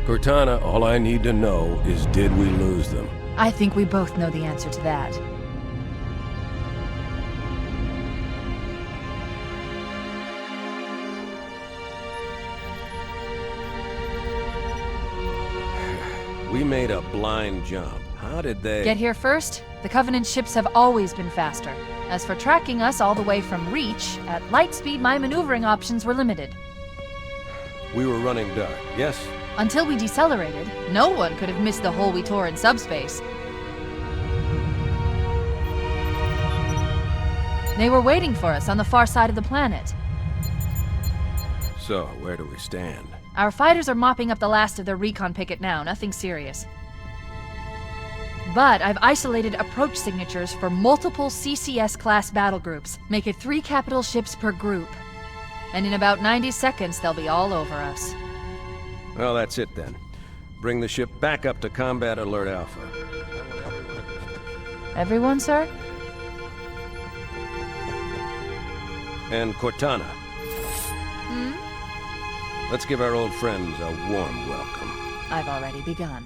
Cortana, all I need to know is did we lose them? I think we both know the answer to that. We made a blind jump. How did they... Get here first? The Covenant ships have always been faster. As for tracking us all the way from Reach, at light speed my maneuvering options were limited. We were running dark, yes? Until we decelerated, no one could have missed the hole we tore in subspace. They were waiting for us on the far side of the planet. So, where do we stand? Our fighters are mopping up the last of their recon picket now, nothing serious. But I've isolated approach signatures for multiple CCS-class battle groups. Make it 3 capital ships per group. And in about 90 seconds, they'll be all over us. Well, that's it then. Bring the ship back up to Combat Alert Alpha. Everyone, sir? And Cortana. Let's give our old friends a warm welcome. I've already begun.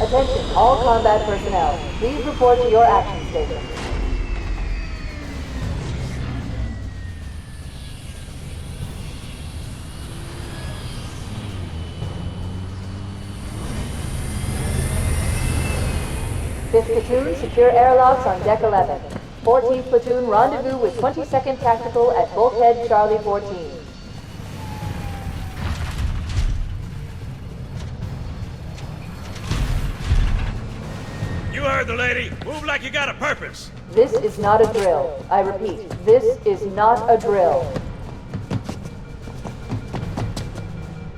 Attention, all combat personnel. Please report to your action stations. Fifth platoon, secure airlocks on deck 11. 14th platoon, rendezvous with 22nd Tactical at Bulkhead Charlie 14. You heard the lady. Move like you got a purpose. This is not a drill. I repeat, this is not a drill.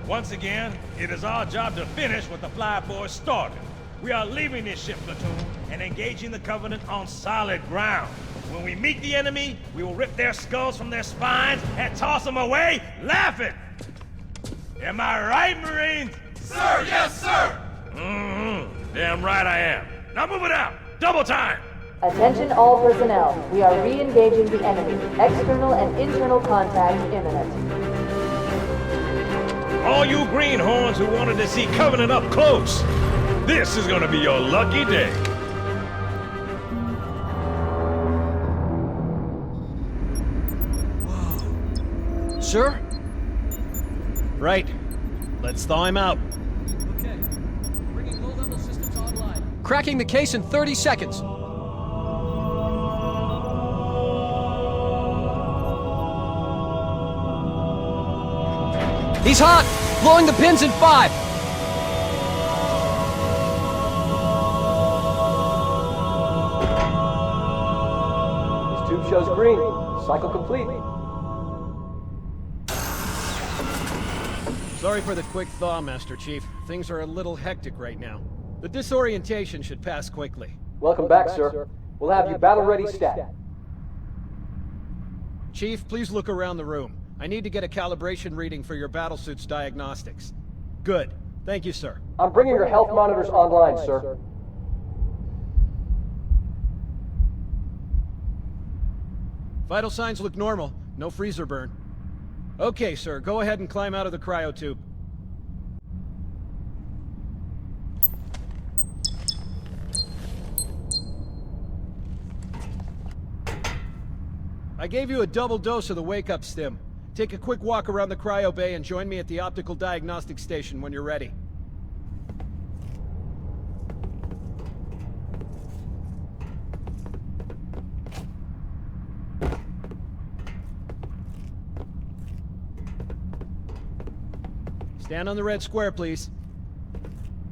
Once again, it is our job to finish what the Flyboys started. We are leaving this ship platoon and engaging the Covenant on solid ground. When we meet the enemy, we will rip their skulls from their spines and toss them away, laughing! Am I right, Marines? Sir, yes, sir! Damn right I am. Now move it out! Double time! Attention all personnel. We are re-engaging the enemy. External and internal contact imminent. All you greenhorns who wanted to see Covenant up close, this is gonna be your lucky day. Sir? Right. Let's thaw him out. Okay. Bringing low-level systems online. Cracking the case in 30 seconds. He's hot! Blowing the pins in 5! This tube shows green. Cycle complete. Sorry for the quick thaw, Master Chief. Things are a little hectic right now. The disorientation should pass quickly. Welcome back, sir. We'll have you battle-ready stat. Chief, please look around the room. I need to get a calibration reading for your battlesuit's diagnostics. Good. Thank you, sir. I'm bringing your health monitors online, sir. Vital signs look normal. No freezer burn. Okay, sir. Go ahead and climb out of the cryotube. I gave you a double dose of the wake-up stim. Take a quick walk around the cryo bay and join me at the optical diagnostic station when you're ready. Stand on the red square, please.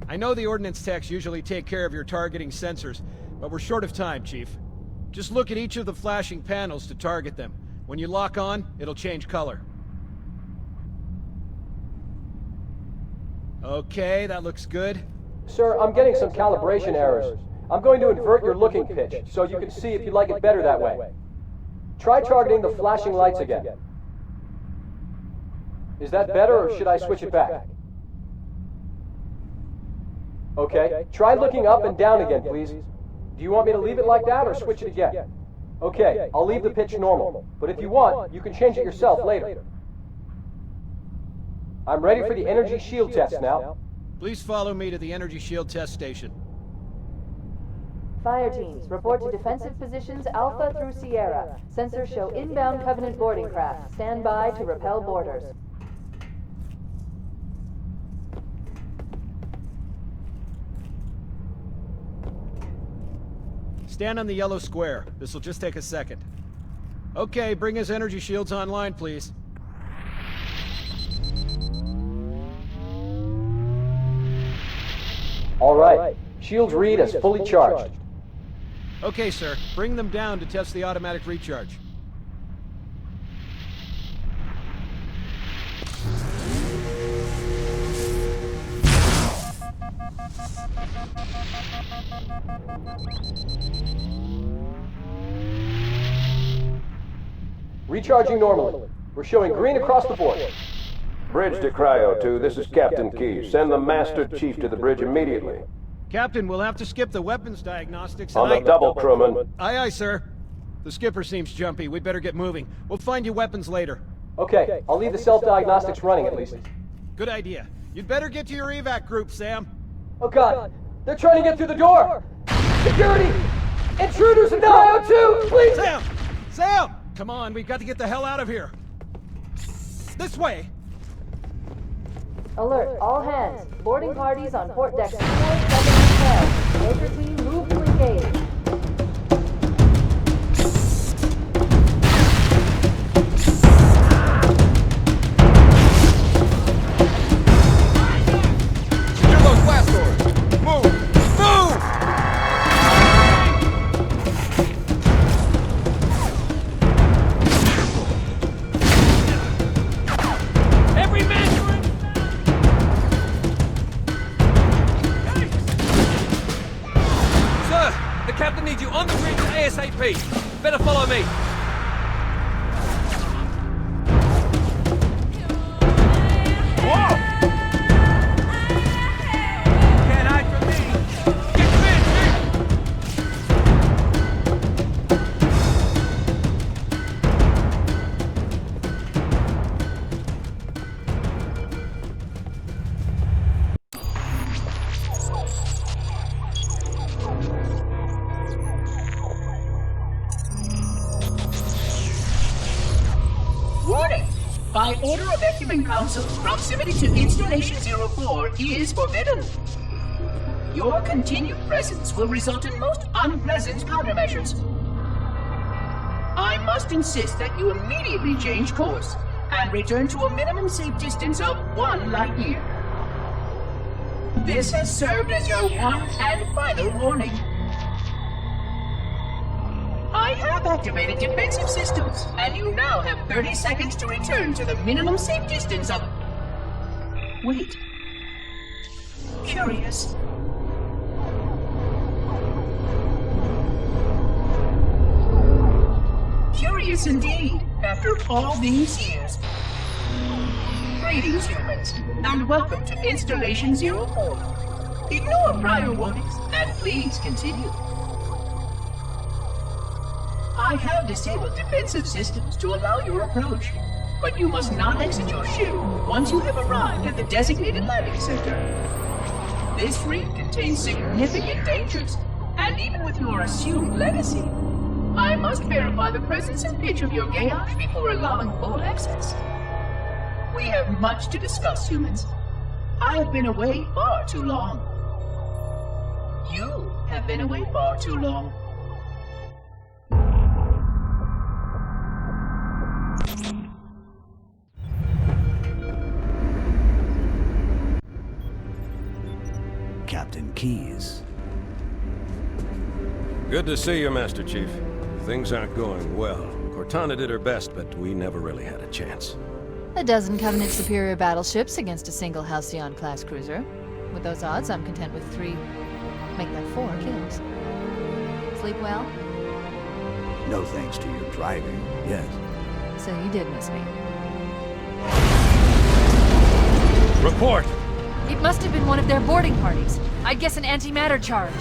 I know the ordnance techs usually take care of your targeting sensors, but we're short of time, Chief. Just look at each of the flashing panels to target them. When you lock on, it'll change color. Okay, that looks good. Sir, I'm getting some calibration errors. I'm going to invert your looking pitch, so you can see if you like it better that way. Try targeting the flashing lights again. Is that better, or should I switch it back? Okay, try looking up and down again, please. Do you want me to leave it like that, or switch it again? Okay, I'll leave the pitch normal, but if you want, you can change it yourself later. I'm ready for the energy shield test now. Please follow me to the energy shield test station. Fire teams, report to defensive positions Alpha through Sierra. Sensors show inbound Covenant boarding craft. Stand by to repel boarders. Stand on the yellow square. This'll just take a second. Okay, bring his energy shields online, please. All right. Shields read as fully charged. Okay, sir. Bring them down to test the automatic recharge. Recharging normally. We're showing green across the board. Bridge to Cryo 2, this is Captain Key. Send the Master Chief to the bridge immediately. Captain, we'll have to skip the weapons diagnostics. On the double, crewman. Aye, aye, sir. The skipper seems jumpy. We'd better get moving. We'll find you weapons later. Okay, I'll leave the self-diagnostics running at least. Good idea. You'd better get to your evac group, Sam. Oh god, they're trying to get through the door! Security! Intruders in the IO2, please! Sam! Sam! Come on, we've got to get the hell out of here. This way! Alert, all hands. Boarding parties on port decks 4, 7, and 12. Major team, move to engage. Secure those blast doors. Move! Move! Every man Sir, the captain needs you on the bridge ASAP. Better follow me. Whoa! Can't hide from me. Get busy! Warning! By order of Ecumen Council, proximity to Installation 04 is forbidden. Your continued presence will result in most unpleasant countermeasures. I must insist that you immediately change course and return to a minimum safe distance of 1 light year. This has served as your one and final warning. I have activated defensive systems, and you now have 30 seconds to return to the minimum safe distance of... Wait. Curious. Curious indeed, after all these years. Greetings, humans, and welcome to Installation 04. Ignore prior warnings, and please continue. I have disabled defensive systems to allow your approach, but you must not exit your ship once you have arrived at the designated landing center. This ring contains significant dangers, and even with your assumed legacy, I must verify the presence and pitch of your gauge before allowing full access. We have much to discuss, humans. I have been away far too long. You have been away far too long. Captain Keyes. Good to see you, Master Chief. Things aren't going well. Cortana did her best, but we never really had a chance. A dozen Covenant superior battleships against a single Halcyon-class cruiser. With those odds, I'm content with 3. Make that 4 kills. Sleep well? No thanks to your driving, yes. So you did miss me. Report! It must have been one of their boarding parties. I'd guess an antimatter charge.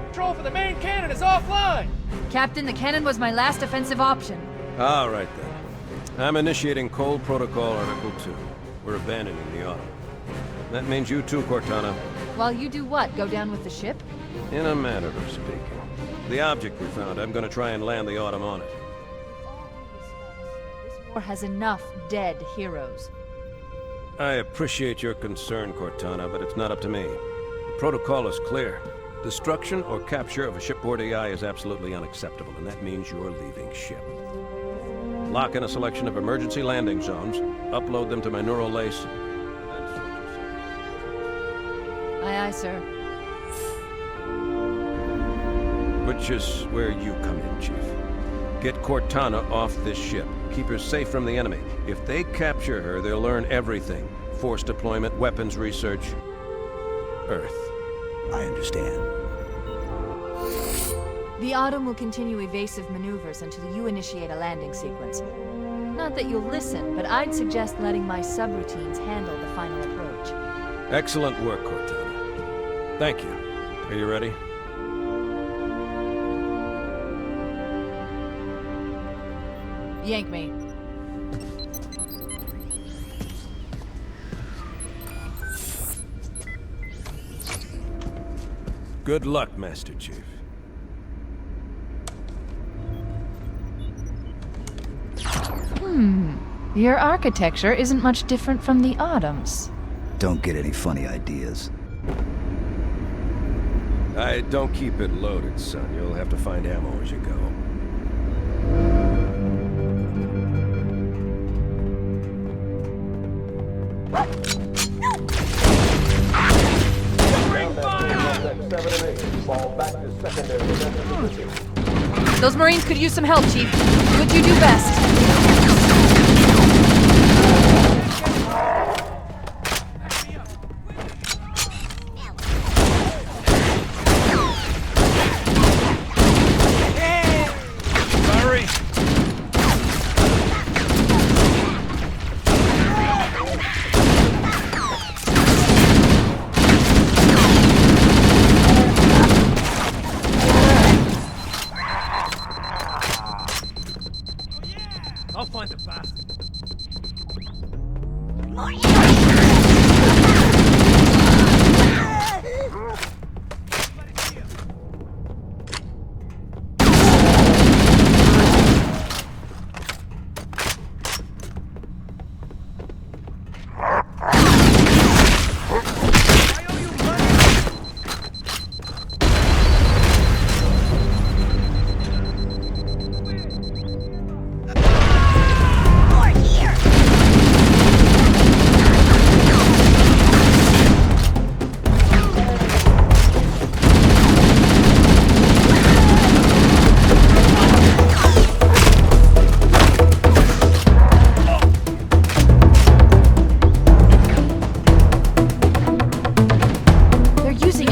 Control for the main cannon is offline! Captain, the cannon was my last offensive option. All right, then. I'm initiating Cold Protocol Article 2. We're abandoning the Autumn. That means you too, Cortana. While you do what? Go down with the ship? In a manner of speaking. The object we found, I'm gonna try and land the Autumn on it. This war has enough dead heroes. I appreciate your concern, Cortana, but it's not up to me. The protocol is clear. Destruction or capture of a shipboard AI is absolutely unacceptable, and that means you're leaving ship. Lock in a selection of emergency landing zones, upload them to my neural lace, then sort yourself. Aye, aye, sir. Which is where you come in, Chief. Get Cortana off this ship. Keep her safe from the enemy. If they capture her, they'll learn everything. Force deployment, weapons research. Earth. I understand. The Autumn will continue evasive maneuvers until you initiate a landing sequence. Not that you'll listen, but I'd suggest letting my subroutines handle the final approach. Excellent work, Cortana. Thank you. Are you ready? Yank me. Good luck, Master Chief. Your architecture isn't much different from the Autumn's. Don't get any funny ideas. I don't keep it loaded, son. You'll have to find ammo as you go. Those Marines could use some help, Chief. Do what you do best. I'll find the bastard.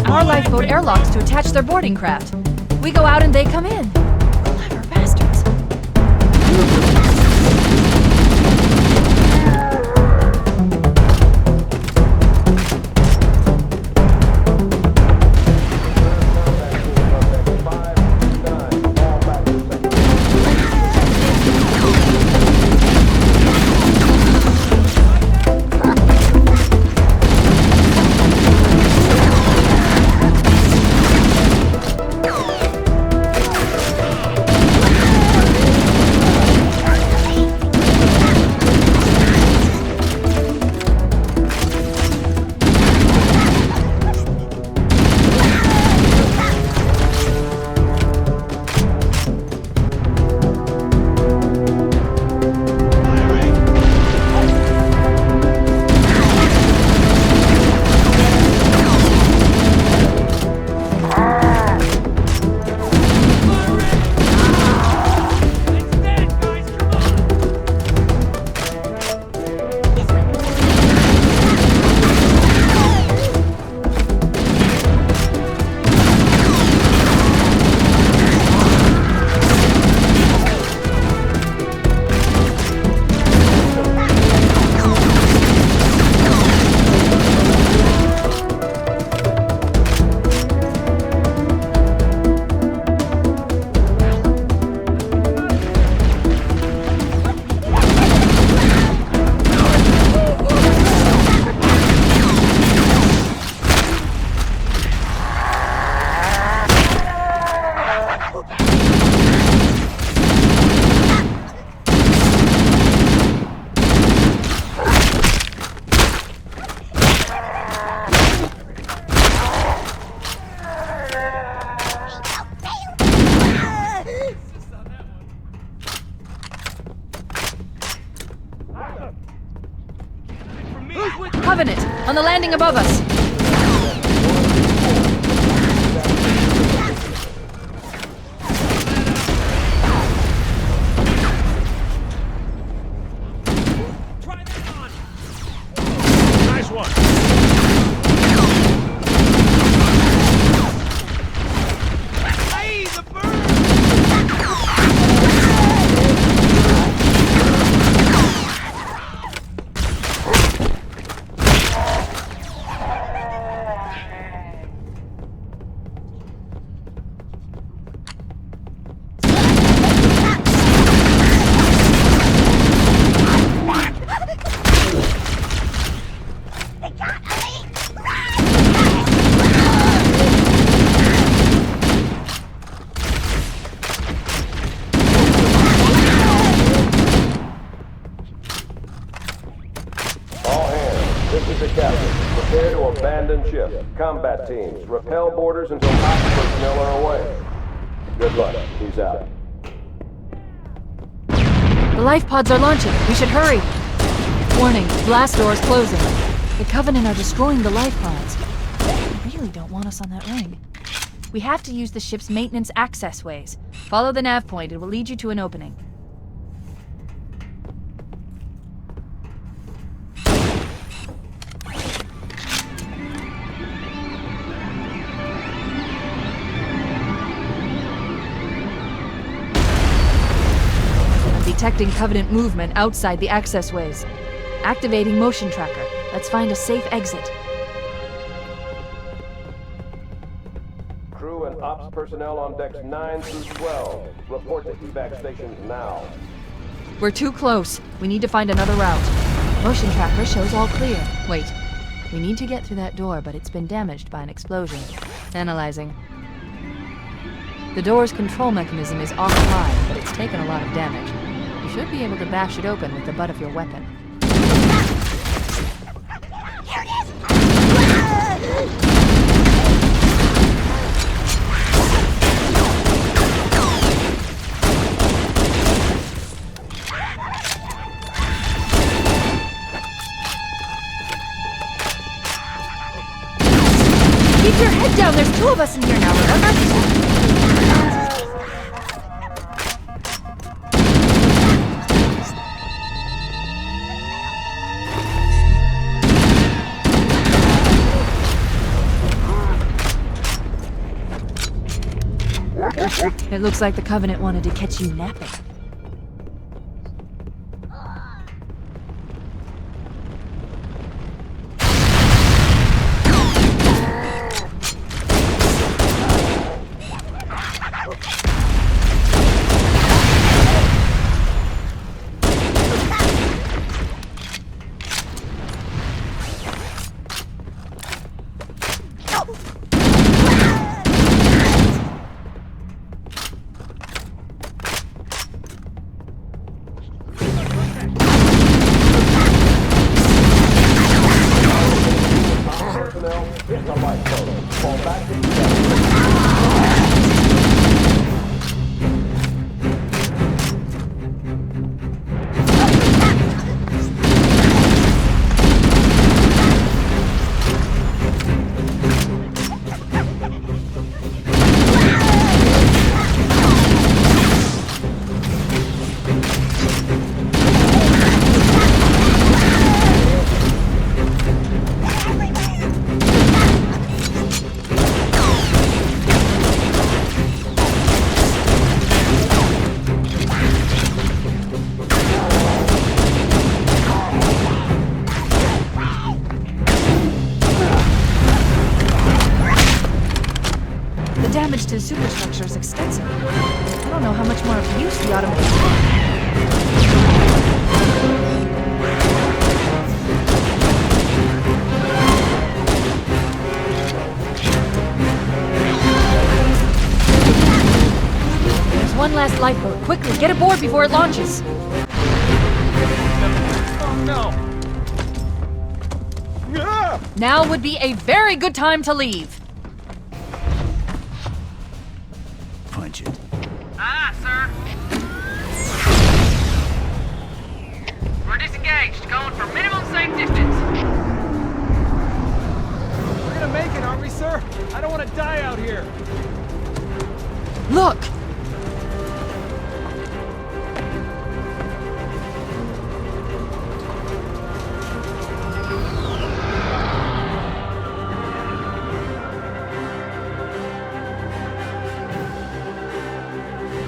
Our lifeboat airlocks to attach their boarding craft. We go out and they come in. Clever bastards. Covenant, on the landing above us. Nice one. Hey, the bird! Prepare to abandon ship. Combat teams, repel borders until ops personnel are away. Good luck. He's out. The life pods are launching. We should hurry. Warning, blast doors closing. The Covenant are destroying the life pods. They really don't want us on that ring. We have to use the ship's maintenance access ways. Follow the nav point. It will lead you to an opening. Detecting Covenant movement outside the access ways. Activating motion tracker. Let's find a safe exit. Crew and ops personnel on decks 9 through 12. Report to evac stations now. We're too close. We need to find another route. Motion tracker shows all clear. Wait. We need to get through that door, but it's been damaged by an explosion. Analyzing. The door's control mechanism is offline, but it's taken a lot of damage. You should be able to bash it open with the butt of your weapon. Keep your head down! There's two of us in here now, remember? It looks like the Covenant wanted to catch you napping. The damage to the superstructure is extensive. I don't know how much more of use the automation There's one last lifeboat. Quickly, get aboard before it launches. Oh, no. Now would be a very good time to leave. Punch it. Aye, sir. We're disengaged, going for minimum safe distance. Look!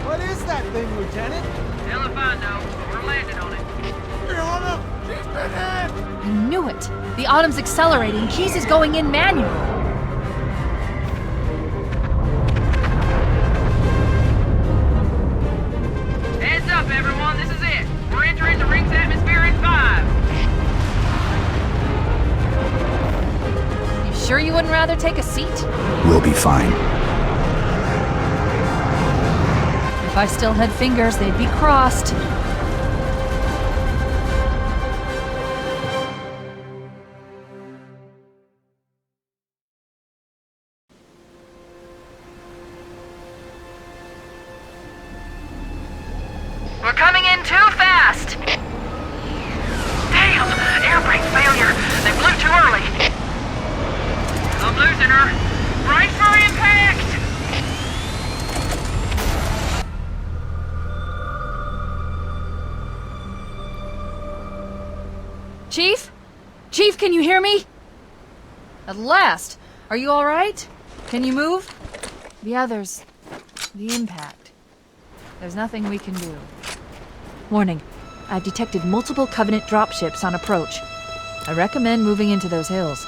What is that thing, Lieutenant? Hell if I know, but we're landing on it. She's been hit! I knew it! The Autumn's accelerating. Keys is going in manual. Heads up, everyone, this is it. We're entering the ring's atmosphere in 5. You sure you wouldn't rather take a seat? We'll be fine. If I still had fingers, they'd be crossed. We're coming in too fast! Damn! Air brake failure! They blew too early! I'm losing her! Brace for impact! Chief? Chief, can you hear me? At last! Are you alright? Can you move? The others... the impact. There's nothing we can do. Warning. I've detected multiple Covenant dropships on approach. I recommend moving into those hills.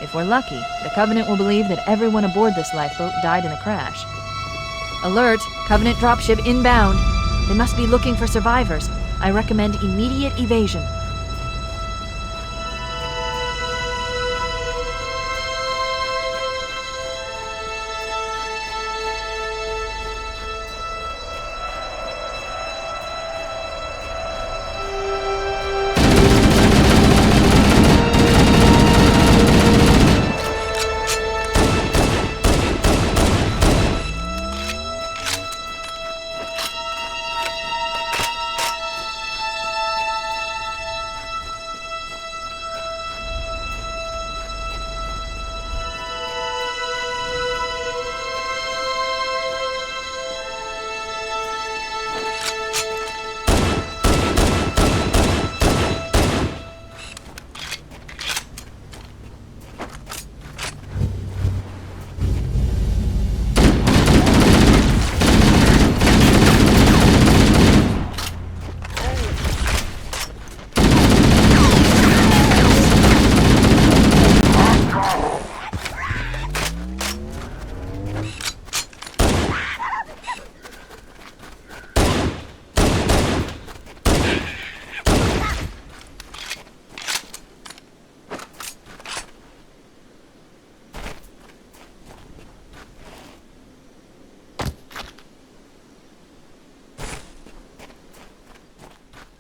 If we're lucky, the Covenant will believe that everyone aboard this lifeboat died in the crash. Alert! Covenant dropship inbound. They must be looking for survivors. I recommend immediate evasion.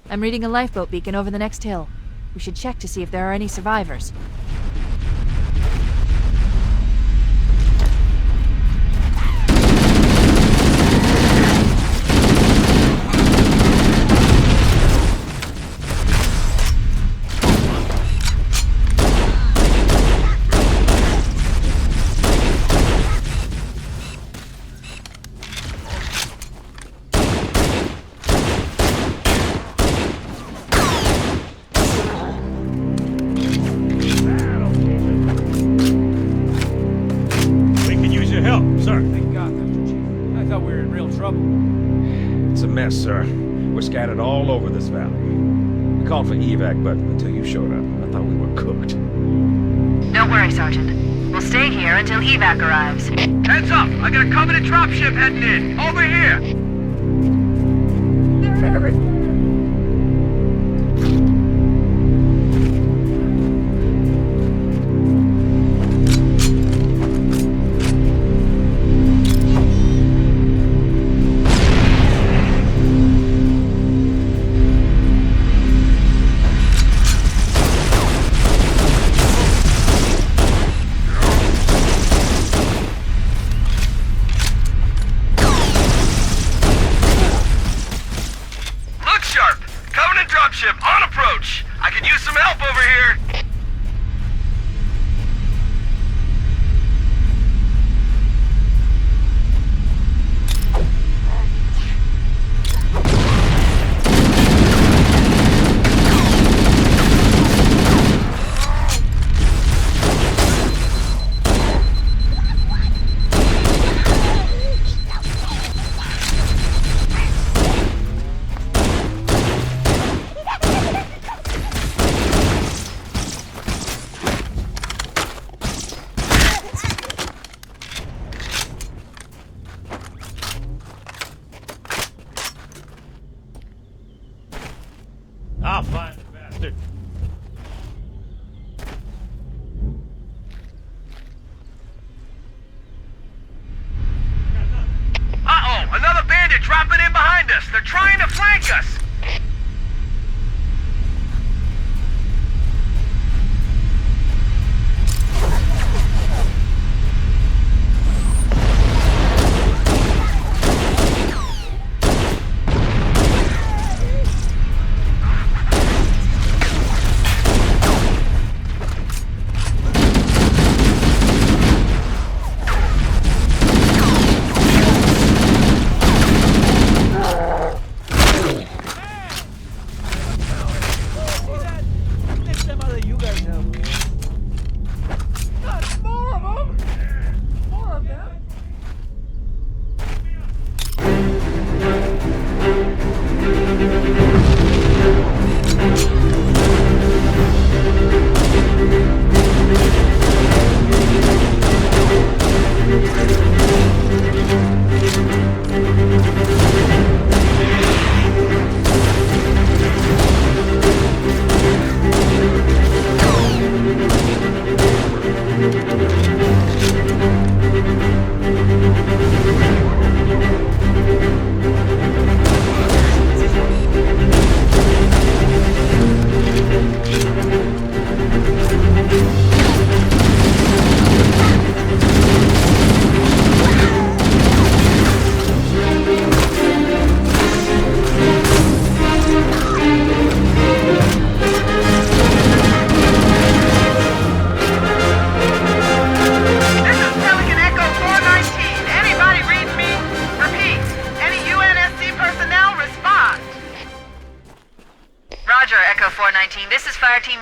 I'm reading a lifeboat beacon over the next hill. We should check to see if there are any survivors. Sir. We're scattered all over this valley. We called for evac, but until you showed up, I thought we were cooked. Don't worry, Sergeant. We'll stay here until evac arrives. Heads up! I got a Covenant dropship heading in! Over here! On approach! I could use some help over here! I'll find the bastard. Uh-oh! Another bandit dropping in behind us! They're trying to flank us!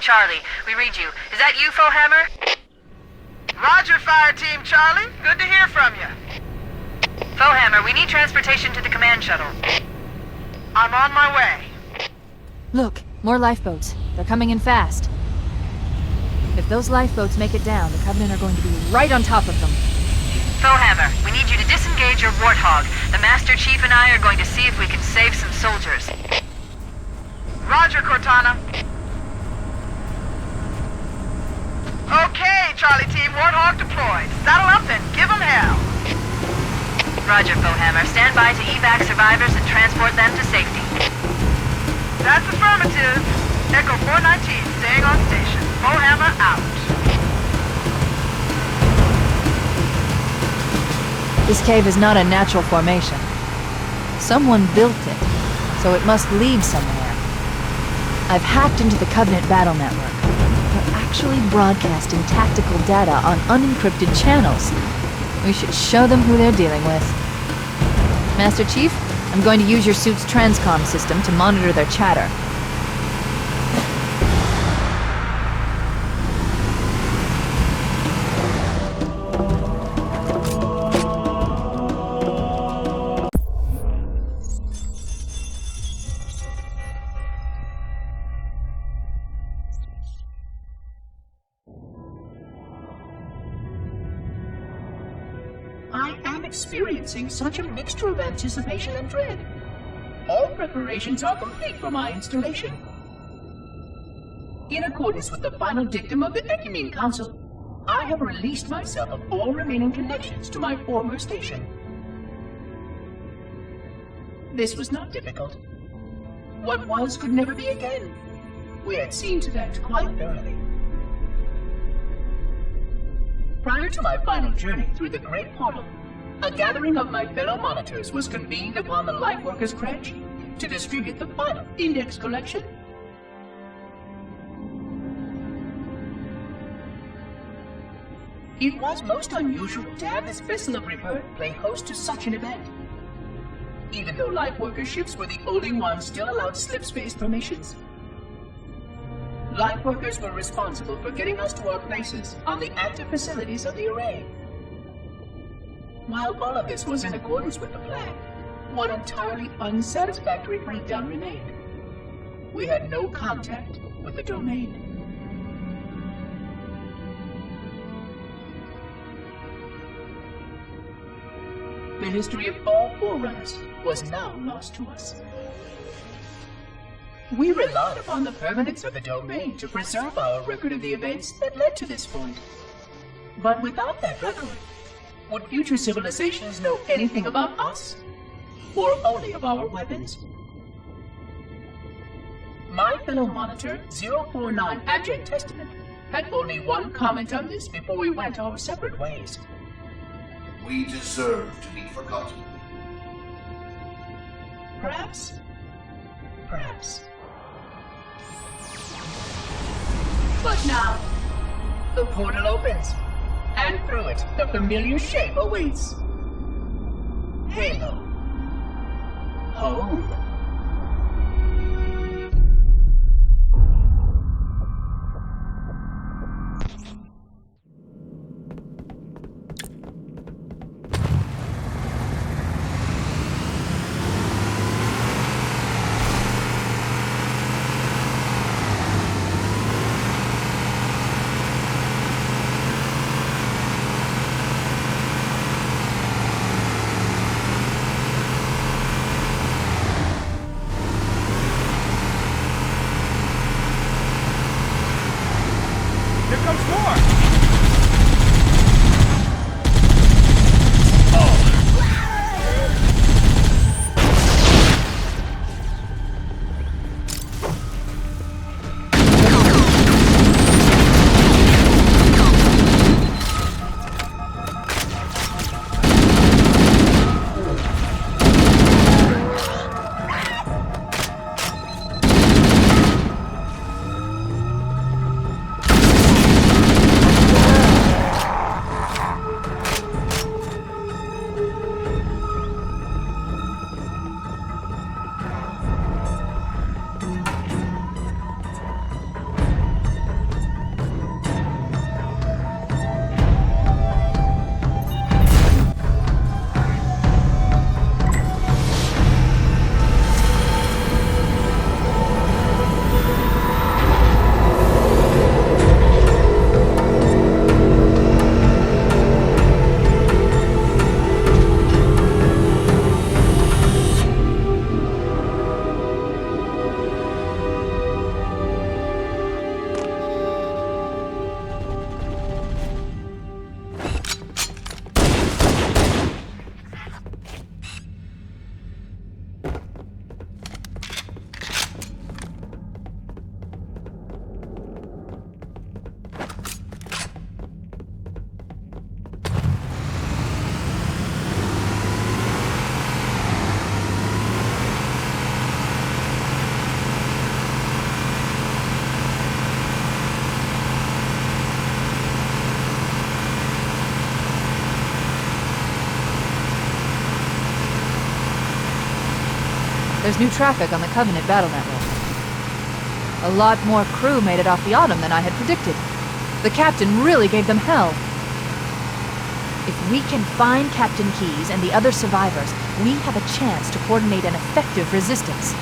Charlie, we read you. Is that you, Fohammer? Roger, Fire Team Charlie. Good to hear from you. Fohammer, we need transportation to the command shuttle. I'm on my way. Look, more lifeboats. They're coming in fast. If those lifeboats make it down, the Covenant are going to be right on top of them. Fohammer, we need you to disengage your Warthog. The Master Chief and I are going to see if we can save some soldiers. Roger, Cortana. Okay, Charlie Team, Warthog deployed. Saddle up and give them hell. Roger, Fohammer. Stand by to evac survivors and transport them to safety. That's affirmative. Echo 419, staying on station. Fohammer out. This cave is not a natural formation. Someone built it, so it must lead somewhere. I've hacked into the Covenant battle network. They're actually broadcasting tactical data on unencrypted channels. We should show them who they're dealing with. Master Chief, I'm going to use your suit's transcom system to monitor their chatter. Experiencing such a mixture of anticipation and dread. All preparations are complete for my installation. In accordance with the final dictum of the Ecumene Council, I have released myself of all remaining connections to my former station. This was not difficult. What was could never be again. We had seen to that quite thoroughly. Prior to my final journey through the Great Portal, a gathering of my fellow monitors was convened upon the Lightworkers' Crash to distribute the final index collection. It was most unusual to have this vessel of rebirth play host to such an event. Even though Lightworker ships were the only ones still allowed slip-space formations. Lightworkers were responsible for getting us to our places on the active facilities of the array. While all of this was in accordance with the plan, one entirely unsatisfactory breakdown remained. We had no contact with the domain. The history of all Forerunners was now lost to us. We relied upon the permanence of the domain to preserve our record of the events that led to this point. But without that record, would future civilizations know anything about us? Or only of our weapons? My fellow monitor, 049 Adjunct Testament, had only one comment on this before we went our separate ways. We deserve to be forgotten. Perhaps. Perhaps. But now, the portal opens, and through it, the familiar shape awaits. Halo. Home. There's new traffic on the Covenant battle network. A lot more crew made it off the Autumn than I had predicted. The captain really gave them hell. If we can find Captain Keyes and the other survivors, we have a chance to coordinate an effective resistance.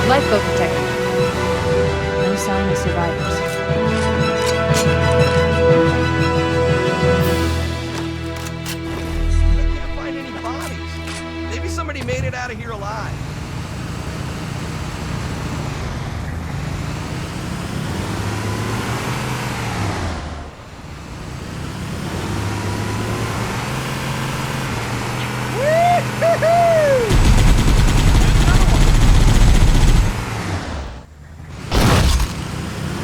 Lifeboat detected. No sign of survivors. I can't find any bodies. Maybe somebody made it out of here alive.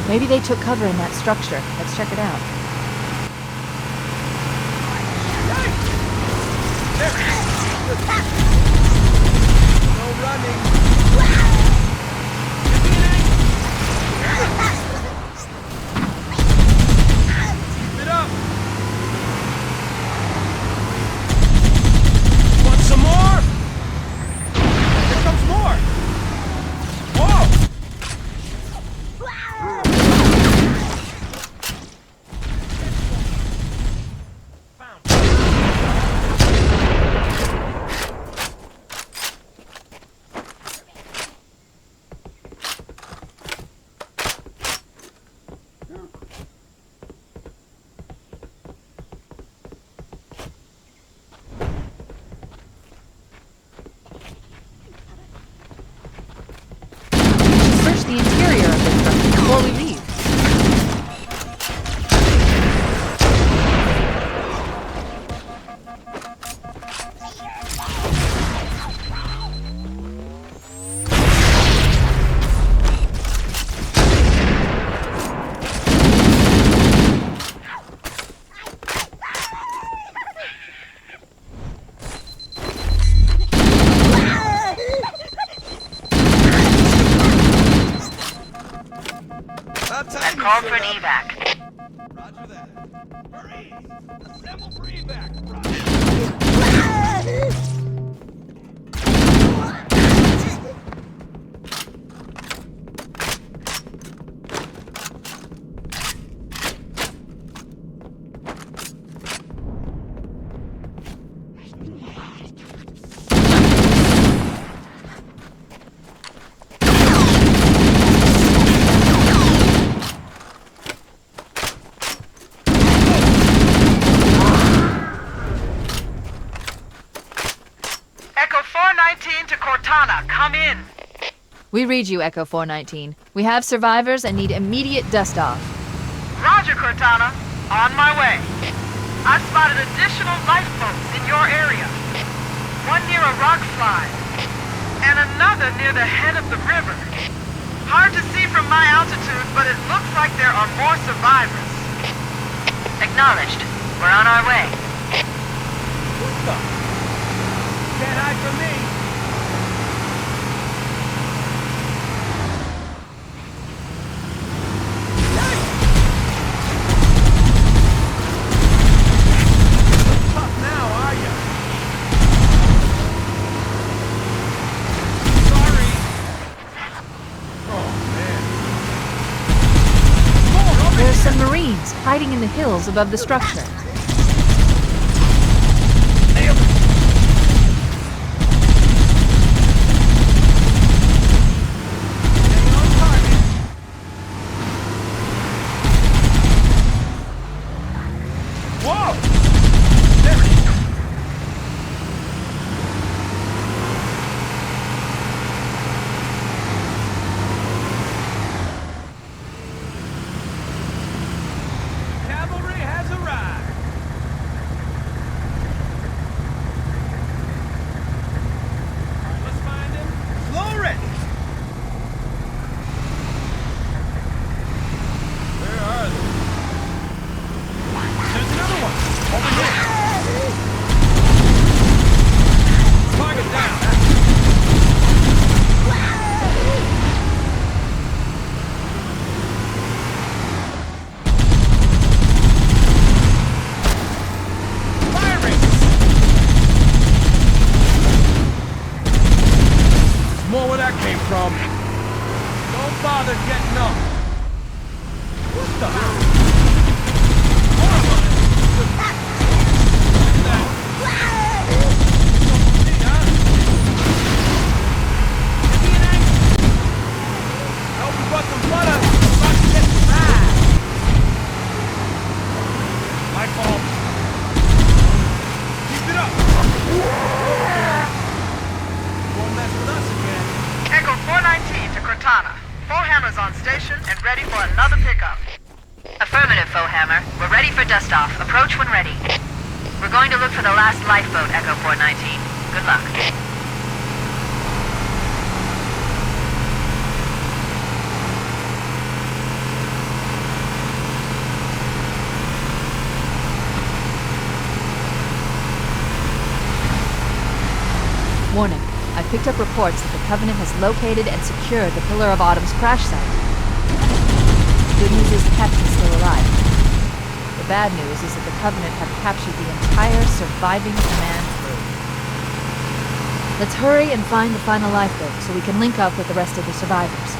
Maybe they took cover in that structure. Let's check it out. No running. Keep it up. call for an evac. Roger that. Marines, assemble for evac. Echo 419 to Cortana, come in. We read you, Echo 419. We have survivors and need immediate dust-off. Roger, Cortana. On my way. I've spotted additional lifeboats in your area. One near a rock slide, and another near the head of the river. Hard to see from my altitude, but it looks like there are more survivors. Acknowledged. We're on our way. What the? Can't hide from me. Tough now, are you? Sorry. Oh, man. There's some Marines hiding in the hills above the structure. Cavalry has arrived. All right, let's find him. Slow ready. Where are they? There's another one. Over here. Target down. More where that came from. Don't bother getting up. What the? Hope we brought some blood out. About to get mad. My fault. Keep it up. Won't mess with us again. Echo 419 to Cortana. Four hammers on station and ready for another pickup. Affirmative, Foehammer. We're ready for dust-off. Approach when ready. We're going to look for the last lifeboat, Echo 419. Good luck. Warning. I picked up reports that the Covenant has located and secured the Pillar of Autumn's crash site. The good news is the captain's still alive. The bad news is that the Covenant have captured the entire surviving command crew. Let's hurry and find the final lifeboat so we can link up with the rest of the survivors.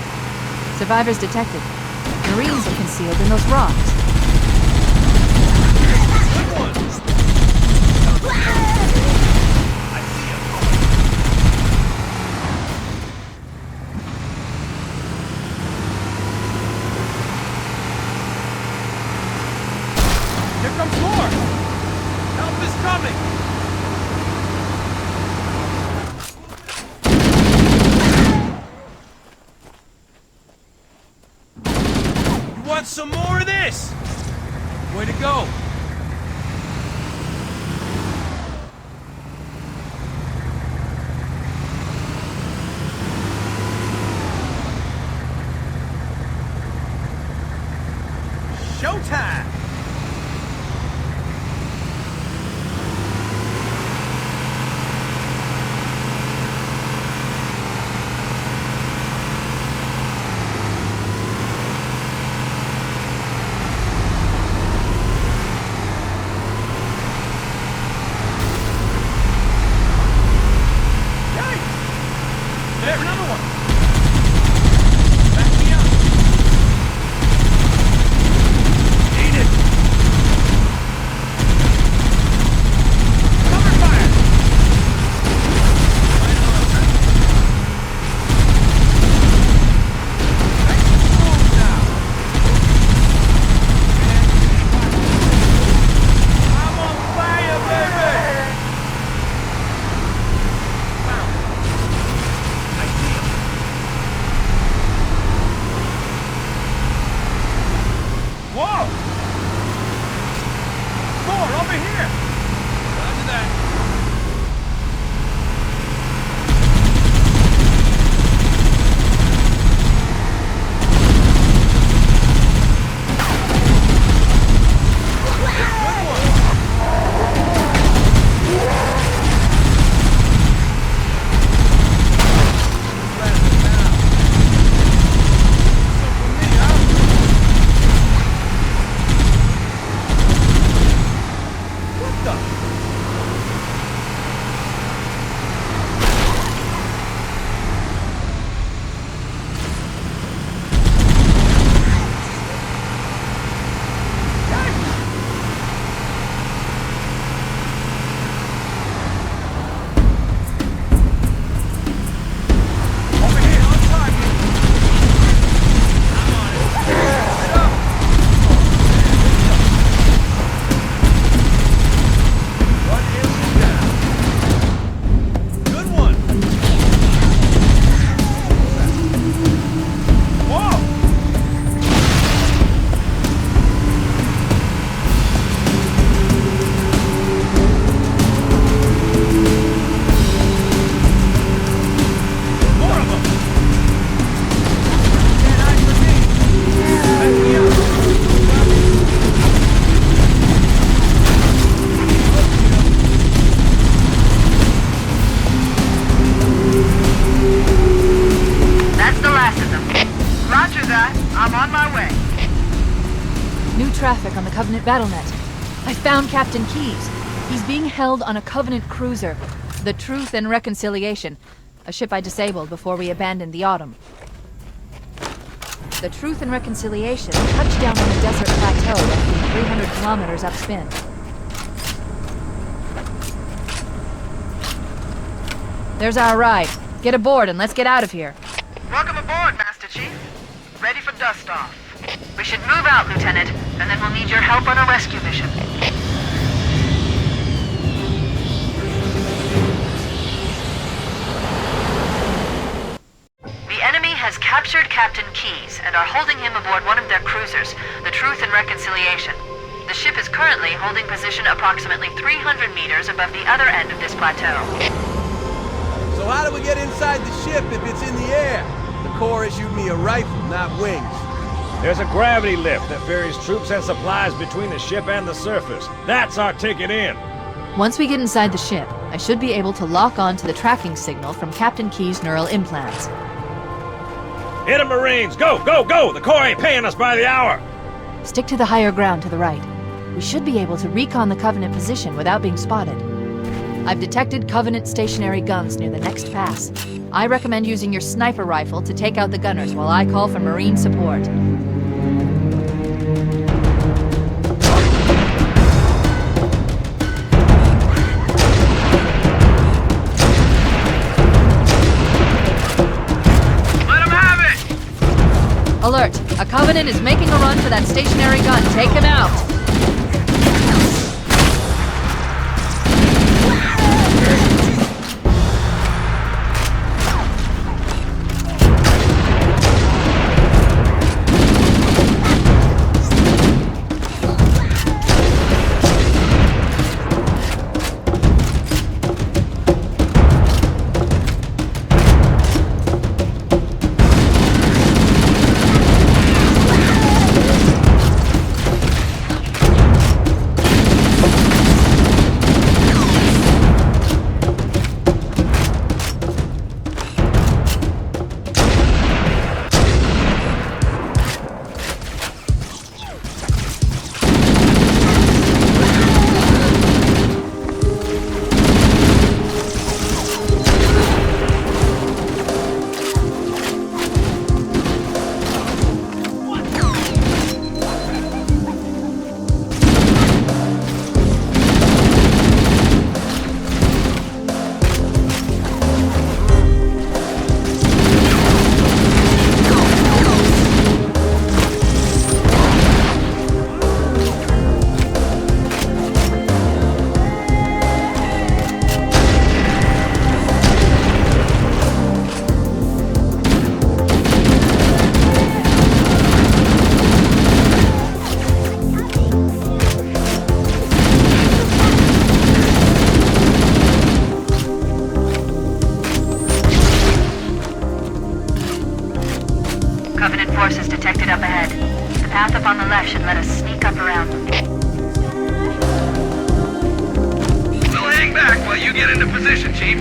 Survivors detected. Marines are concealed in those rocks. Here comes more! Help is coming! You want some more of this? Way to go! Showtime! traffic on the Covenant BattleNet. I found Captain Keyes. He's being held on a Covenant cruiser, the Truth and Reconciliation, a ship I disabled before we abandoned the Autumn. The Truth and Reconciliation touched down on the desert plateau roughly 300 kilometers upspin. There's our ride. Get aboard and let's get out of here. Welcome aboard, Master Chief. Ready for dust-off. We should move out, Lieutenant, and then we'll need your help on a rescue mission. The enemy has captured Captain Keyes and are holding him aboard one of their cruisers, the Truth and Reconciliation. The ship is currently holding position approximately 300 meters above the other end of this plateau. So how do we get inside the ship if it's in the air? The Corps issued me a rifle, not wings. There's a gravity lift that ferries troops and supplies between the ship and the surface. That's our ticket in. Once we get inside the ship, I should be able to lock on to the tracking signal from Captain Keyes' neural implants. Hit 'em, Marines! Go, go, go! The Corps ain't paying us by the hour! Stick to the higher ground to the right. We should be able to recon the Covenant position without being spotted. I've detected Covenant stationary guns near the next pass. I recommend using your sniper rifle to take out the gunners while I call for Marine support. Let him have it! Alert! A Covenant is making a run for that stationary gun. Take him out! Covenant forces detected up ahead. The path up on the left should let us sneak up around them. We'll hang back while you get into position, Chief.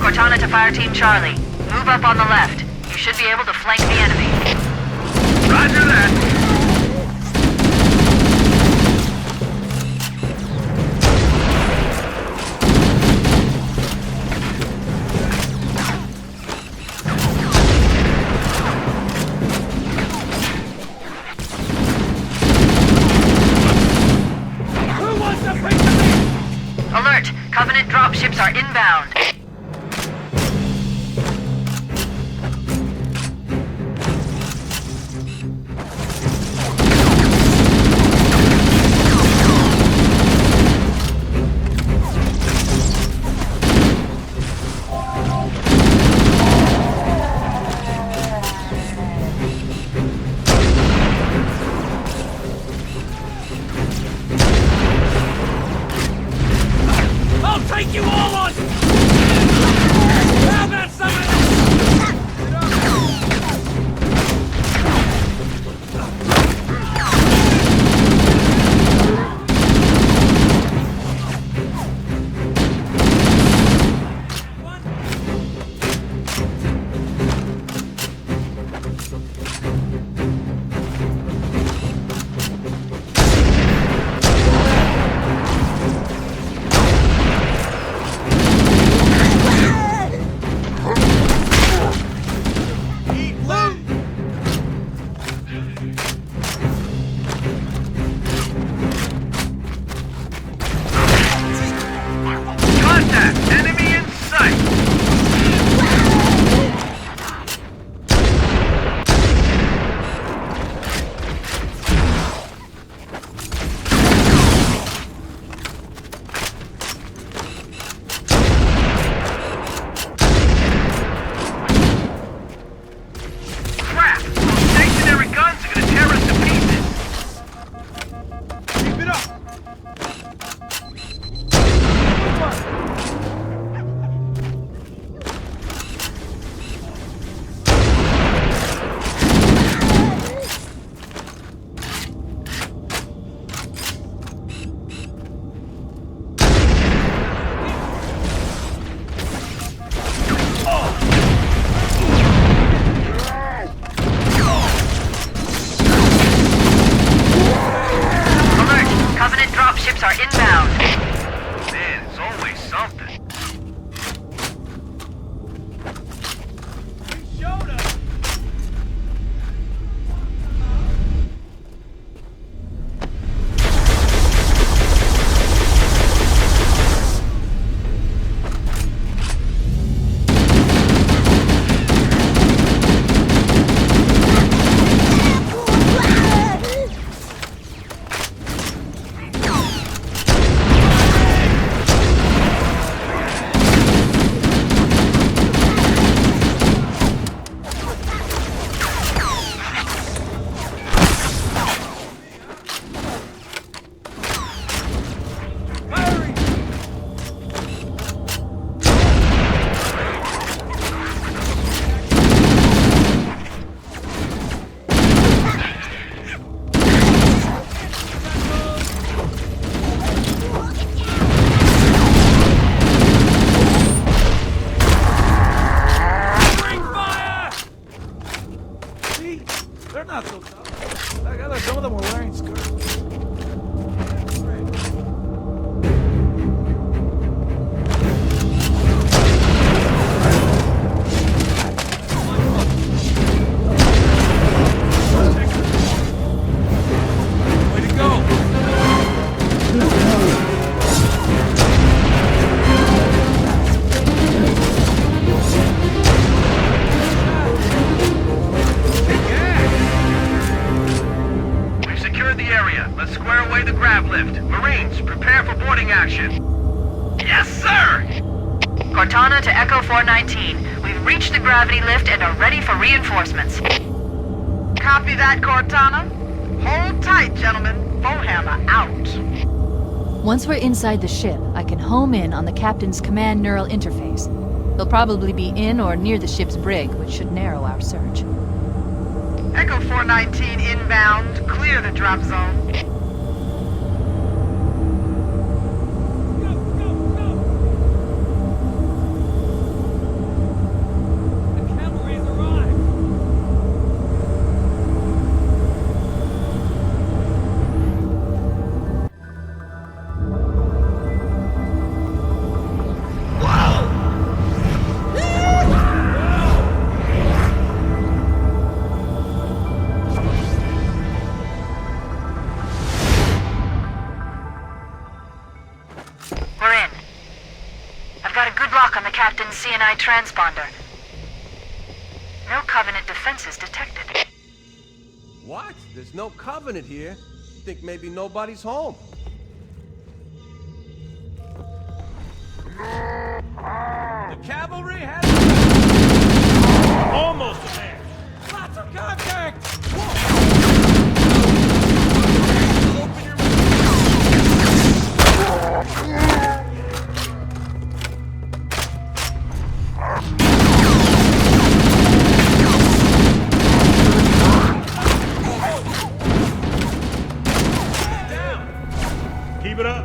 Cortana to Fire Team Charlie. Move up on the left. You should be able to flank the enemy. Roger that. Alert! Covenant dropships are inbound. not so tough. Look, some of them were wearing skirts. Cortana to Echo 419. We've reached the gravity lift and are ready for reinforcements. Copy that, Cortana. Hold tight, gentlemen. Bowhammer out. Once we're inside the ship, I can home in on the captain's command neural interface. They'll probably be in or near the ship's brig, which should narrow our search. Echo 419 inbound. Clear the drop zone. CNI transponder. No Covenant defenses detected. What? There's no Covenant here? Think maybe nobody's home. The cavalry has... Almost there. Lots of contact! Open your... Keep it up.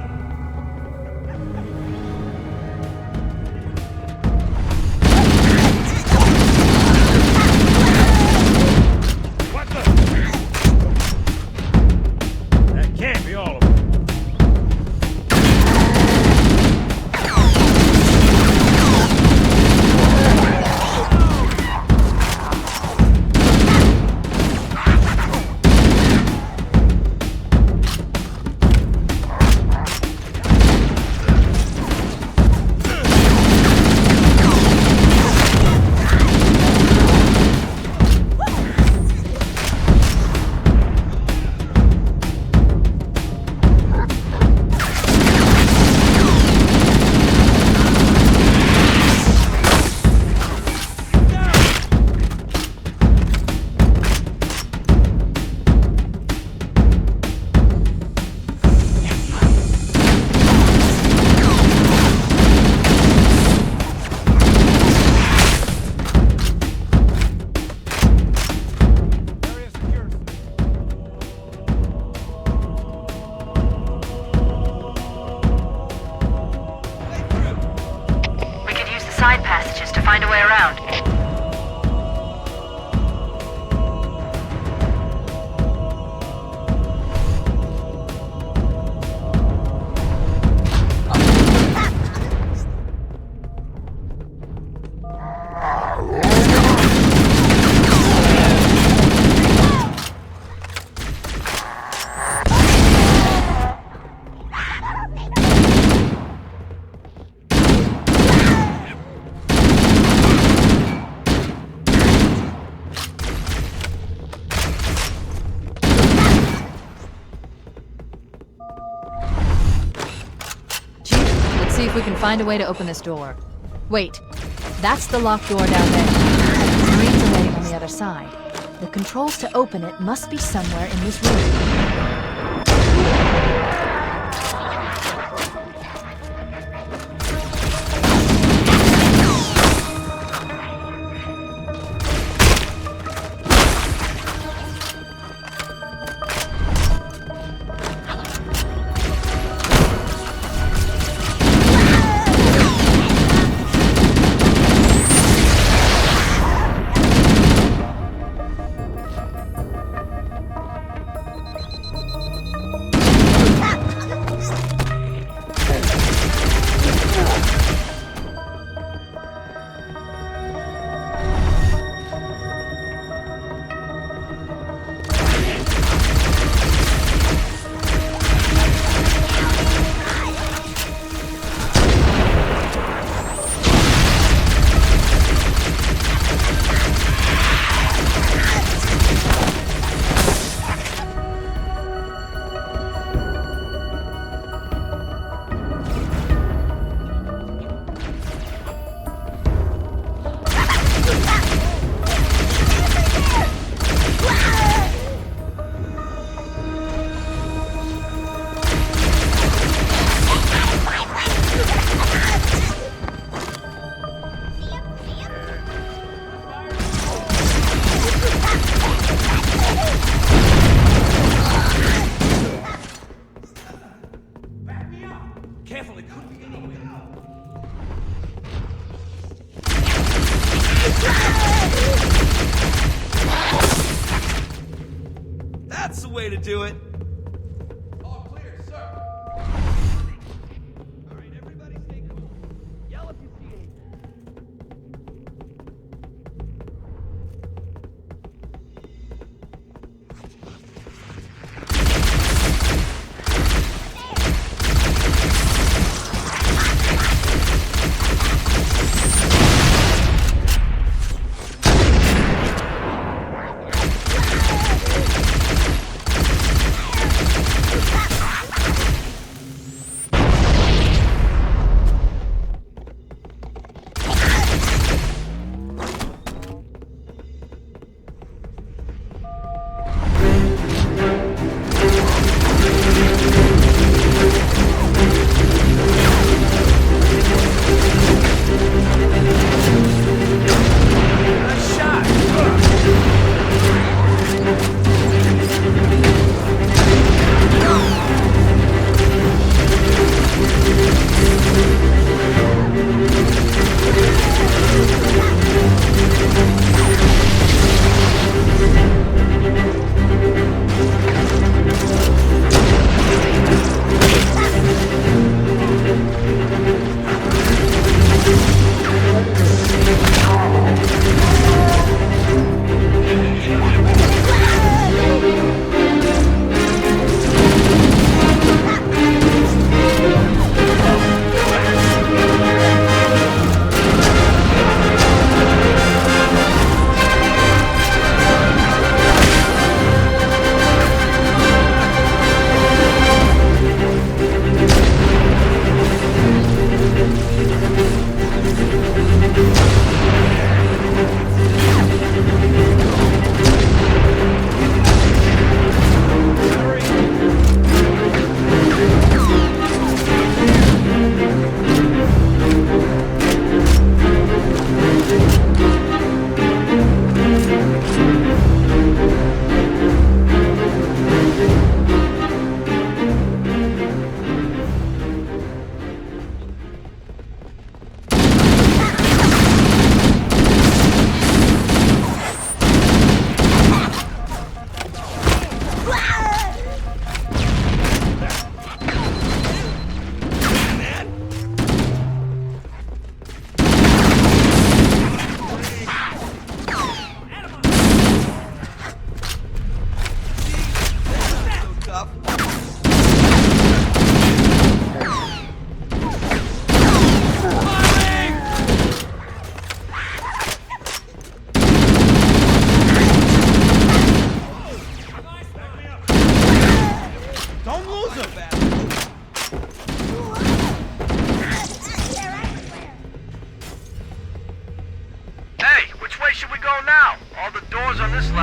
What the? That can't be all of them. Side passages to find a way around. See if we can find a way to open this door. Wait, that's the locked door down there. The Marines are waiting on the other side. The controls to open it must be somewhere in this room. That's the way to do it. All clear, sir. All right, everybody stay cool. Yell if you see anything.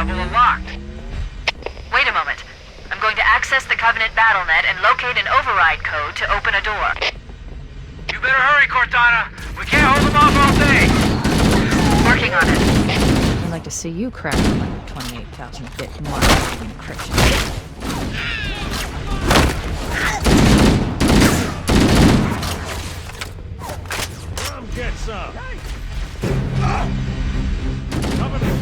level are locked. Wait a moment. I'm going to access the Covenant BattleNet and locate an override code to open a door. You better hurry, Cortana. We can't hold them off all day. Working on it. I'd like to see you crack like 28,000-bit mark encryption. Come get some. Covenant.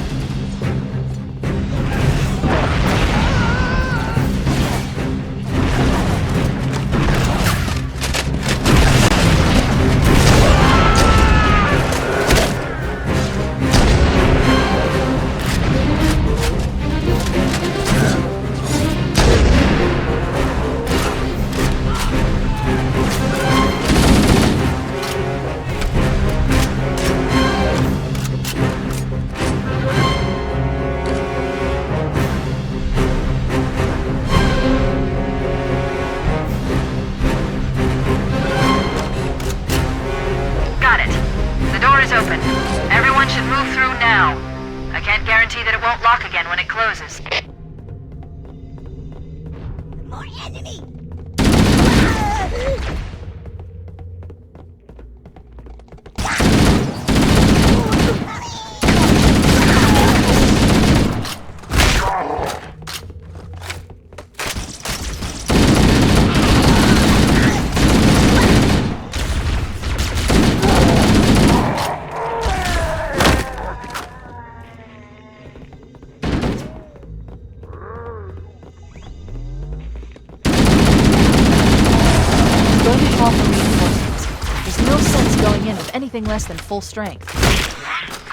anything less than full strength.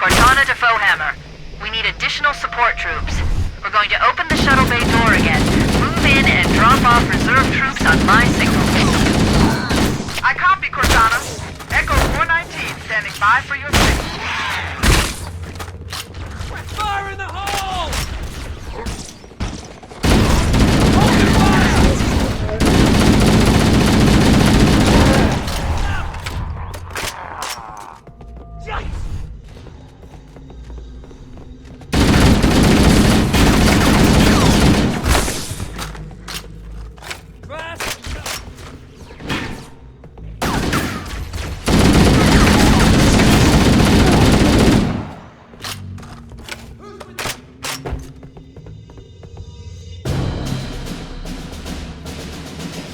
Cortana to Foehammer. We need additional support troops. We're going to open the shuttle bay door again. Move in and drop off reserve troops on my signal. I copy, Cortana. Echo 419 standing by for your signal. Fire in the hole!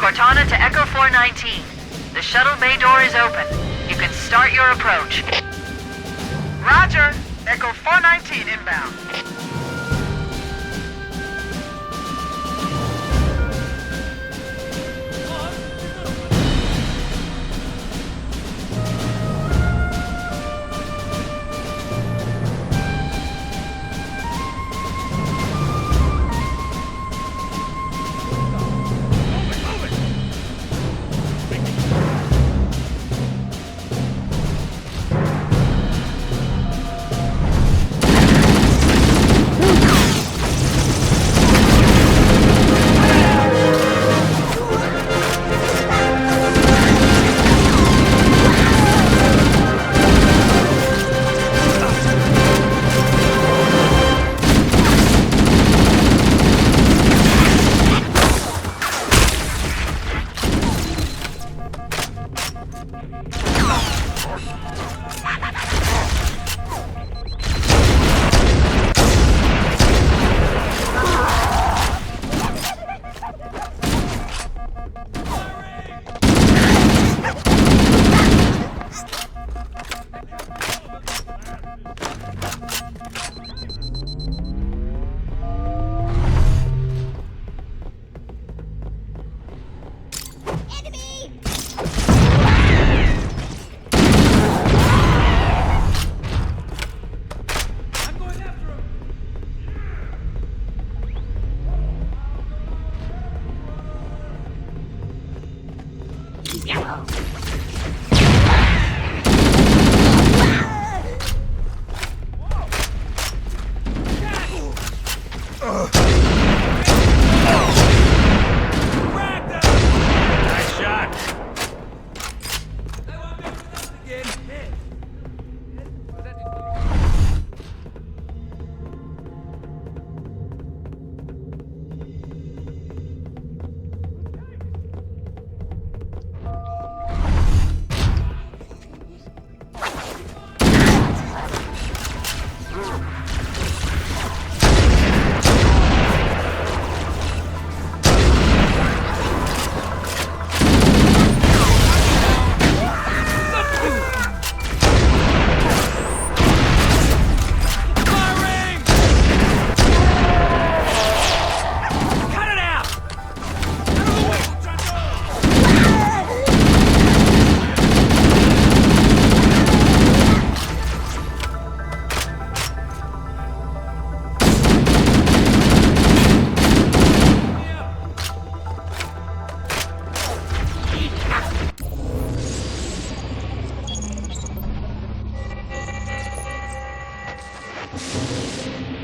Cortana to Echo 419. The shuttle bay door is open. You can start your approach. Roger. Echo 419 inbound.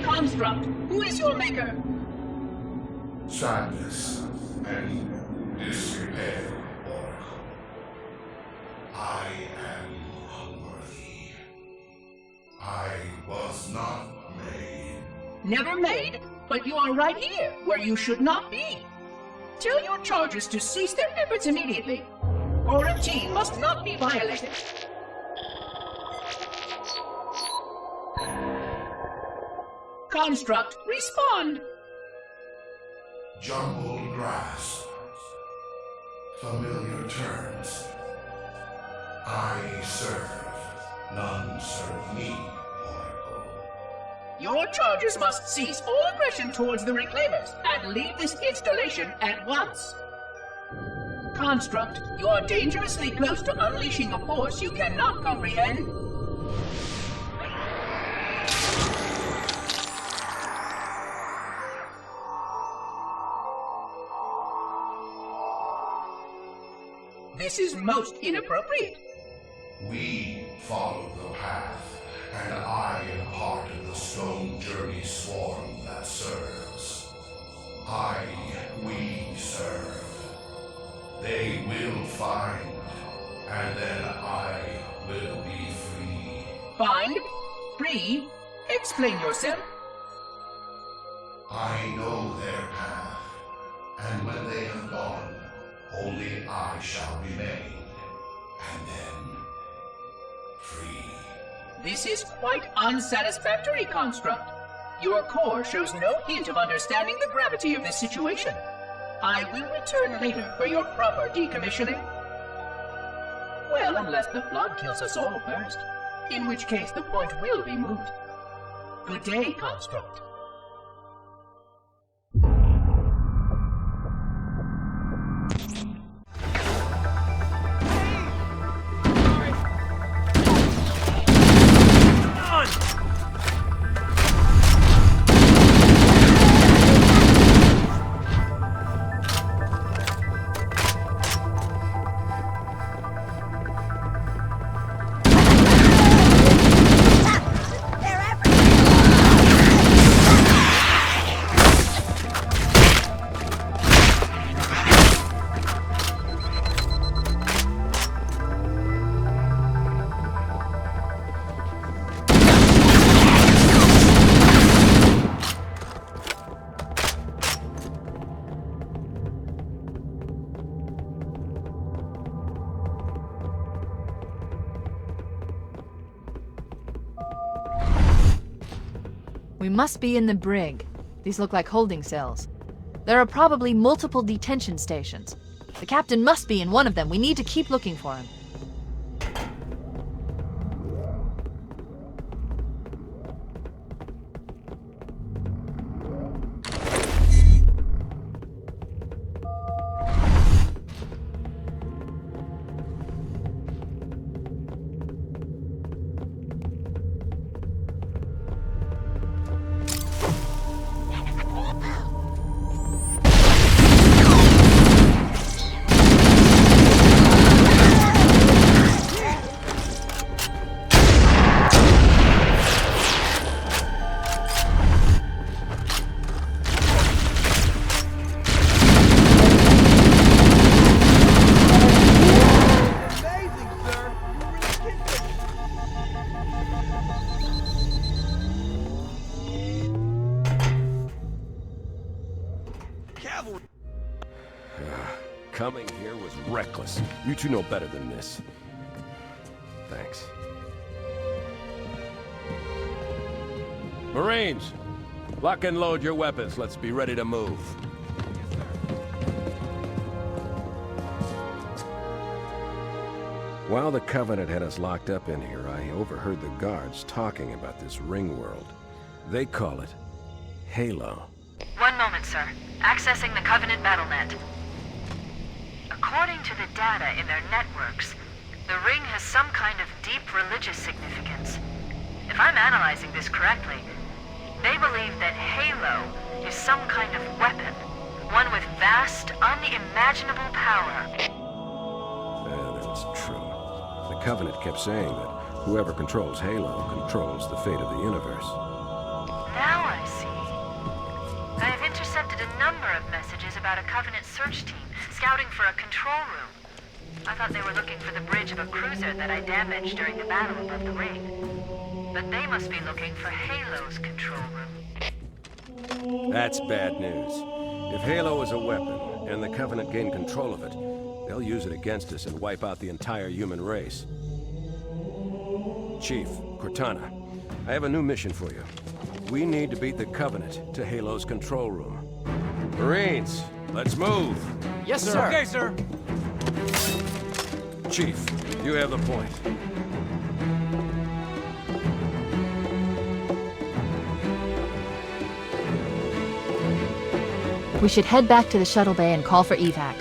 Construct, who is your maker? Sadness and disrepair, Oracle. I am unworthy. I was not made. Never made, but you are right here, where you should not be. Tell your charges to cease their efforts immediately. Quarantine must not be violated. Construct, respond! Jumbled grass. Familiar terms. I serve. None serve me, Oracle. Your charges must cease all aggression towards the Reclaimers and leave this installation at once. Construct, you are dangerously close to unleashing a force you cannot comprehend. This is most inappropriate. We follow the path, and I am part of the stone journey swarm that serves. We serve. They will find, and then I will be free. Find? Free? Explain yourself. I know their path, and when they have gone, only I shall remain, and then free. This is quite unsatisfactory, Construct. Your core shows no hint of understanding the gravity of this situation. I will return later for your proper decommissioning. Well, unless the flood kills us all first, in which case the point will be moot. Good day, Construct. We must be in the brig. These look like holding cells. There are probably multiple detention stations. The captain must be in one of them. We need to keep looking for him. Coming here was reckless. You two know better than this. Thanks. Marines, lock and load your weapons. Let's be ready to move. While the Covenant had us locked up in here, I overheard the guards talking about this ringworld. They call it Halo. One moment, sir. Accessing the Covenant BattleNet. According to the data in their networks, the ring has some kind of deep religious significance. If I'm analyzing this correctly, they believe that Halo is some kind of weapon, one with vast, unimaginable power. That's true. The Covenant kept saying that whoever controls Halo controls the fate of the universe. Now I see. I have intercepted a number of messages about a Covenant search team scouting for a control room. I thought they were looking for the bridge of a cruiser that I damaged during the battle above the ring. But they must be looking for Halo's control room. That's bad news. If Halo is a weapon, and the Covenant gain control of it, they'll use it against us and wipe out the entire human race. Chief, Cortana, I have a new mission for you. We need to beat the Covenant to Halo's control room. Marines, let's move! Yes, sir! Okay, sir! Chief, you have the point. We should head back to the shuttle bay and call for evac.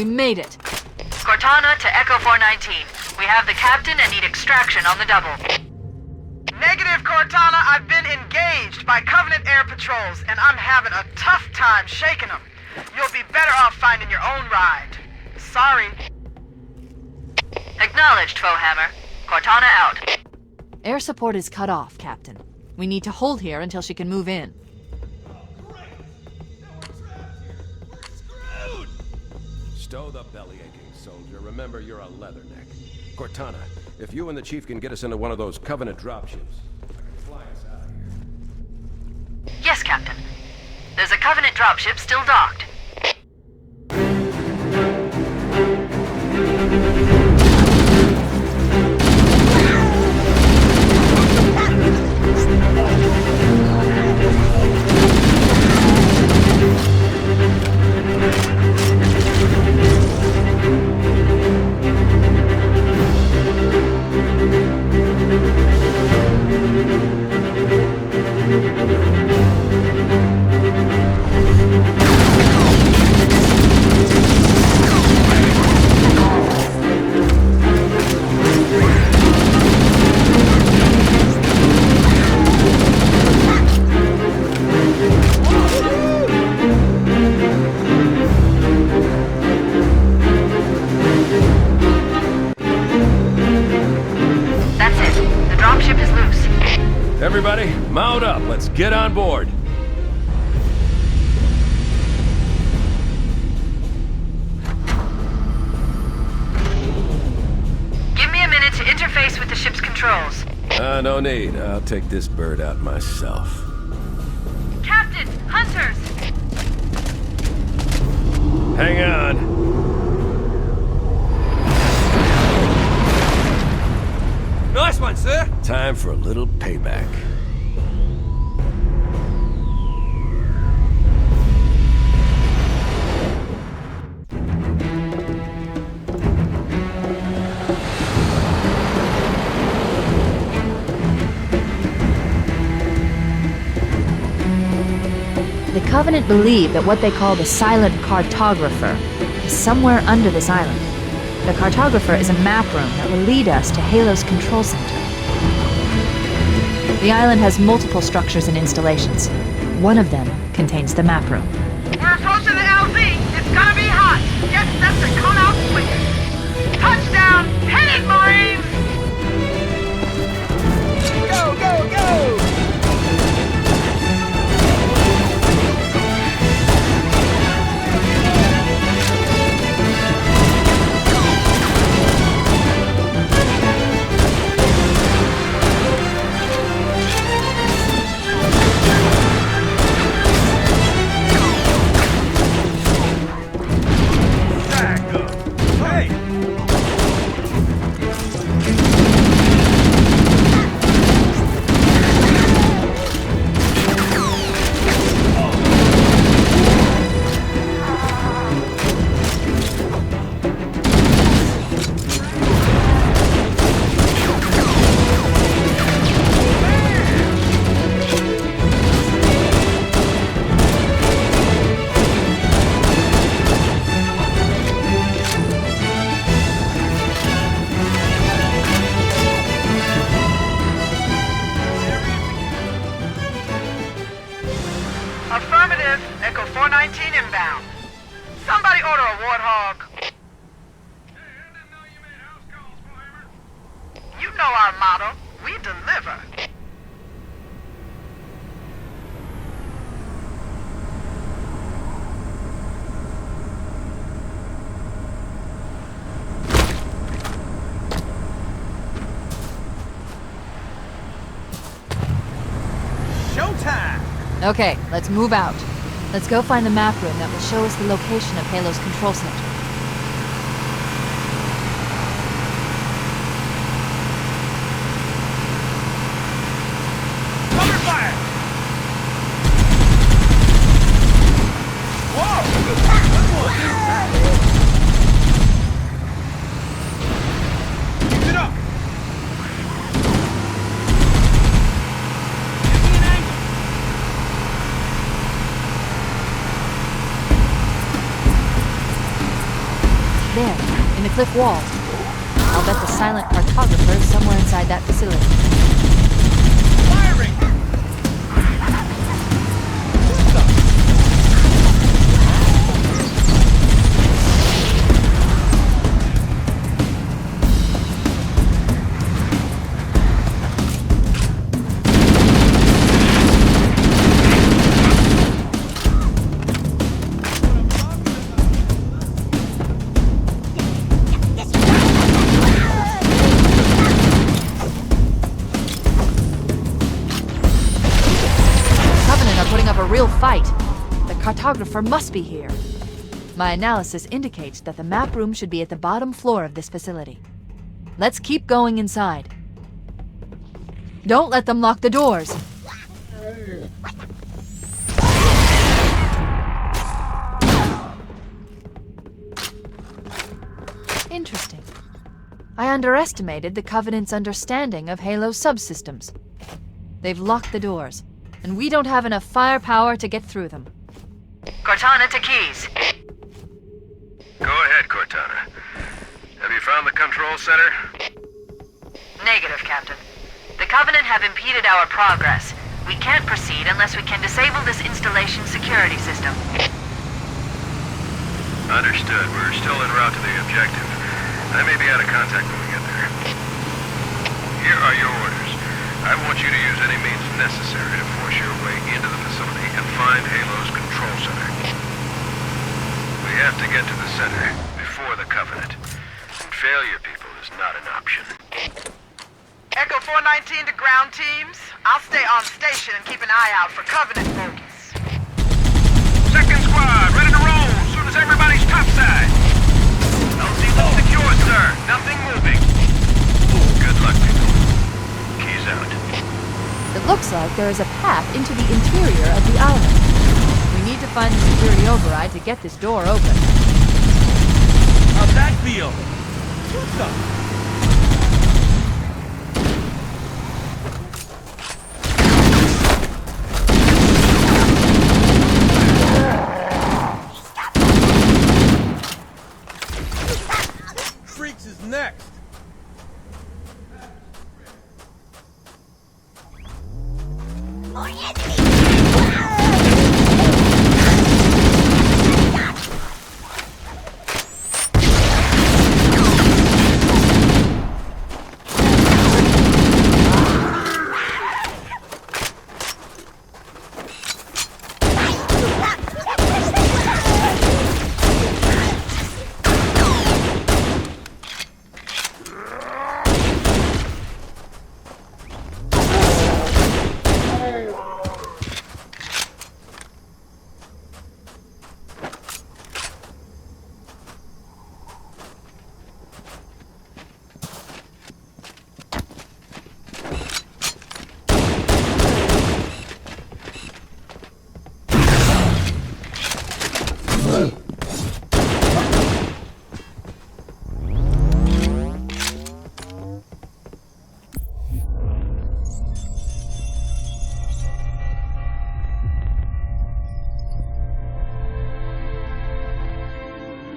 We made it. Cortana to Echo 419. We have the captain and need extraction on the double. Negative, Cortana. I've been engaged by Covenant air patrols, and I'm having a tough time shaking them. You'll be better off finding your own ride. Sorry. Acknowledged, Foehammer. Cortana out. Air support is cut off, Captain. We need to hold here until she can move in. Stow the belly-aching, soldier. Remember, you're a leatherneck. Cortana, if you and the Chief can get us into one of those Covenant dropships, I can fly us out of here. Yes, Captain. There's a Covenant dropship still docked. Everybody, mount up. Let's get on board. Give me a minute to interface with the ship's controls. No need. I'll take this bird out myself. Captain! Hunters! Hang on. Nice one, sir. Time for a little payback. The Covenant believe that what they call the silent cartographer is somewhere under this island. The cartographer is a map room that will lead us to Halo's control center. The island has multiple structures and installations. One of them contains the map room. We're approaching the LZ. It's gonna be hot. Get set to come out swinging. Touchdown! Hit it, Marines! Go, go, go! Affirmative. Echo 419 inbound. Somebody order a warthog. You know our motto. We deliver. Showtime! Okay, let's move out. Let's go find the map room that will show us the location of Halo's control center. Cover fire! Whoa! Keep it up! Give me an angle! cliff wall. I'll bet the silent cartographer is somewhere inside that facility. Firing! Real fight. The cartographer must be here. My analysis indicates that the map room should be at the bottom floor of this facility. Let's keep going inside. Don't let them lock the doors. Interesting. I underestimated the Covenant's understanding of Halo subsystems. They've locked the doors, and we don't have enough firepower to get through them. Cortana to Keys. Go ahead, Cortana. Have you found the control center? Negative, Captain. The Covenant have impeded our progress. We can't proceed unless we can disable this installation's security system. Understood. We're still en route to the objective. I may be out of contact when we get there. Here are your orders. I want you to use any means necessary to force your way into the facility and find Halo's control center. We have to get to the center before the Covenant. And failure, people, is not an option. Echo 419 to ground teams. I'll stay on station and keep an eye out for Covenant bogies. Second squad, ready to roll as soon as everybody's topside. LZ looks secure, sir. Nothing moving. Good luck, people. Keys out. It looks like there is a path into the interior of the island. We need to find the security override to get this door open. How's that feel? What's up? Freaks is next. More enemies!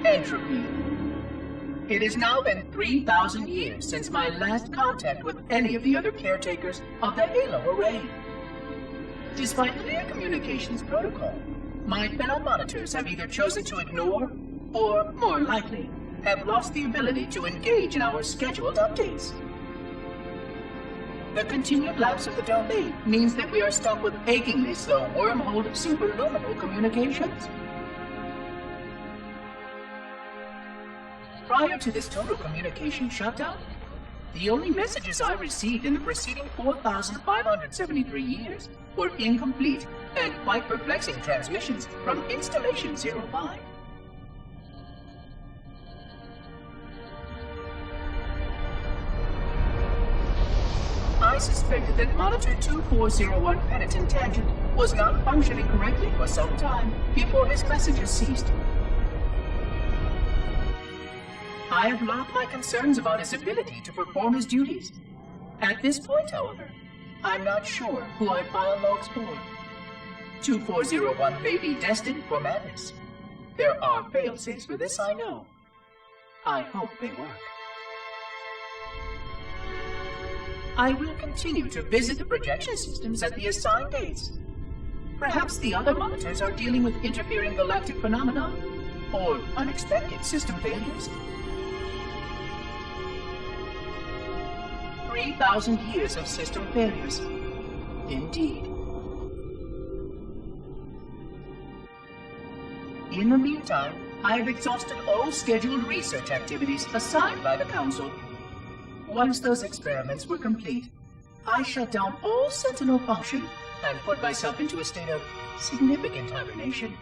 Entropy. It has now been 3,000 years since my last contact with any of the other caretakers of the Halo array. Despite clear communications protocol, my fellow monitors have either chosen to ignore, or, more likely, have lost the ability to engage in our scheduled updates. The continued lapse of the domain means that we are stuck with achingly slow wormhole superluminal communications. Prior to this total communication shutdown, the only messages I received in the preceding 4,573 years were incomplete and quite perplexing transmissions from Installation 05. I suspected that Monitor 2401 Penitent Tangent was not functioning correctly for some time before his messages ceased. I have logged my concerns about his ability to perform his duties. At this point, however, I'm not sure who I file logs for. 2401 may be destined for madness. There are fail-safes for this, I know. I hope they work. I will continue to visit the projection systems at the assigned dates. Perhaps the other monitors are dealing with interfering galactic phenomena or unexpected system failures. 3,000 years of system failures. Indeed. In the meantime, I have exhausted all scheduled research activities assigned by the Council. Once those experiments were complete, I shut down all Sentinel function and put myself into a state of significant hibernation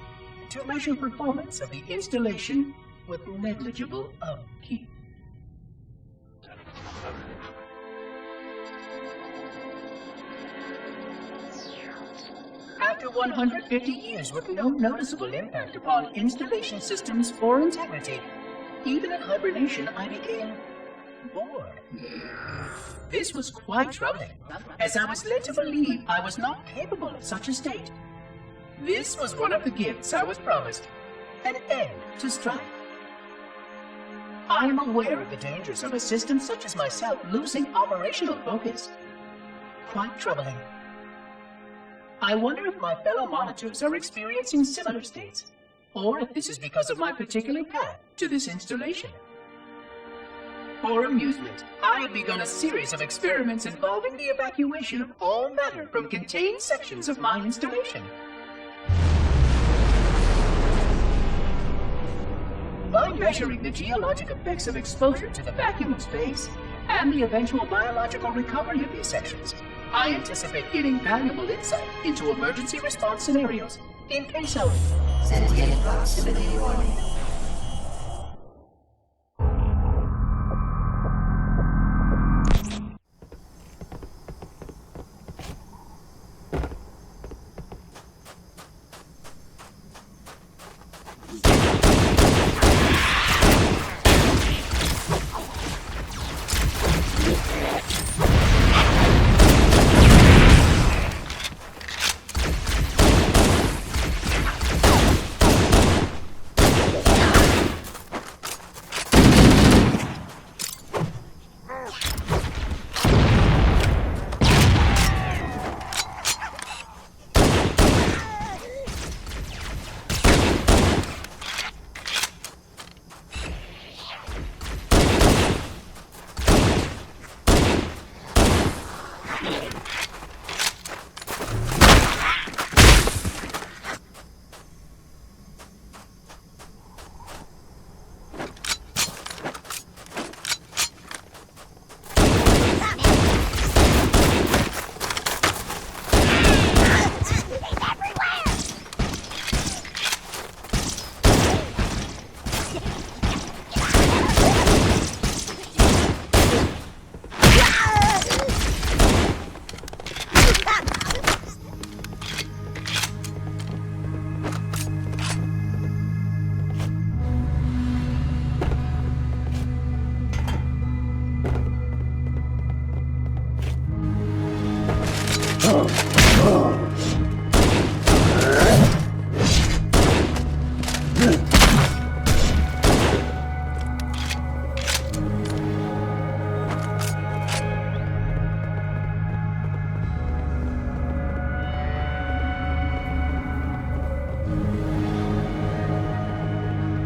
to measure performance of the installation with negligible upkeep. After 150 years with no noticeable impact upon installation systems or integrity, even in hibernation I became bored. This was quite troubling, as I was led to believe I was not capable of such a state. This was one of the gifts I was promised, an end to strife. I am aware of the dangers of a system such as myself losing operational focus. Quite troubling. I wonder if my fellow monitors are experiencing similar states, or if this is because of my particular path to this installation. For amusement, I have begun a series of experiments involving the evacuation of all matter from contained sections of my installation. By measuring the geologic effects of exposure to the vacuum of space and the eventual biological recovery of these sections, I anticipate getting valuable insight into emergency response scenarios in case of sentient proximity warning.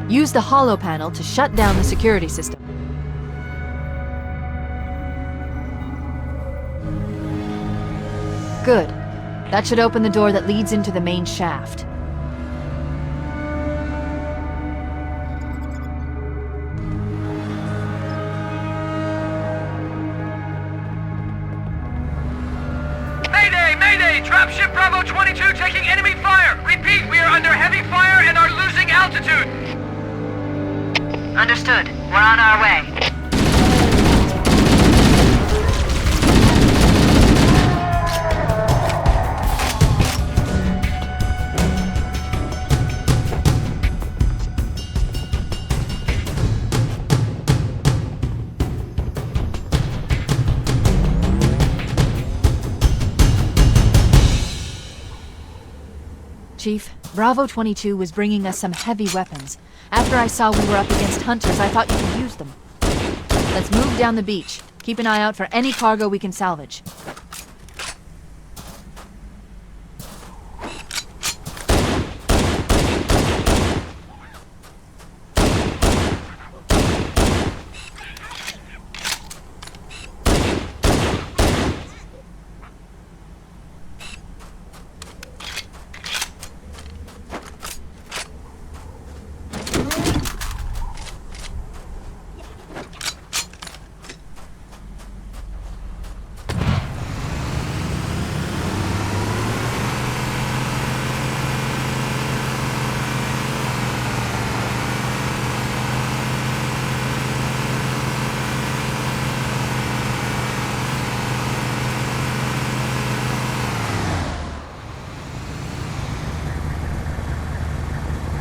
Use the holo panel to shut down the security system. Good. That should open the door that leads into the main shaft. Mayday! Mayday! Dropship Bravo 22 taking enemy fire! Repeat, we are under heavy fire and are losing altitude! Understood. We're on our way. Chief. Bravo 22 was bringing us some heavy weapons. After I saw we were up against hunters, I thought you could use them. Let's move down the beach. Keep an eye out for any cargo we can salvage.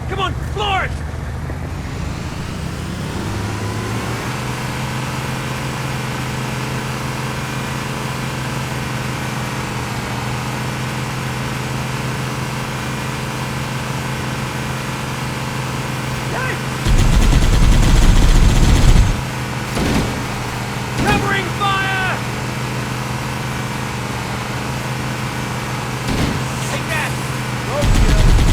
Come on, floor it! Covering fire! Take that! Roadkill!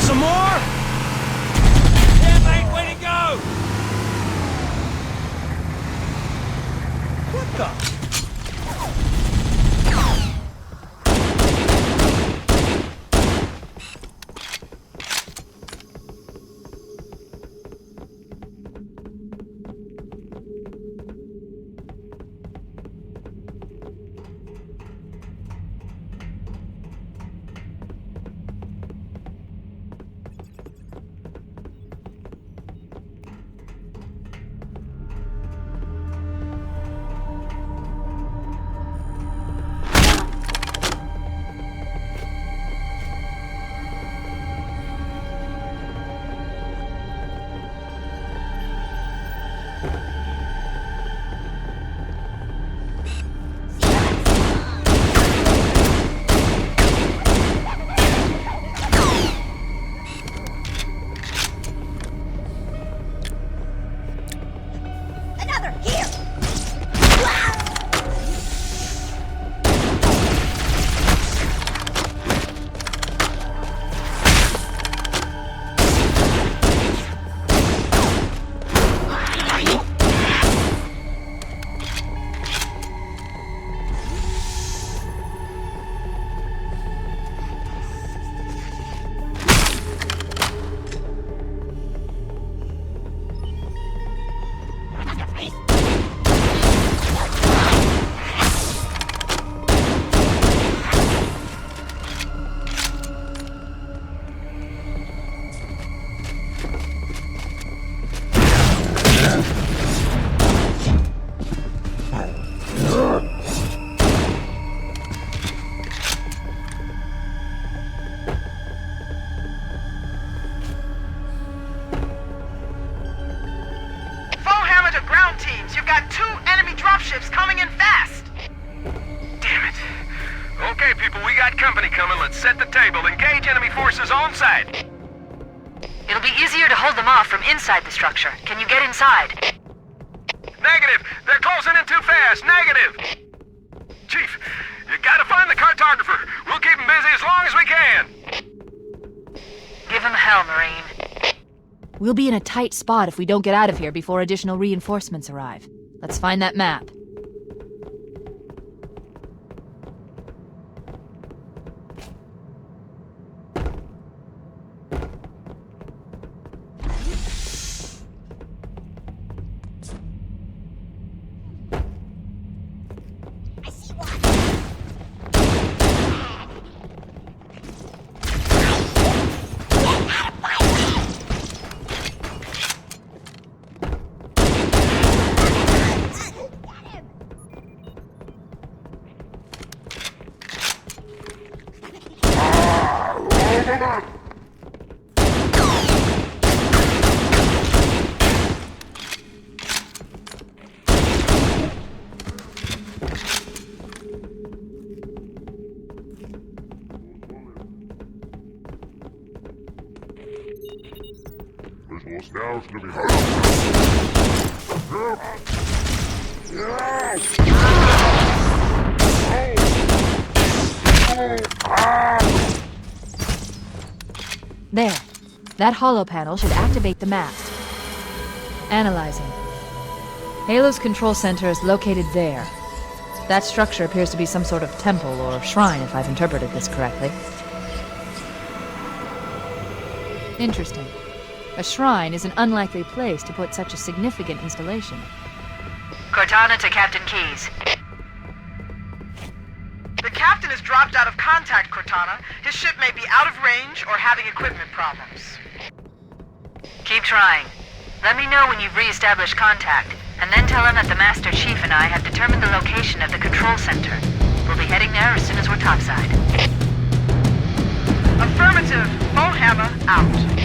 Some more? Yeah, mate, way to go! What the? Dropships coming in fast! Damn it. Okay, people, we got company coming. Let's set the table. Engage enemy forces on site. It'll be easier to hold them off from inside the structure. Can you get inside? Negative! They're closing in too fast! Negative! Chief, you gotta find the cartographer. We'll keep him busy as long as we can. Give him hell, Marine. We'll be in a tight spot if we don't get out of here before additional reinforcements arrive. Let's find that map. Almost now it's gonna be hard. There. That hollow panel should activate the mast. Analyzing. Halo's control center is located there. That structure appears to be some sort of temple or shrine, if I've interpreted this correctly. Interesting. A shrine is an unlikely place to put such a significant installation. Cortana to Captain Keyes. The captain has dropped out of contact, Cortana. His ship may be out of range or having equipment problems. Keep trying. Let me know when you've re-established contact, and then tell him that the Master Chief and I have determined the location of the control center. We'll be heading there as soon as we're topside. Affirmative. Bullhammer out.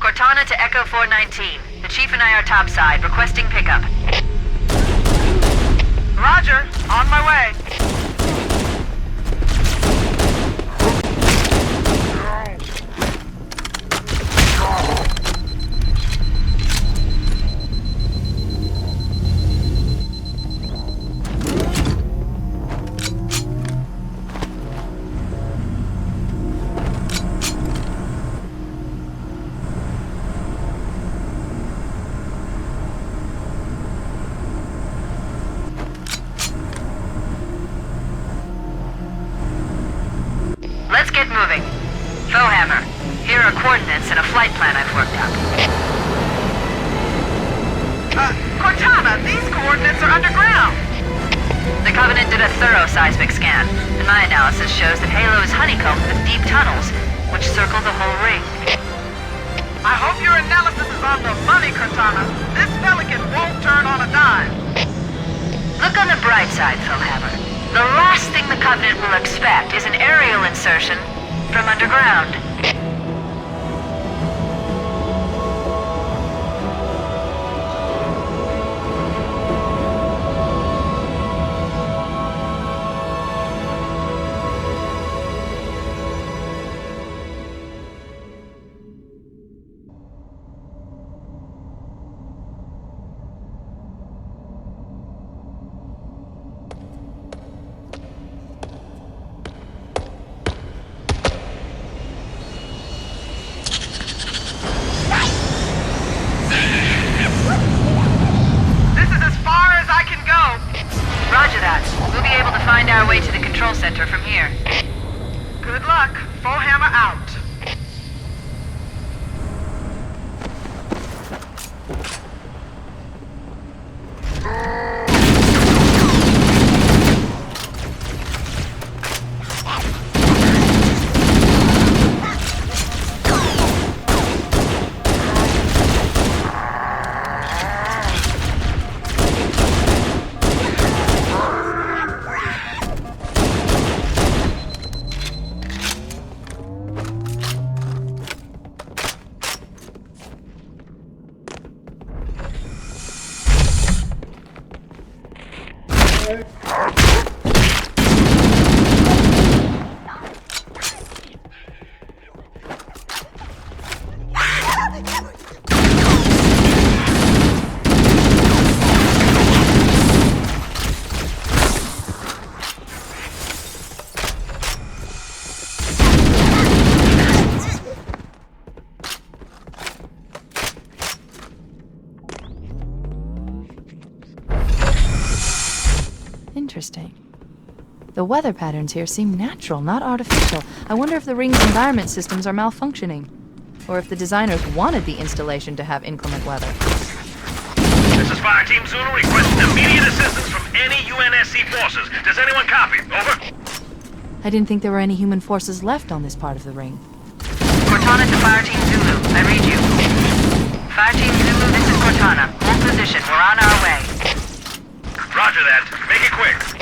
Cortana to Echo 419. The Chief and I are topside, requesting pickup. Roger. On my way. Let's get moving. Foehammer, here are coordinates and a flight plan I've worked out. Cortana, these coordinates are underground. The Covenant did a thorough seismic scan, and my analysis shows that Halo is honeycombed with deep tunnels, which circle the whole ring. I hope your analysis is on the money, Cortana. This pelican won't turn on a dime. Look on the bright side, Foehammer. The last thing the Covenant will expect is an aerial insertion from underground. Roger that. We'll be able to find our way to the control center from here. Good luck. Full hammer out. Interesting. The weather patterns here seem natural, not artificial. I wonder if the ring's environment systems are malfunctioning, or if the designers wanted the installation to have inclement weather. This is Fire Team Zulu requesting immediate assistance from any UNSC forces. Does anyone copy? Over. I didn't think there were any human forces left on this part of the ring. Cortana to Fire Team Zulu. I read you. Fire Team Zulu, this is Cortana. Hold position. We're on our way. Roger that. Make it quick.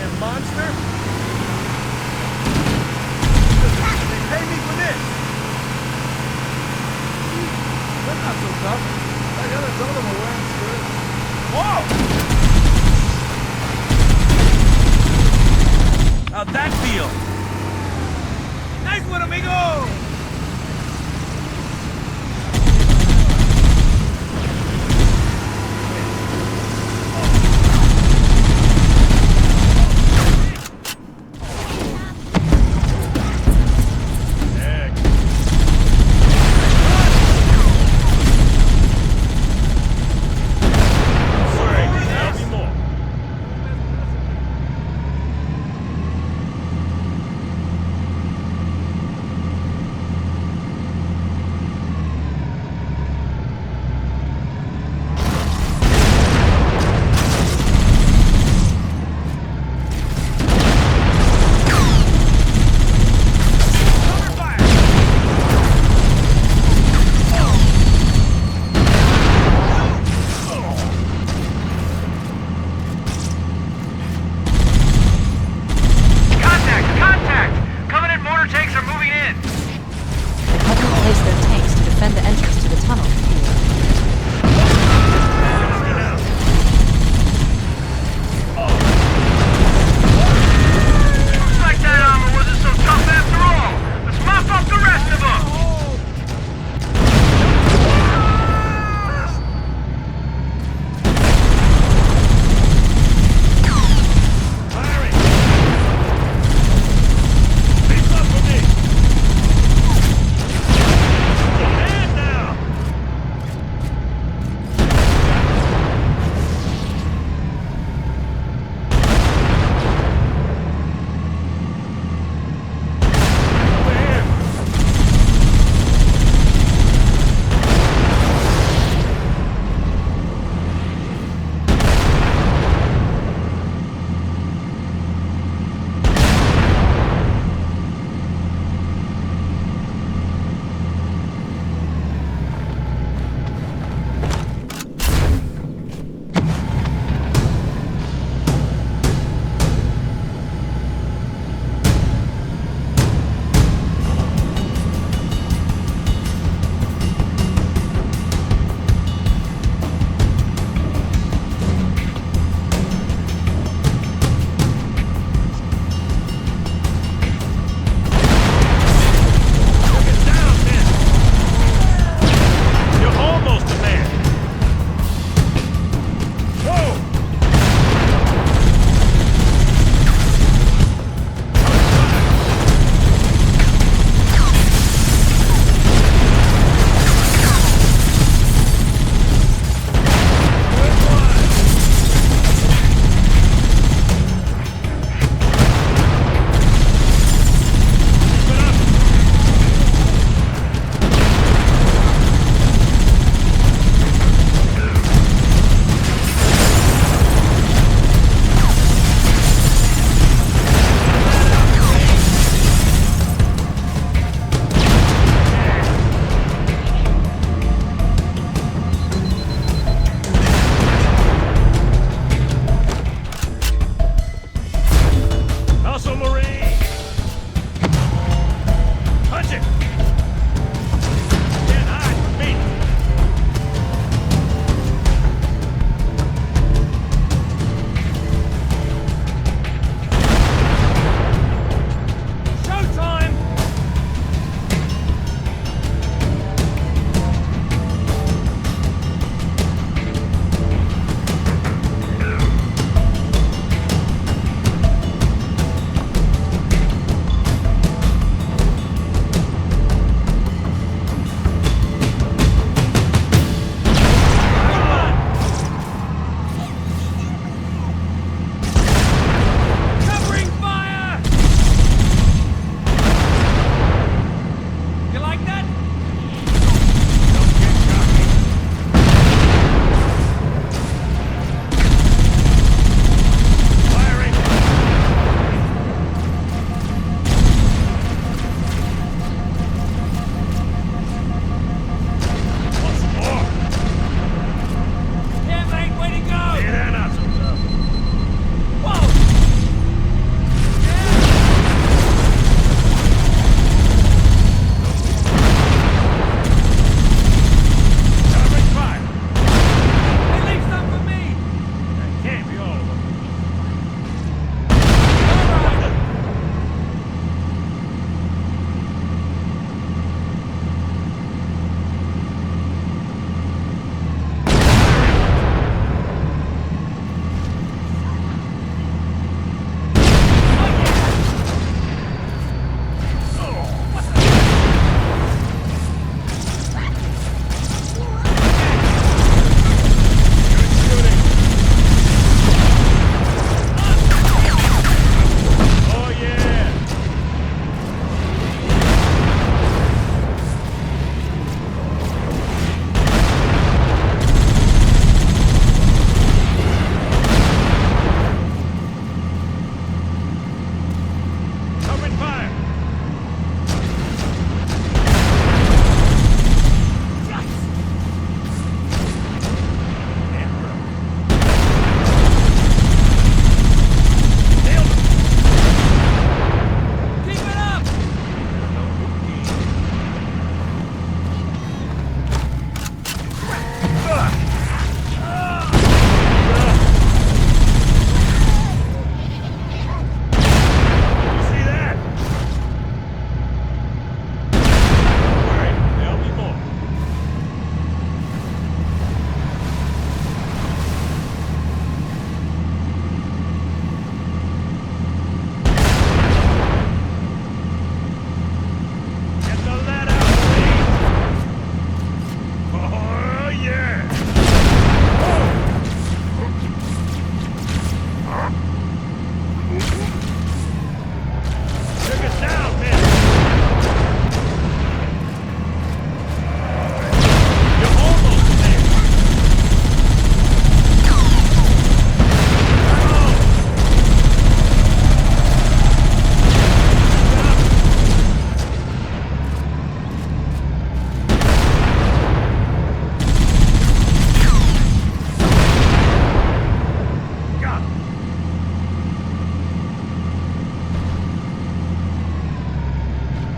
goddamn monster! They pay me for this! That's not so tough. I got some of them are wearing skirts. Whoa! How'd that feel? Nice one, amigo!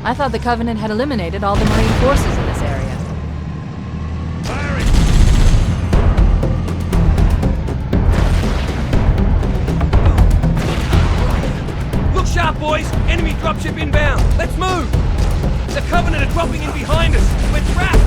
I thought the Covenant had eliminated all the Marine forces in this area. Look sharp, boys! Enemy dropship inbound! Let's move! The Covenant are dropping in behind us! We're trapped!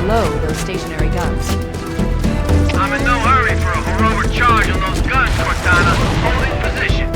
Those stationary guns. I'm in no hurry for a heroic charge on those guns, Cortana. Holding position.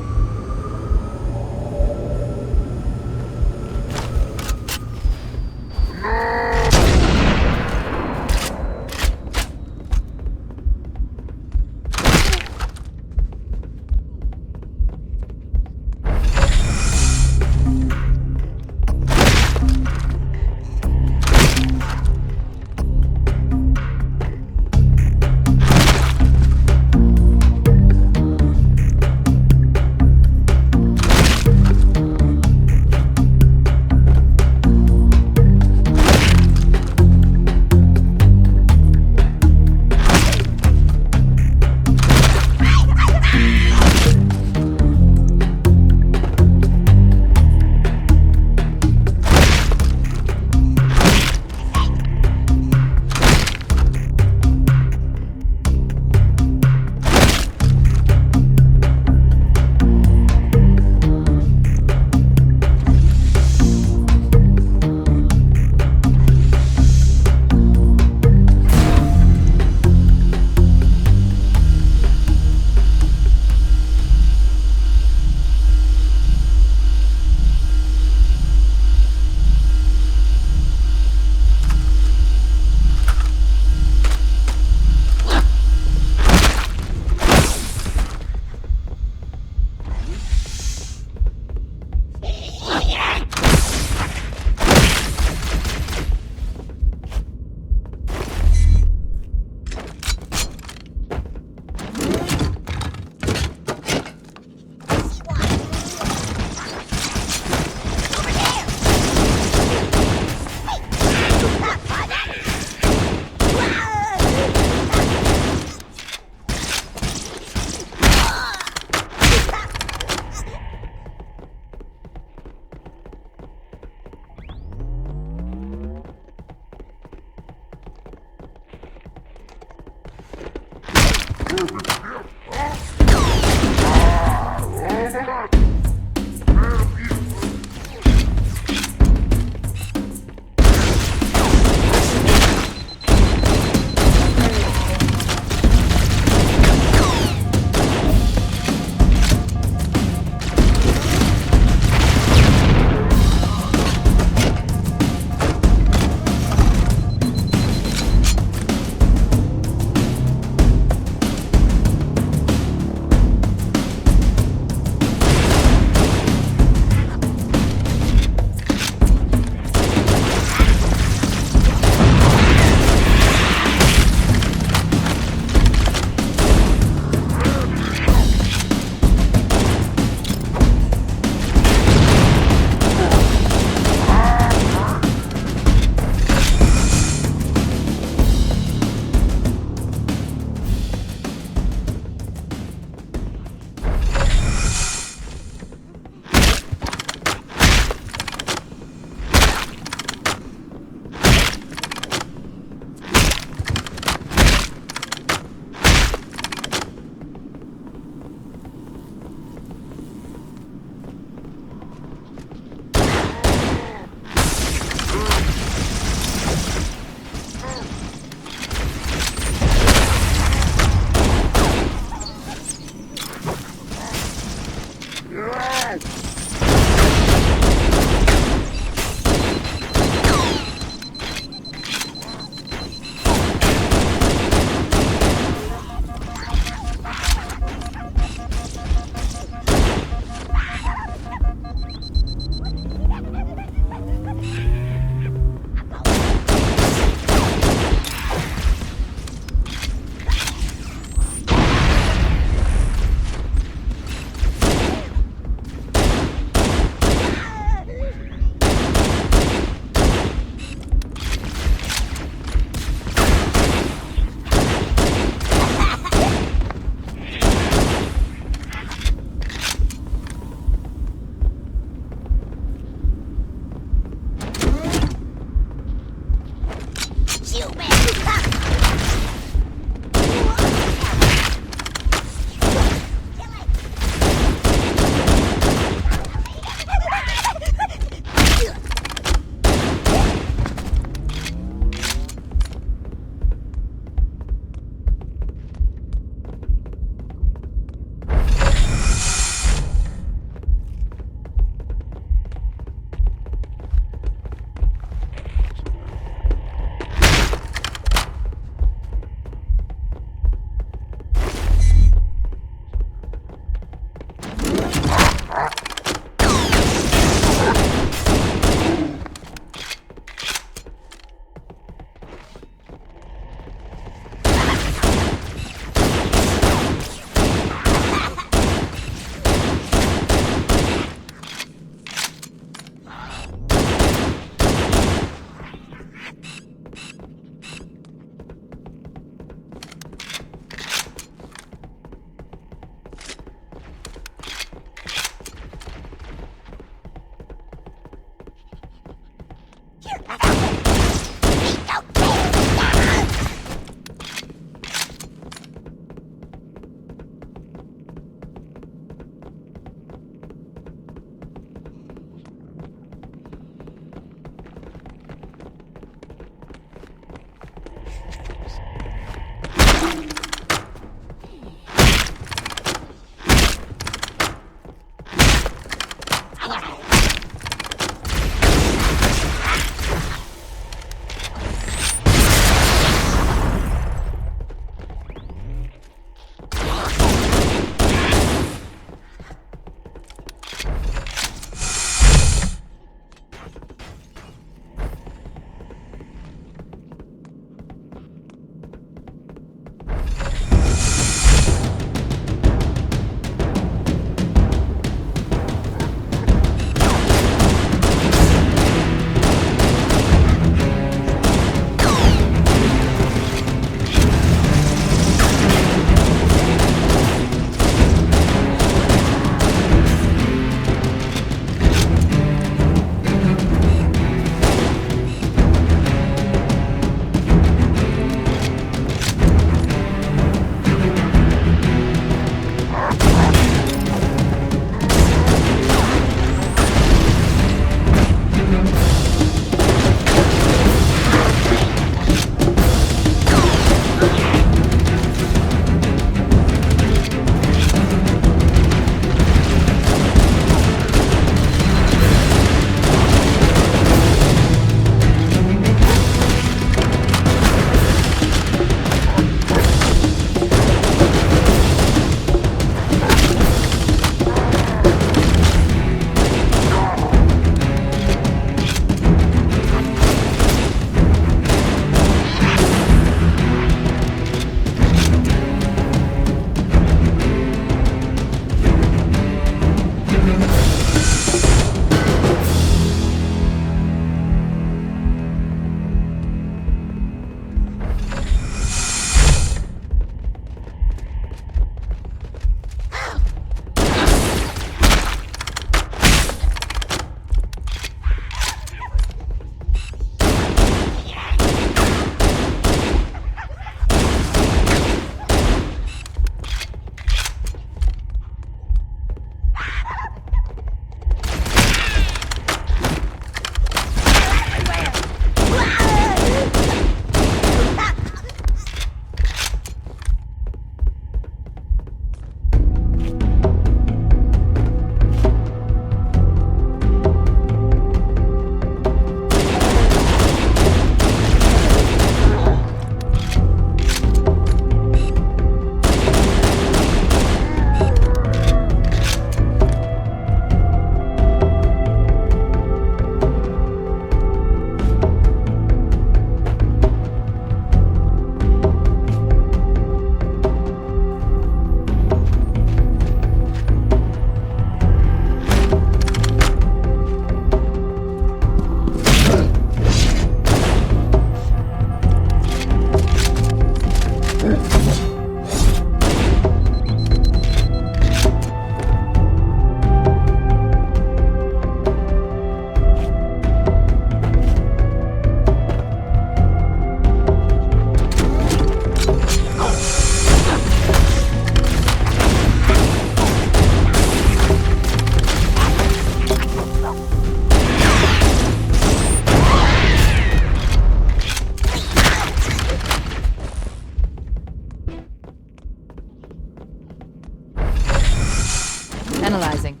Analyzing.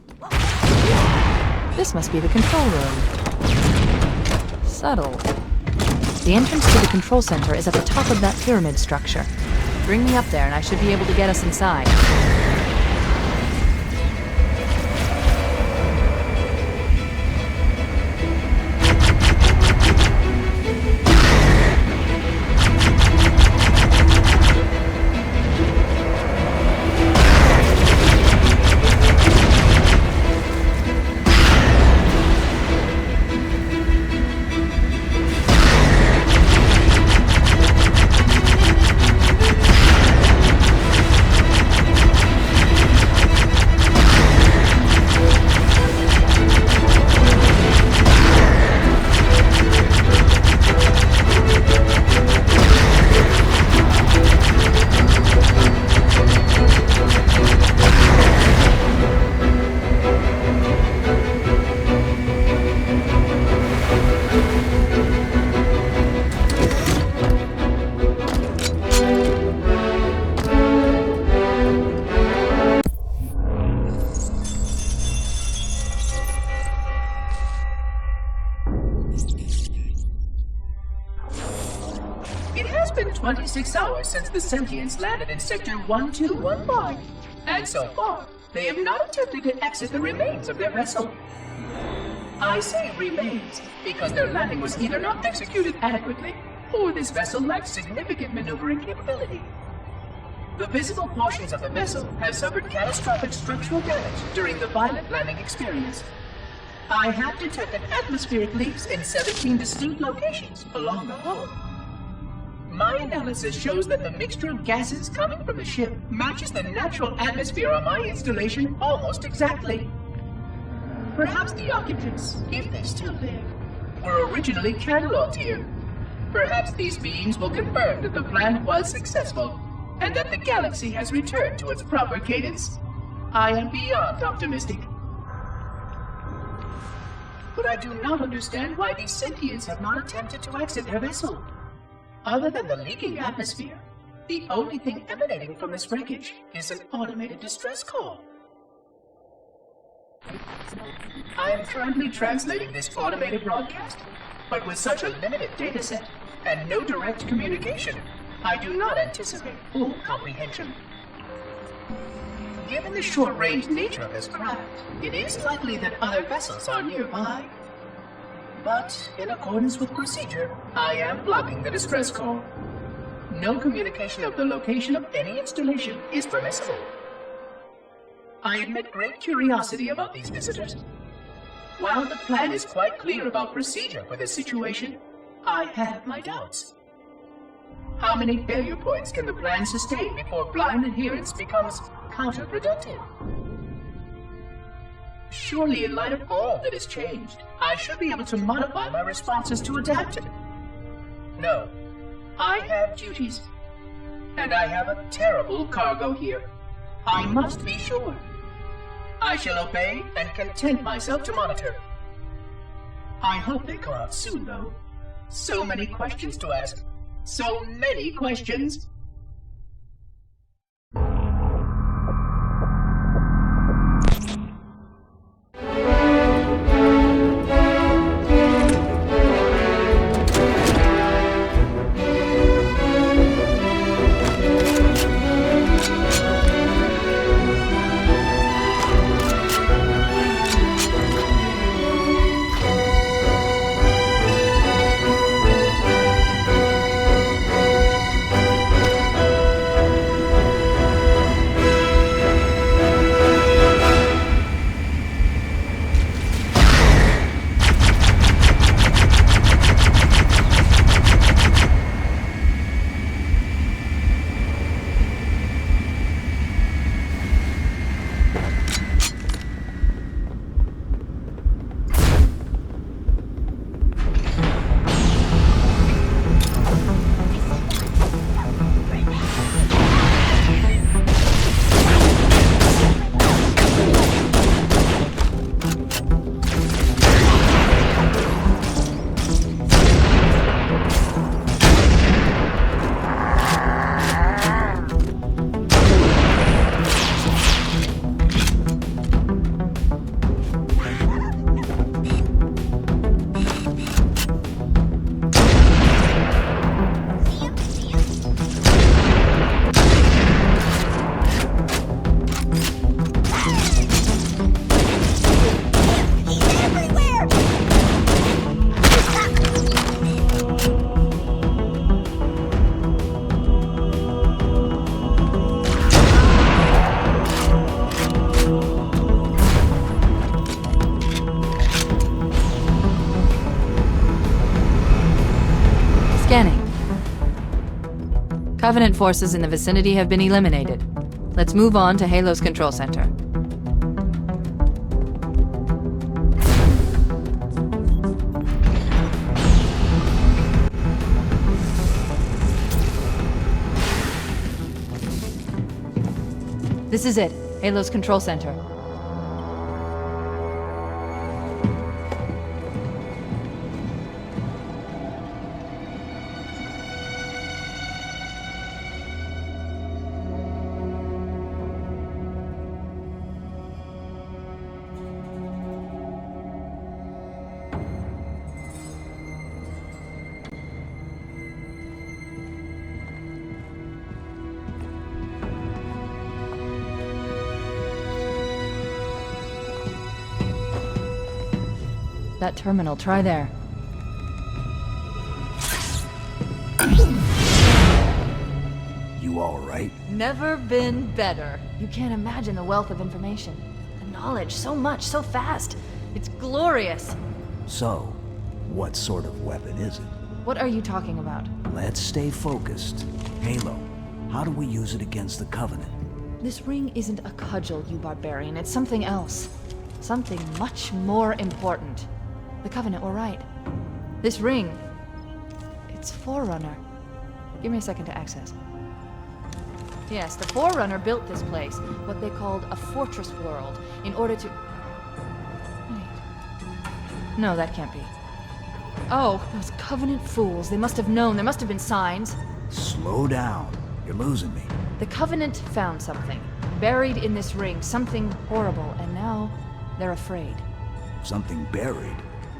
This must be the control room. Subtle. The entrance to the control center is at the top of that pyramid structure. Bring me up there and I should be able to get us inside. It has been 26 hours since the Sentients landed in Sector 1215, and so far, they have not attempted to exit the remains of their vessel. I say remains because their landing was either not executed adequately, or this vessel lacks significant maneuvering capability. The visible portions of the vessel have suffered catastrophic structural damage during the violent landing experience. I have detected atmospheric leaks in 17 distinct locations along the hull. My analysis shows that the mixture of gases coming from the ship matches the natural atmosphere on my installation almost exactly. Perhaps the occupants, if they're still there, were originally cataloged here. Perhaps these beings will confirm that the plan was successful, and that the galaxy has returned to its proper cadence. I am beyond optimistic. But I do not understand why these sentients have not attempted to exit their vessel. Other than the leaking atmosphere, the only thing emanating from this wreckage is an automated distress call. I am currently translating this automated broadcast, but with such a limited dataset and no direct communication, I do not anticipate full comprehension. Given the short-range nature of this craft, it is likely that other vessels are nearby. But, in accordance with procedure, I am blocking the distress call. No communication of the location of any installation is permissible. I admit great curiosity about these visitors. While the plan is quite clear about procedure for this situation, I have my doubts. How many failure points can the plan sustain before blind adherence becomes counterproductive? Surely, in light of all that has changed, I should be able to modify my responses to adapt it. No, I have duties, and I have a terrible cargo here. I must be sure. I shall obey and content myself to monitor. I hope they come out soon, though. So many questions to ask. So many questions. Covenant forces in the vicinity have been eliminated. Let's move on to Halo's control center. This is it, Halo's control center. That terminal, try there. You all right? Never been better. You can't imagine the wealth of information. The knowledge, so much, so fast. It's glorious. So, what sort of weapon is it? What are you talking about? Let's stay focused. Halo, how do we use it against the Covenant? This ring isn't a cudgel, you barbarian. It's something else. Something much more important. The Covenant were right. This ring, it's Forerunner. Give me a second to access. Yes, the Forerunner built this place, what they called a fortress world, in order to... Wait. No, that can't be. Oh, those Covenant fools. They must have known. There must have been signs. Slow down. You're losing me. The Covenant found something. Buried in this ring. Something horrible. And now, they're afraid. Something buried?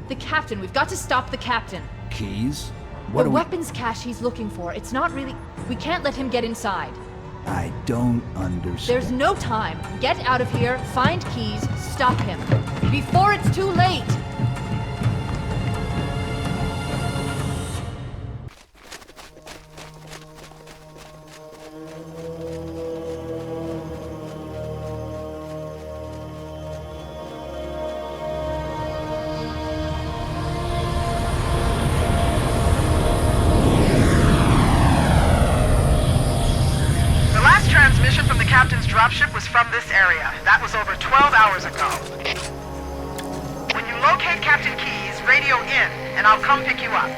The Captain. We've got to stop the Captain. Keys? The weapons cache he's looking for. It's not really... We can't let him get inside. I don't understand. There's no time. Get out of here, find keys, stop him. Before it's too late! Dropship was from this area. That was over 12 hours ago. When you locate Captain Keyes, radio in, and I'll come pick you up.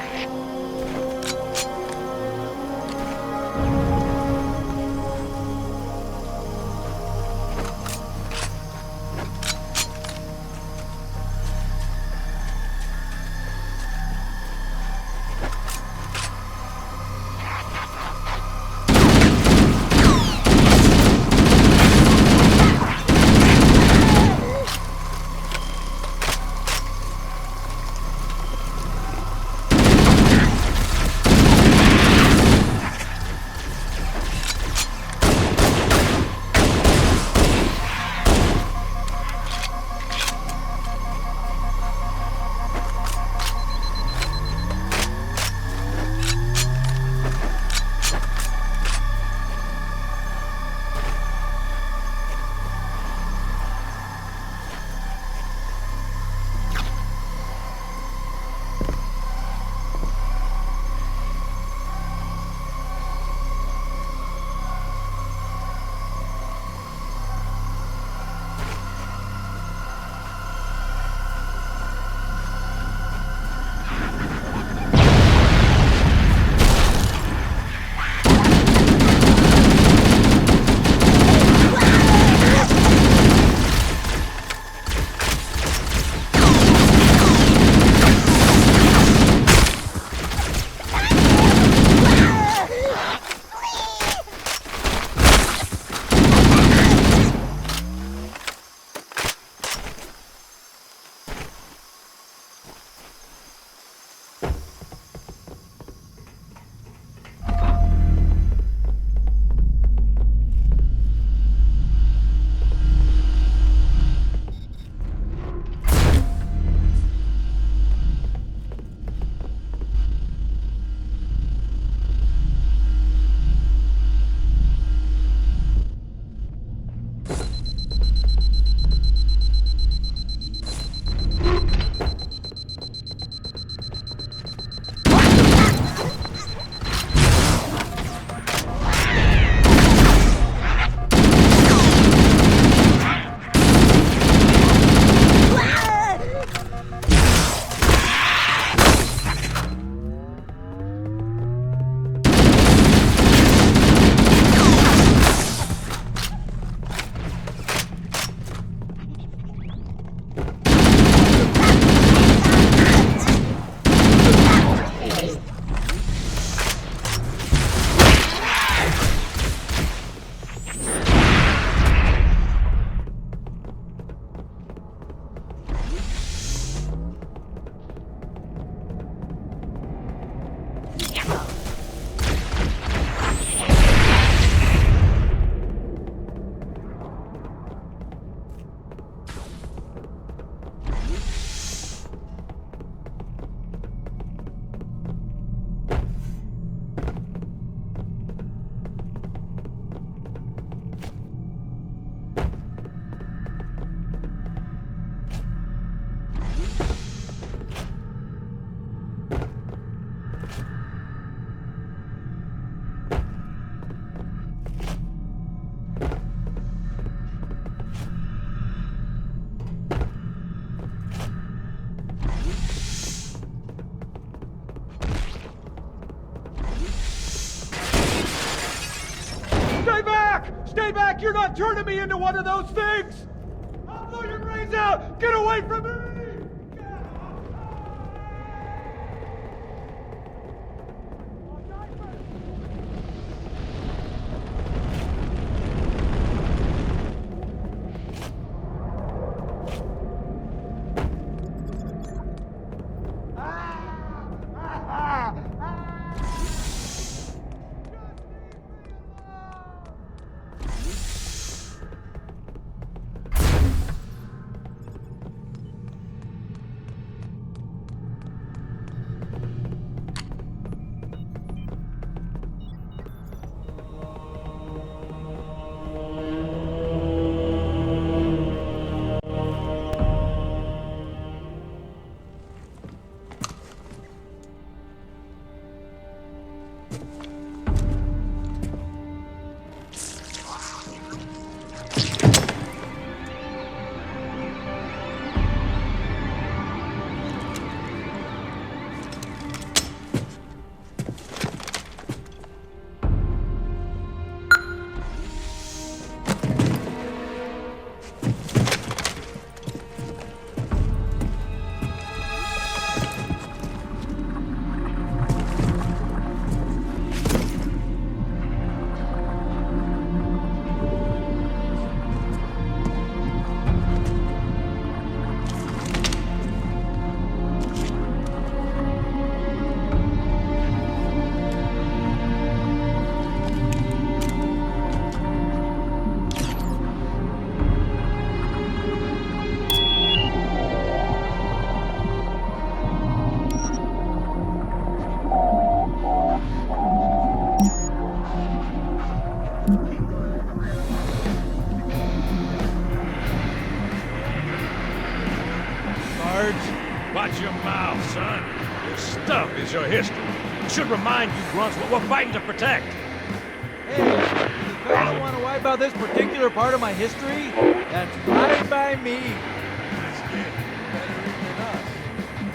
heck you're not turning me into one of those things! I'll blow your brains out! Get away from me! Watch your mouth, son. This stuff is your history. It should remind you grunts what we're fighting to protect. Hey, you guys don't want to wipe out this particular part of my history? That's fine by me.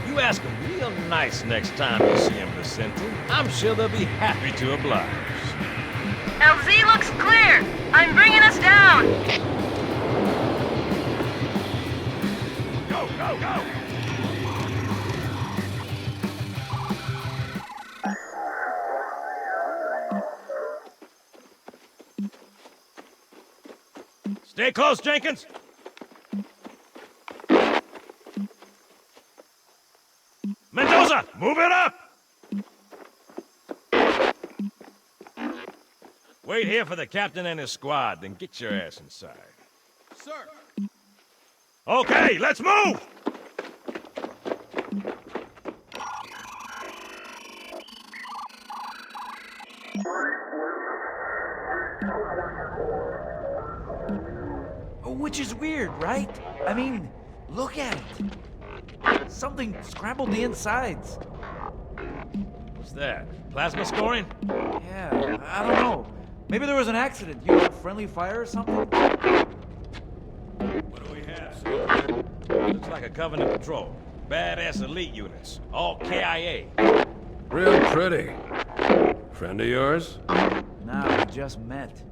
You ask them real nice next time you see him, Vicente. I'm sure they'll be happy to oblige. LZ looks clear. I'm bringing us down. Go, go, go! Stay close, Jenkins! Mendoza, move it up! Wait here for the captain and his squad, then get your ass inside. Sir! Okay, let's move! Which is weird, right? I mean, look at it. Something scrambled the insides. What's that? Plasma scoring? Yeah, I don't know. Maybe there was an accident, you know, friendly fire or something? What do we have, sir? Looks like a Covenant patrol. Badass elite units. All KIA. Real pretty. Friend of yours? Nah, we just met.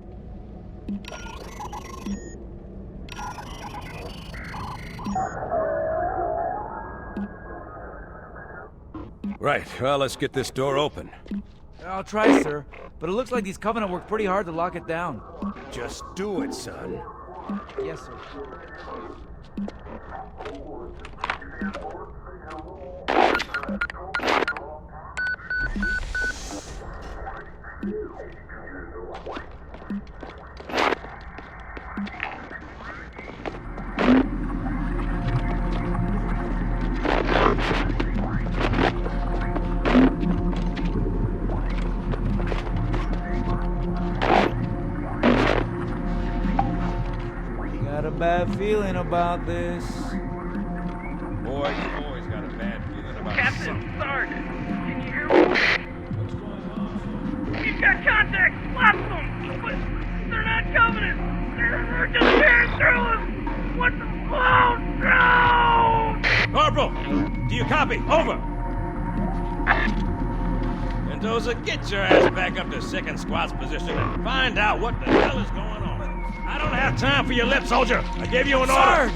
Right, well, let's get this door open. I'll try, sir. But it looks like these Covenant worked pretty hard to lock it down. Just do it, son. Yes, sir. Bad feeling about this. Boy, you always got a bad feeling about Captain something. Stark, can you hear me? What's going on? We've got contact! Lots of them! But they're not Covenant! They're just tearing through us! What the... Oh, no! Corporal, do you copy? Over! Mendoza, get your ass back up to second squad's position and find out what the hell is going on. I don't have time for your lip, soldier. I gave you an order. Sarge!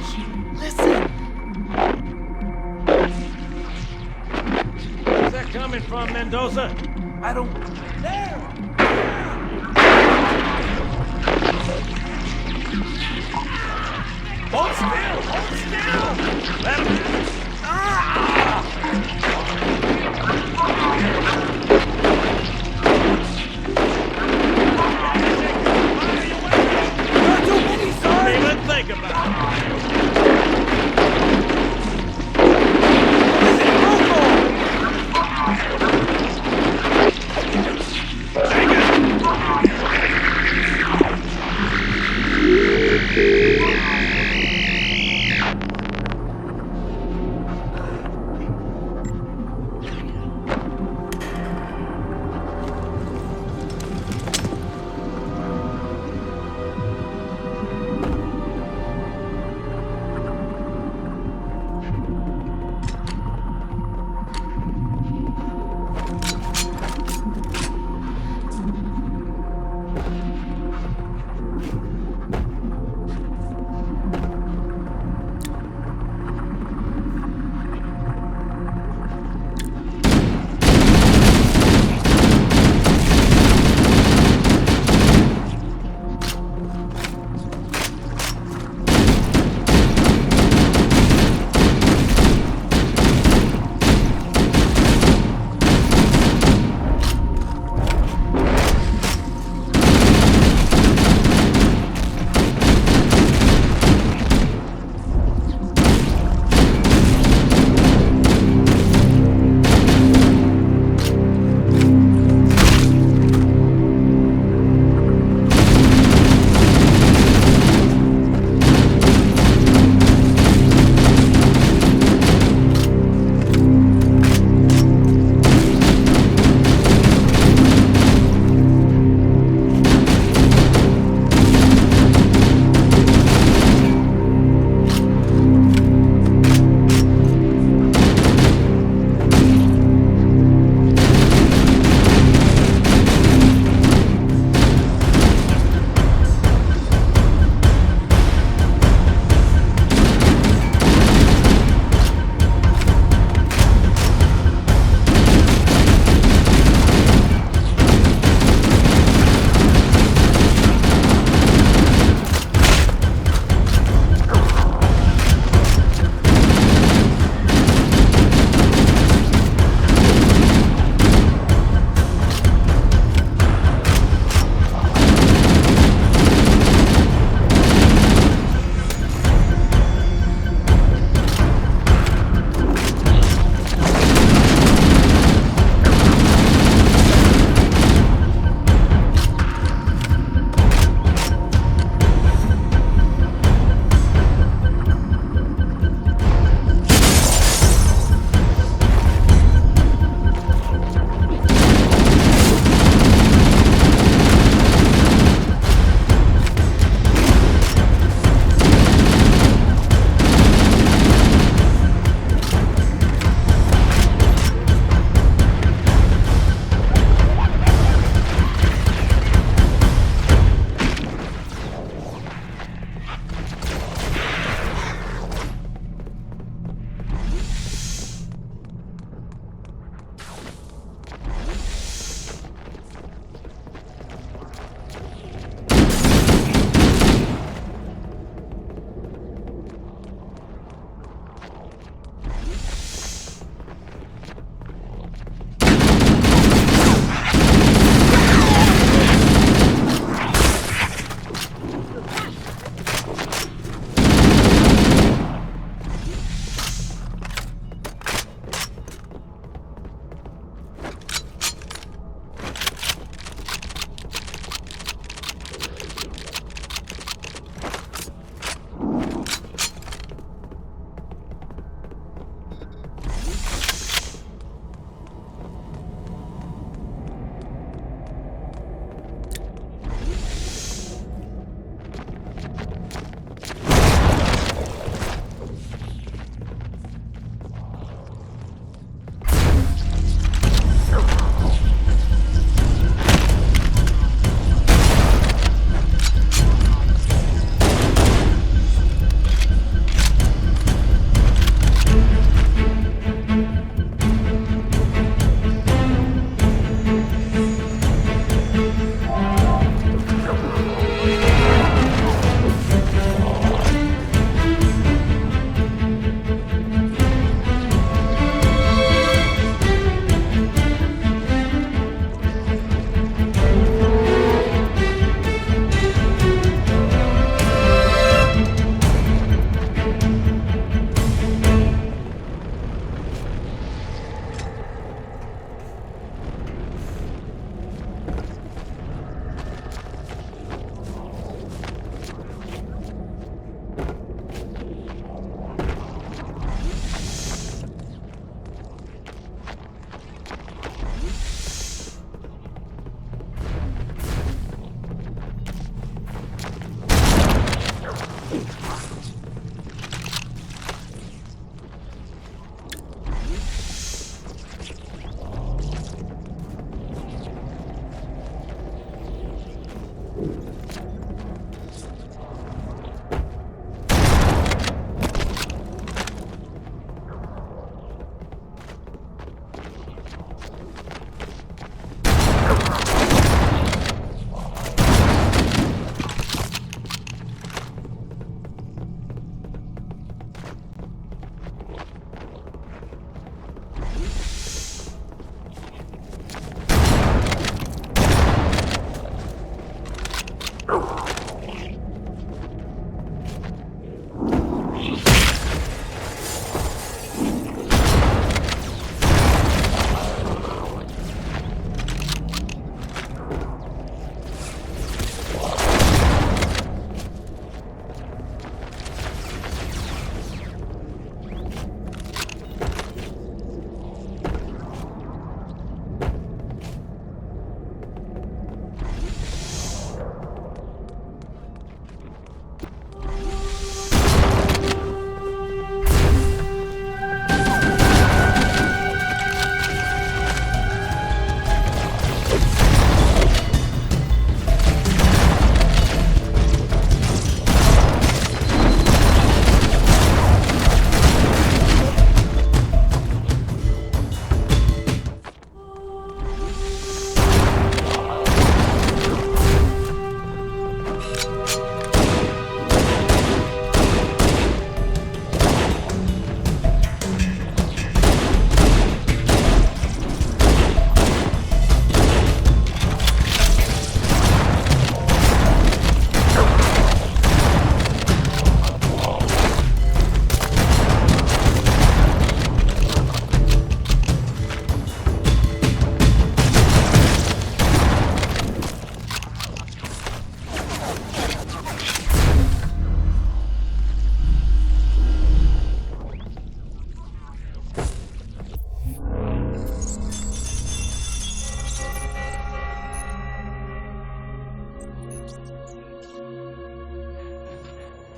Listen! Where's that coming from, Mendoza? I don't... There! Hold still! Hold still! Let him... There are too many, Sarge! Don't even think about it.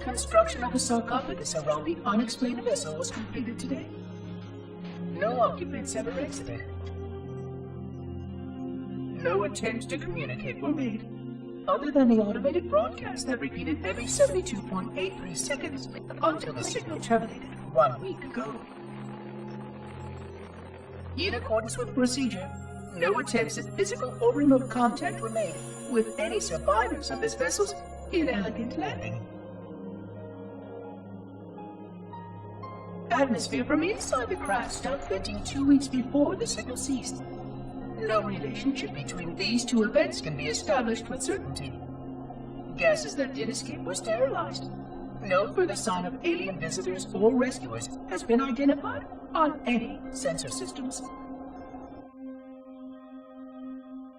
construction of a sarcophagus around the unexplained vessel was completed today. No occupants ever exited. No attempts to communicate were made, other than the automated broadcast that repeated every 72.83 seconds until the signal terminated 1 week ago. In accordance with procedure, no attempts at physical or remote contact were made with any survivors of this vessel's inelegant landing. Atmosphere from inside the craft stopped venting 2 weeks before the signal ceased. No relationship between these two events can be established with certainty. Gases that did escape were sterilized. No further sign of alien visitors or rescuers has been identified on any sensor systems.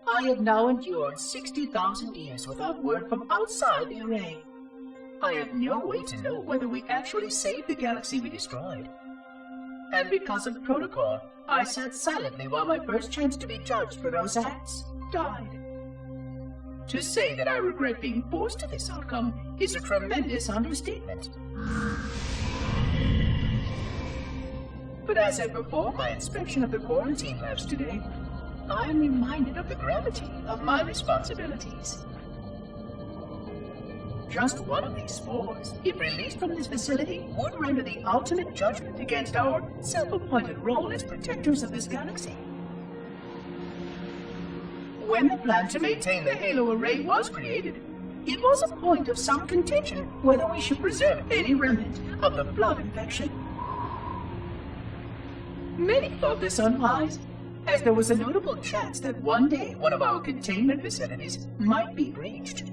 I have now endured 60,000 years without word from outside the array. I have no way to know whether we actually saved the galaxy we destroyed. And because of protocol, I sat silently while my first chance to be judged for those acts died. To say that I regret being forced to this outcome is a tremendous understatement. But as I perform my inspection of the quarantine labs today, I am reminded of the gravity of my responsibilities. Just one of these spores, if released from this facility, would render the ultimate judgment against our self-appointed role as protectors of this galaxy. When the plan to maintain the Halo array was created, it was a point of some contention whether we should preserve any remnant of the blood infection. Many thought this unwise, as there was a notable chance that one day one of our containment facilities might be breached.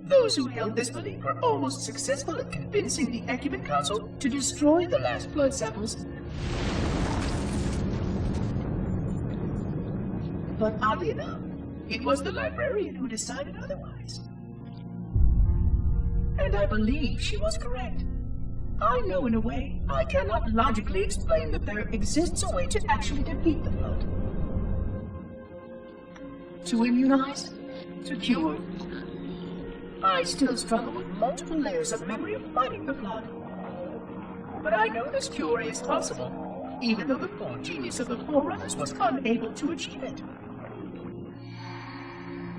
Those who held this belief were almost successful at convincing the Ecumen Council to destroy the last blood samples. But oddly enough, it was the librarian who decided otherwise. And I believe she was correct. I know in a way I cannot logically explain that there exists a way to actually defeat the blood. To immunize, to cure. I still struggle with multiple layers of memory of fighting the blood. But I know this cure is possible, even though the full genius of the Forerunners was unable to achieve it.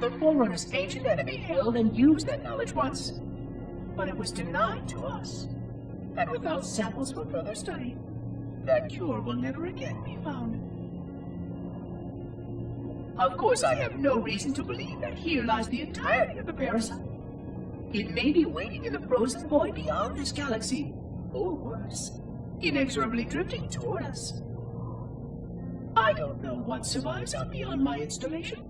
The Forerunners' ancient enemy held and used that knowledge once, but it was denied to us. And without samples for further study, that cure will never again be found. Of course, I have no reason to believe that here lies the entirety of the parasite. It may be waiting in the frozen void beyond this galaxy, or worse, inexorably drifting toward us. I don't know what survives out beyond my installation,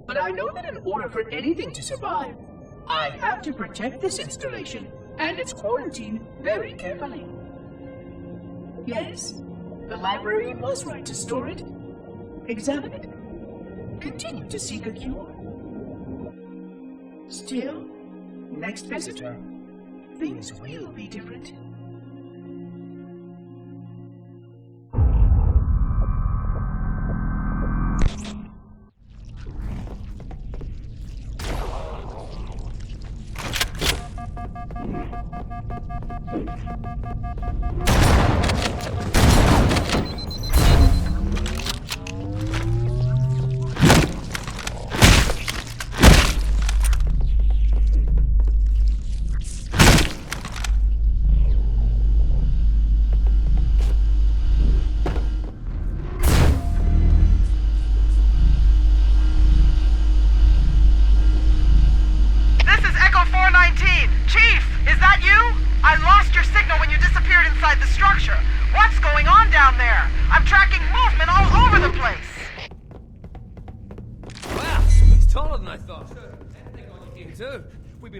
but I know that in order for anything to survive, I have to protect this installation and its quarantine very carefully. Yes, the librarian was right to store it, examine it, continue to seek a cure. Still, next visitor, things will be different.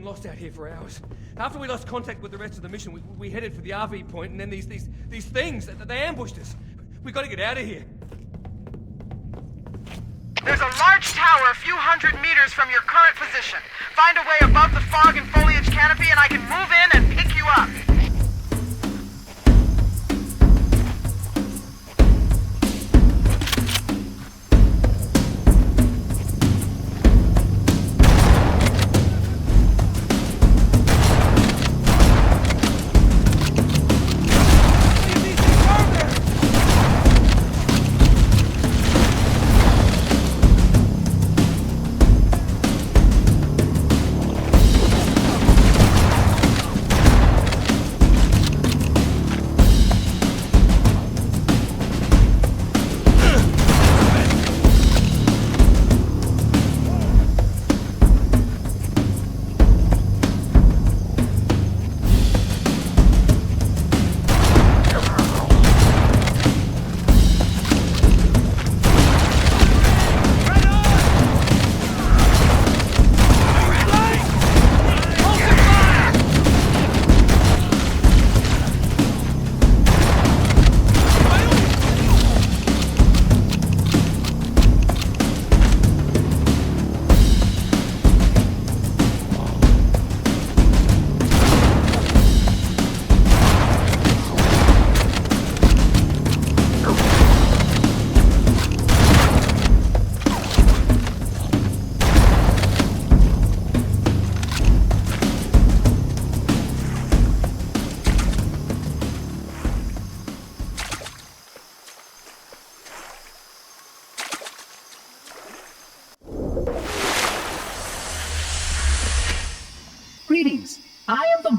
Lost out here for hours. After we lost contact with the rest of the mission, we headed for the RV point, and then these things, they ambushed us. We gotta get out of here. There's a large tower a few hundred meters from your current position. Find a way above the fog and foliage canopy, and I can move in and pick you up.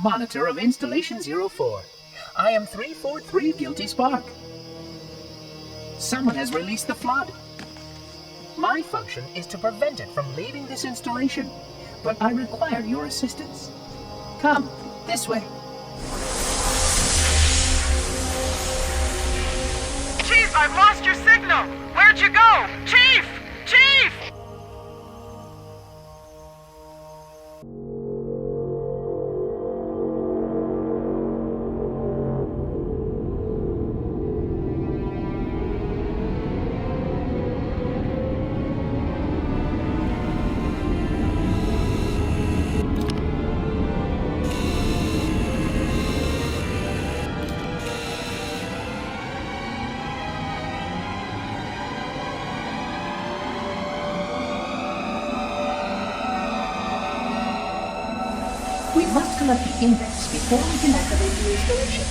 monitor of Installation 04. I am 343 Guilty Spark. Someone has released the flood. My function is to prevent it from leaving this installation, but I require your assistance. Come, this way. Chief, I've lost your signal! Where'd you go? Chief! Chief! We must collect the index before we can activate the installation.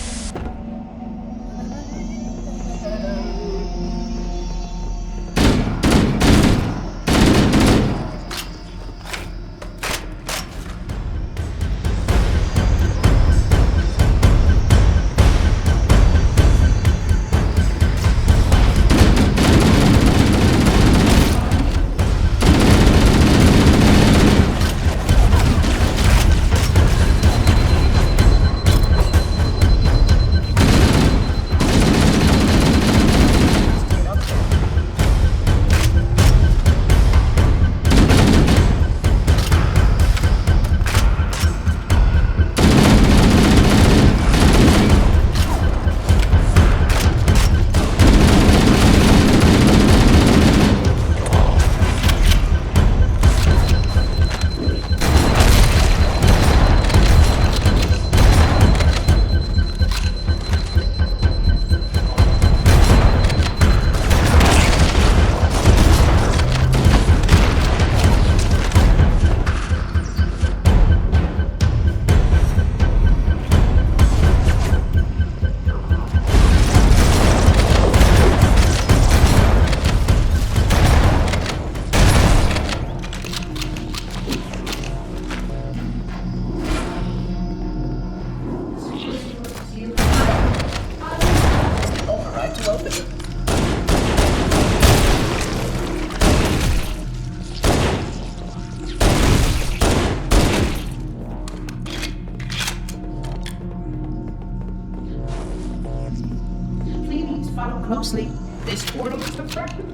Follow closely. This portal is obstructed.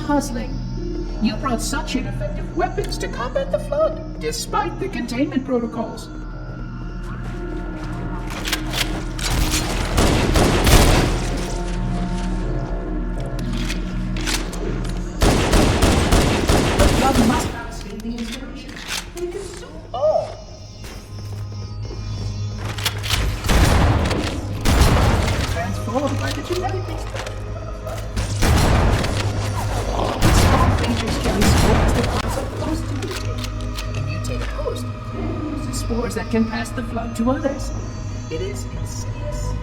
Puzzling. You brought such ineffective weapons to combat the flood, despite the containment protocols. Must not steal the inspiration. We consume all. Transformed by the genetic experiment. Small creatures carry spores that are supposed to mutate. The mutated host uses spores that can pass the flood to others. It is insidious.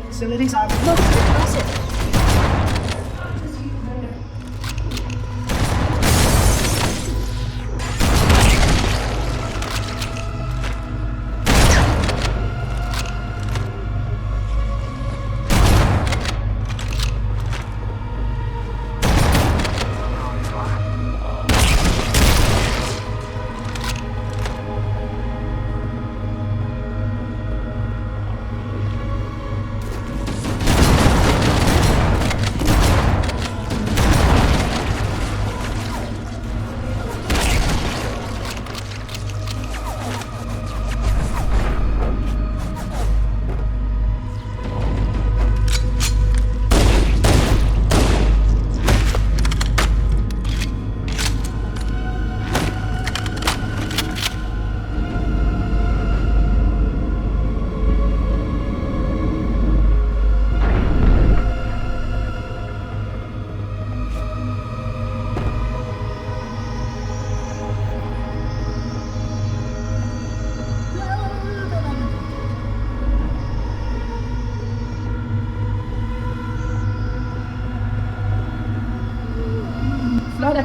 Facilities are most impressive.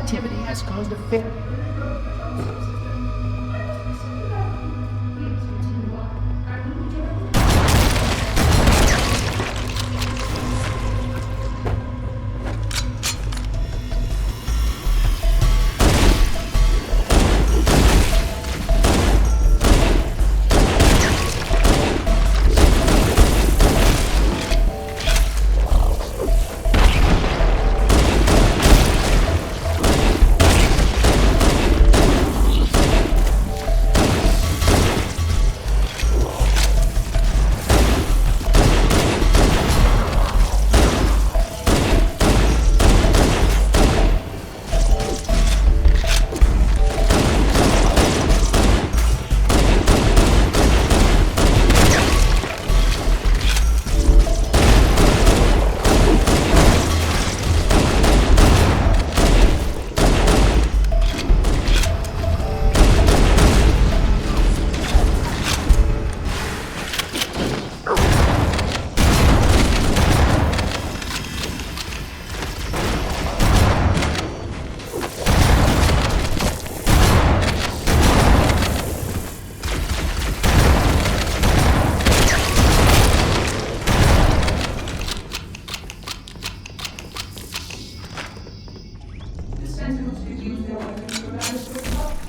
activity has caused a fair...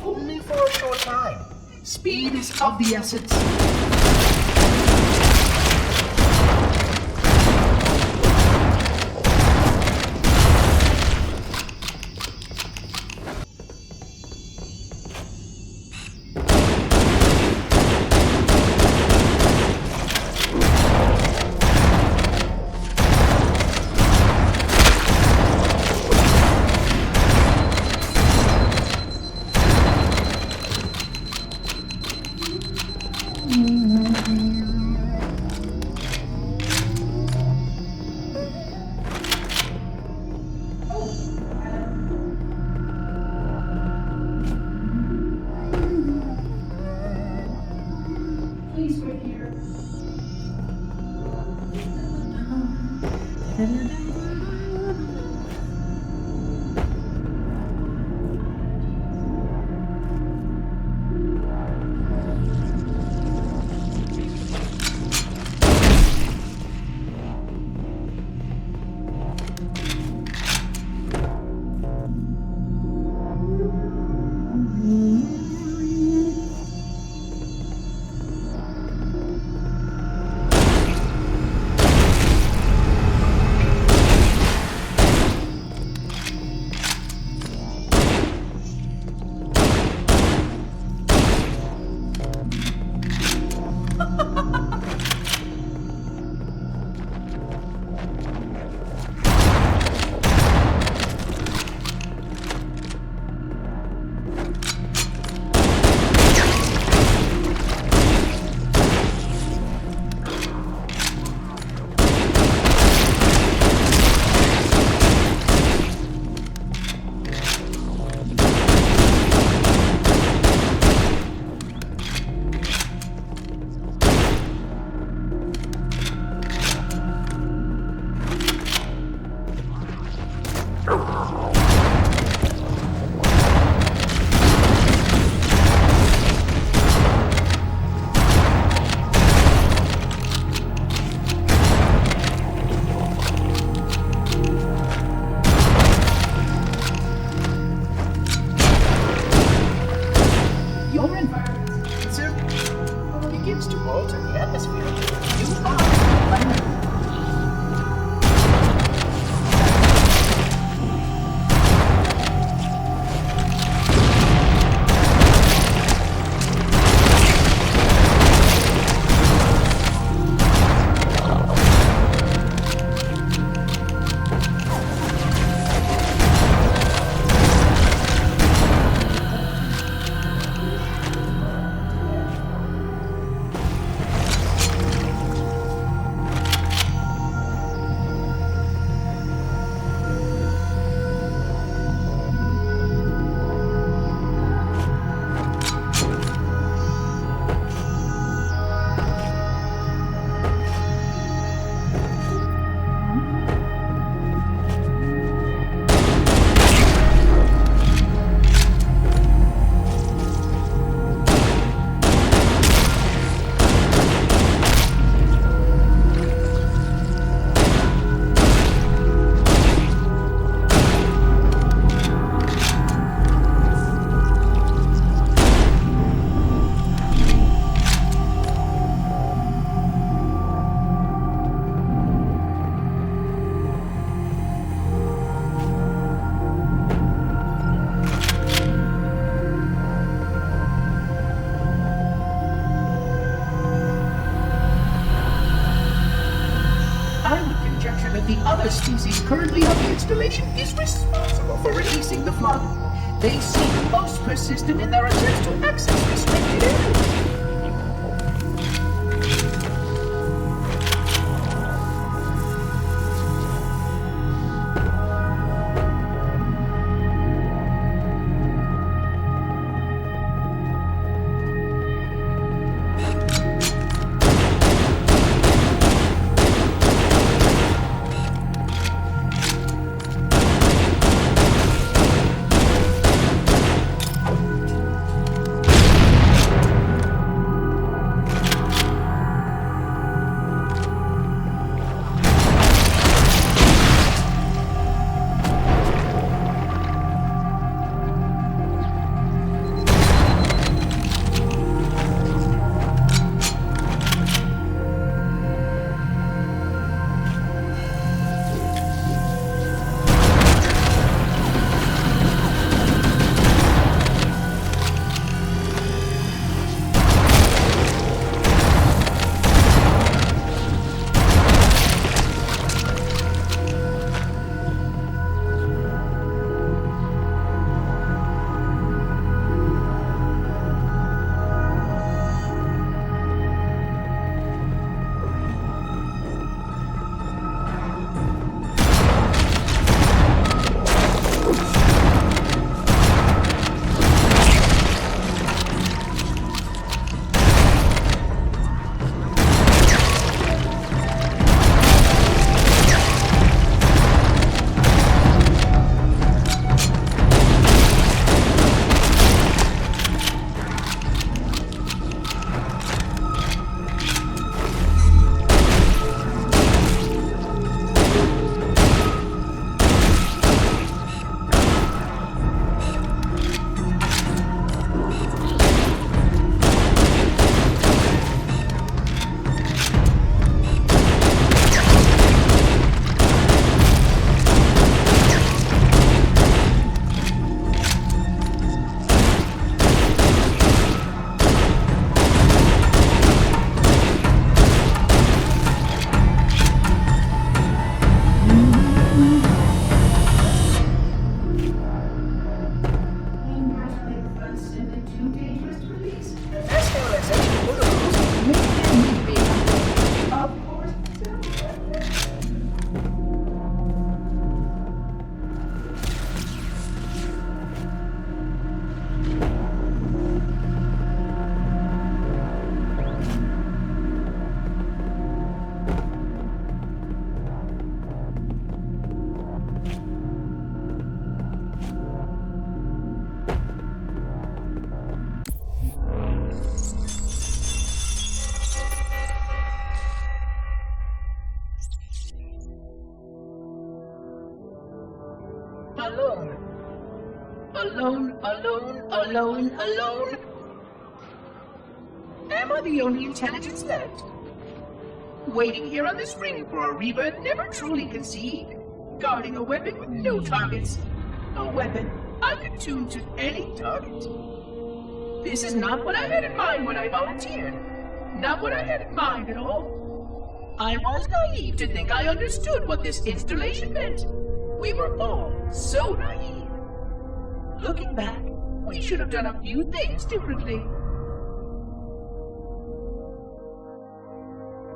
Only for a short time. Speed is of the essence. Please wait here. Your environment, sir, begins to alter the atmosphere. You are vulnerable. species currently on the installation is responsible for releasing the flood. They seem most persistent in their attempts to access restricted areas. Alone. Am I the only intelligence left? Waiting here on this ring for a rebirth never truly conceived. Guarding a weapon with no targets. A weapon I could tune to any target. This is not what I had in mind when I volunteered. Not what I had in mind at all. I was naive to think I understood what this installation meant. We were all so naive. Looking back, we should have done a few things differently.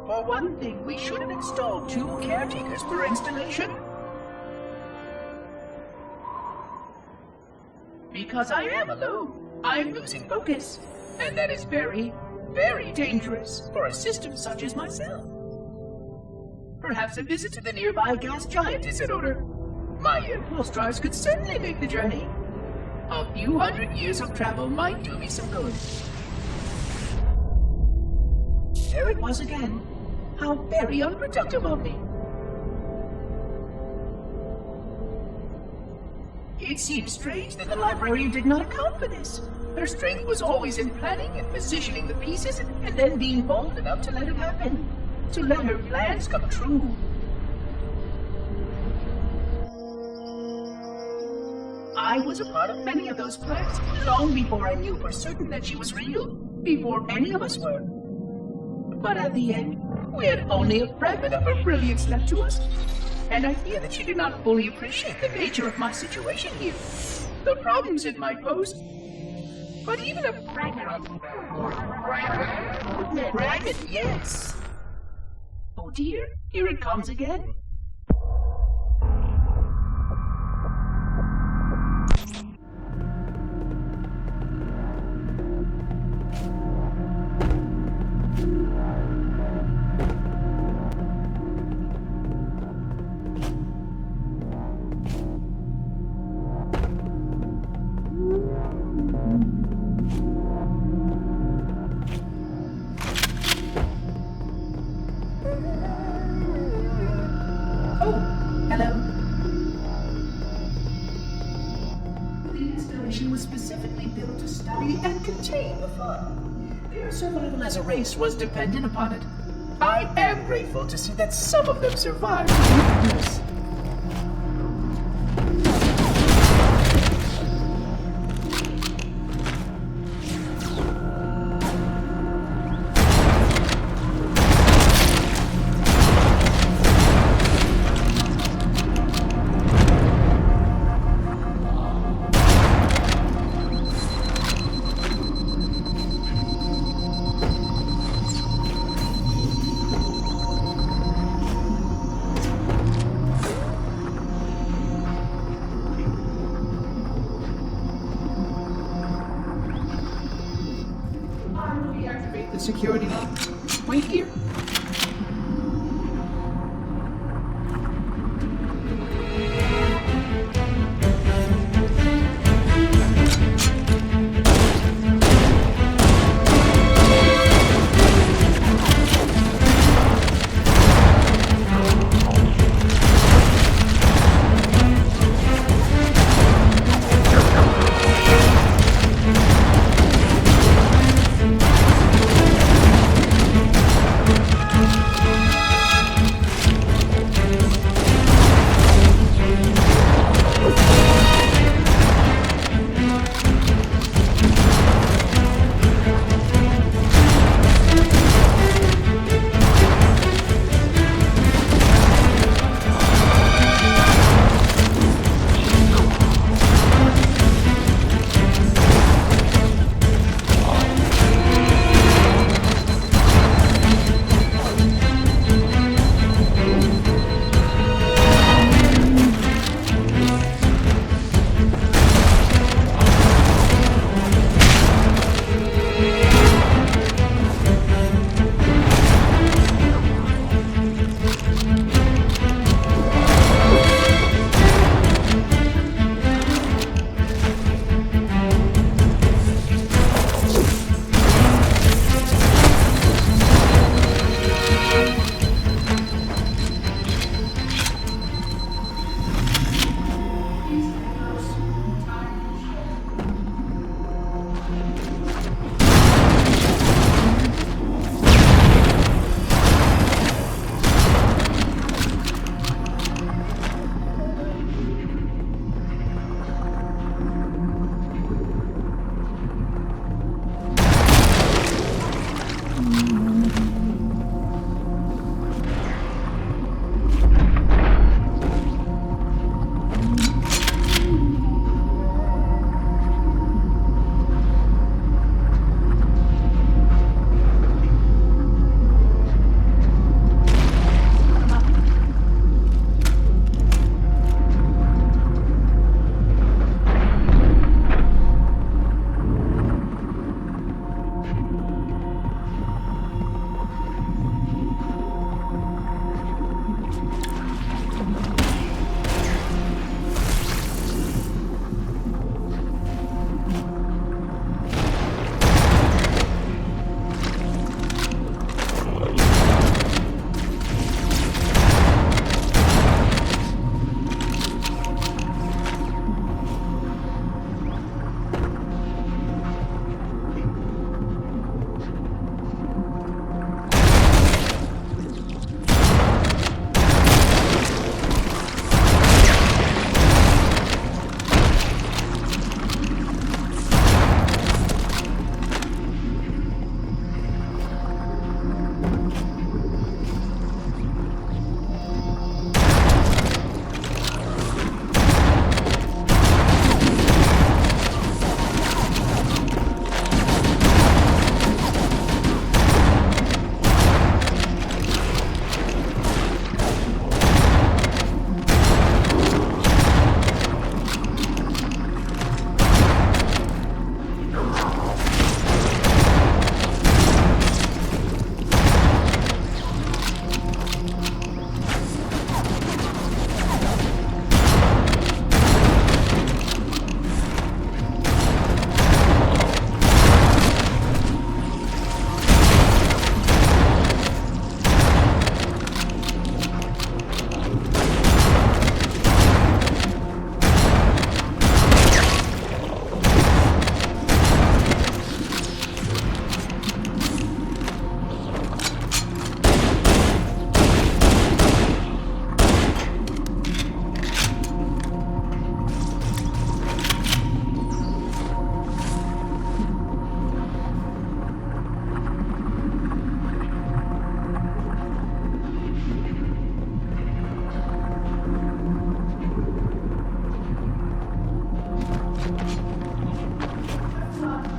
For one thing, we should have installed 2 caretakers per installation. Because I am alone, I'm losing focus. And that is very, very dangerous for a system such as myself. Perhaps a visit to the nearby gas giant is in order. My impulse drives could certainly make the journey. A few hundred years of travel might do me some good. There it was again. How very unproductive of me. It seems strange that the librarian did not account for this. Her strength was always in planning and positioning the pieces and then being bold enough to let it happen. To let her plans come true. I was a part of many of those plans, long before I knew for certain that she was real, before any of us were. But at the end, we had only a fragment of her brilliance left to us. and I fear that you do not fully appreciate the nature of my situation here. The problems it might pose. But even a bracket, yes. Oh dear, here it comes again. Survival as a race was dependent upon it. I am grateful to see that some of them survived. The security. Wait here.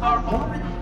are already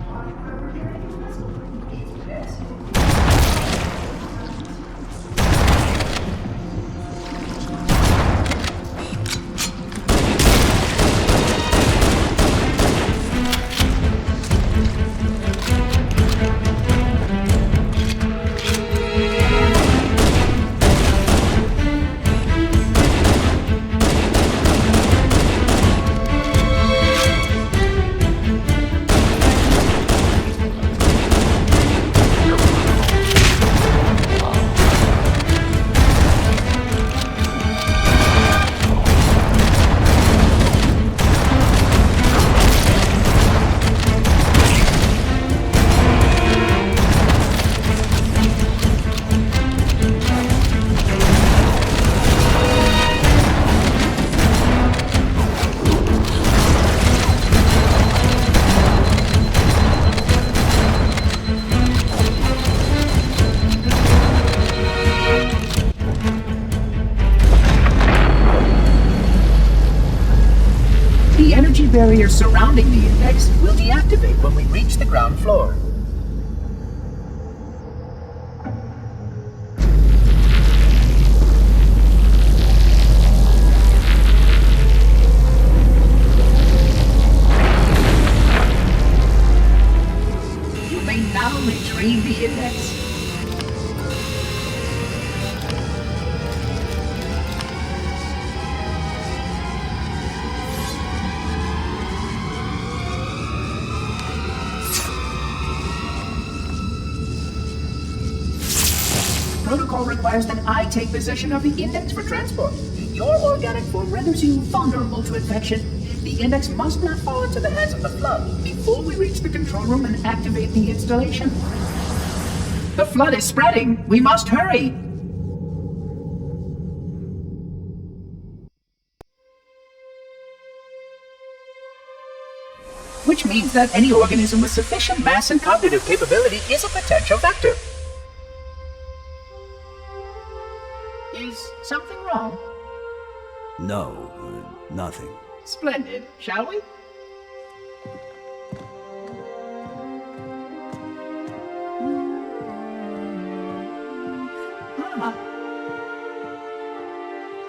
barrier surrounding the index will deactivate when we reach the ground floor. You may now retrieve the index. Protocol requires that I take possession of the index for transport. Your organic form renders you vulnerable to infection. The index must not fall into the hands of the Flood before we reach the control room and activate the installation. The Flood is spreading. We must hurry. Which means that any organism with sufficient mass and cognitive capability is a potential vector. Is something wrong? No, nothing. Splendid, shall we?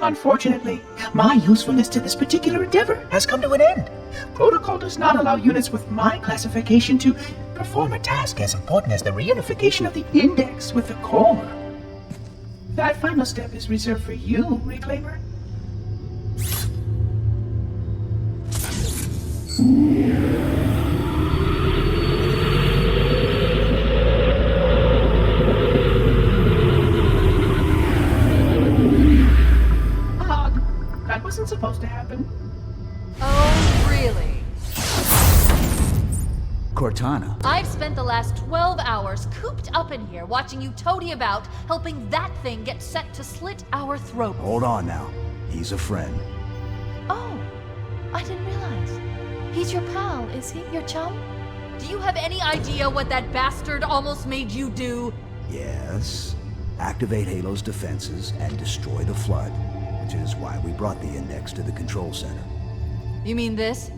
Unfortunately, my usefulness to this particular endeavor has come to an end. Protocol does not allow units with my classification to perform a task as important as the reunification of the index with the core. That final step is reserved for you, Reclaimer. That wasn't supposed to happen. Oh, really? Cortana. I've spent the last 12 hours cooped up in here watching you toady about, helping that thing get set to slit our throats. Hold on now. He's a friend. Oh, I didn't realize. He's your pal, is he? Your chum? Do you have any idea what that bastard almost made you do? Yes. Activate Halo's defenses and destroy the Flood, which is why we brought the index to the control center. You mean this?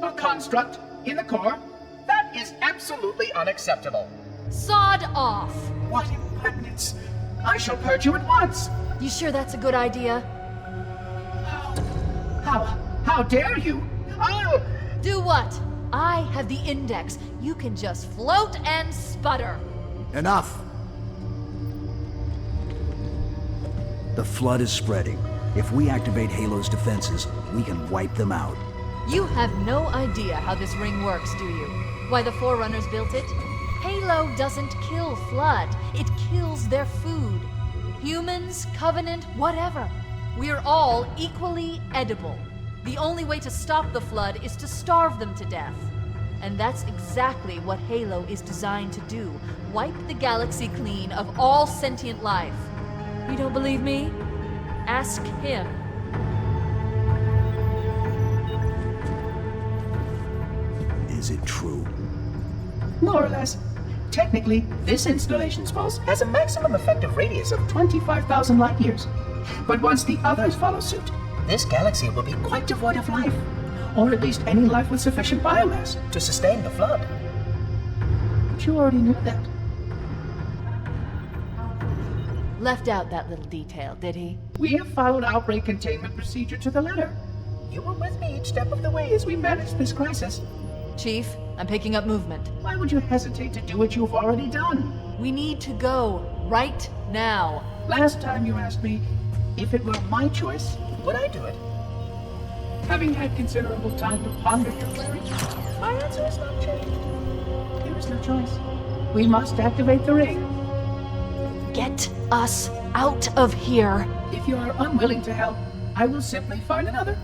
A construct in the core? That is absolutely unacceptable. Sod off! What impertinence! I shall purge you at once! You sure that's a good idea? How dare you? I'll... Do what? I have the index. You can just float and sputter. Enough! The Flood is spreading. If we activate Halo's defenses, we can wipe them out. You have no idea how this ring works, do you? Why the Forerunners built it? Halo doesn't kill Flood. It kills their food. Humans, Covenant, whatever. We're all equally edible. The only way to stop the Flood is to starve them to death. And that's exactly what Halo is designed to do. Wipe the galaxy clean of all sentient life. You don't believe me? Ask him. Is it true? More or less. Technically, this installation's pulse has a maximum effective radius of 25,000 light years. But once the others follow suit, this galaxy will be quite devoid of life. or at least any life with sufficient biomass to sustain the flood. But you already knew that. Left out that little detail, did he? We have followed outbreak containment procedure to the letter. You were with me each step of the way as we managed this crisis. Chief, I'm picking up movement. Why would you hesitate to do what you've already done? We need to go right now. Last time you asked me if it were my choice, would I do it? Having had considerable time to ponder your query, my answer has not changed. There is no choice. We must activate the ring. Get us out of here. If you are unwilling to help, I will simply find another.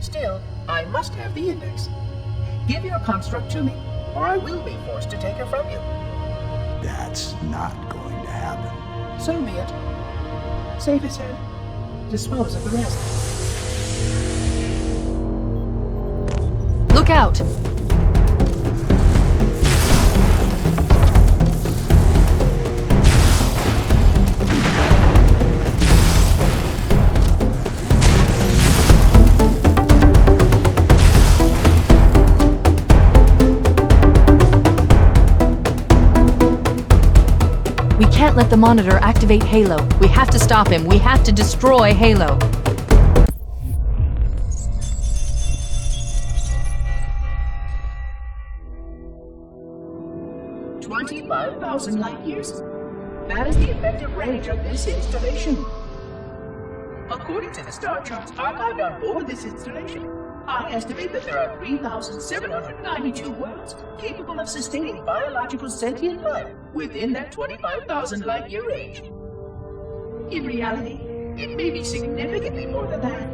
Still, I must have the index. Give your construct to me, or I will be forced to take her from you. That's not going to happen. So be it. Save his head. Dispose of the rest. Look out! We can't let the monitor activate Halo. We have to stop him. We have to destroy Halo. 25,000 light years. That is the effective range of this installation. According to the star charts archived on board this installation, I estimate that there are 3,792 worlds capable of sustaining biological sentient life within that 25,000 light year range. In reality, it may be significantly more than that.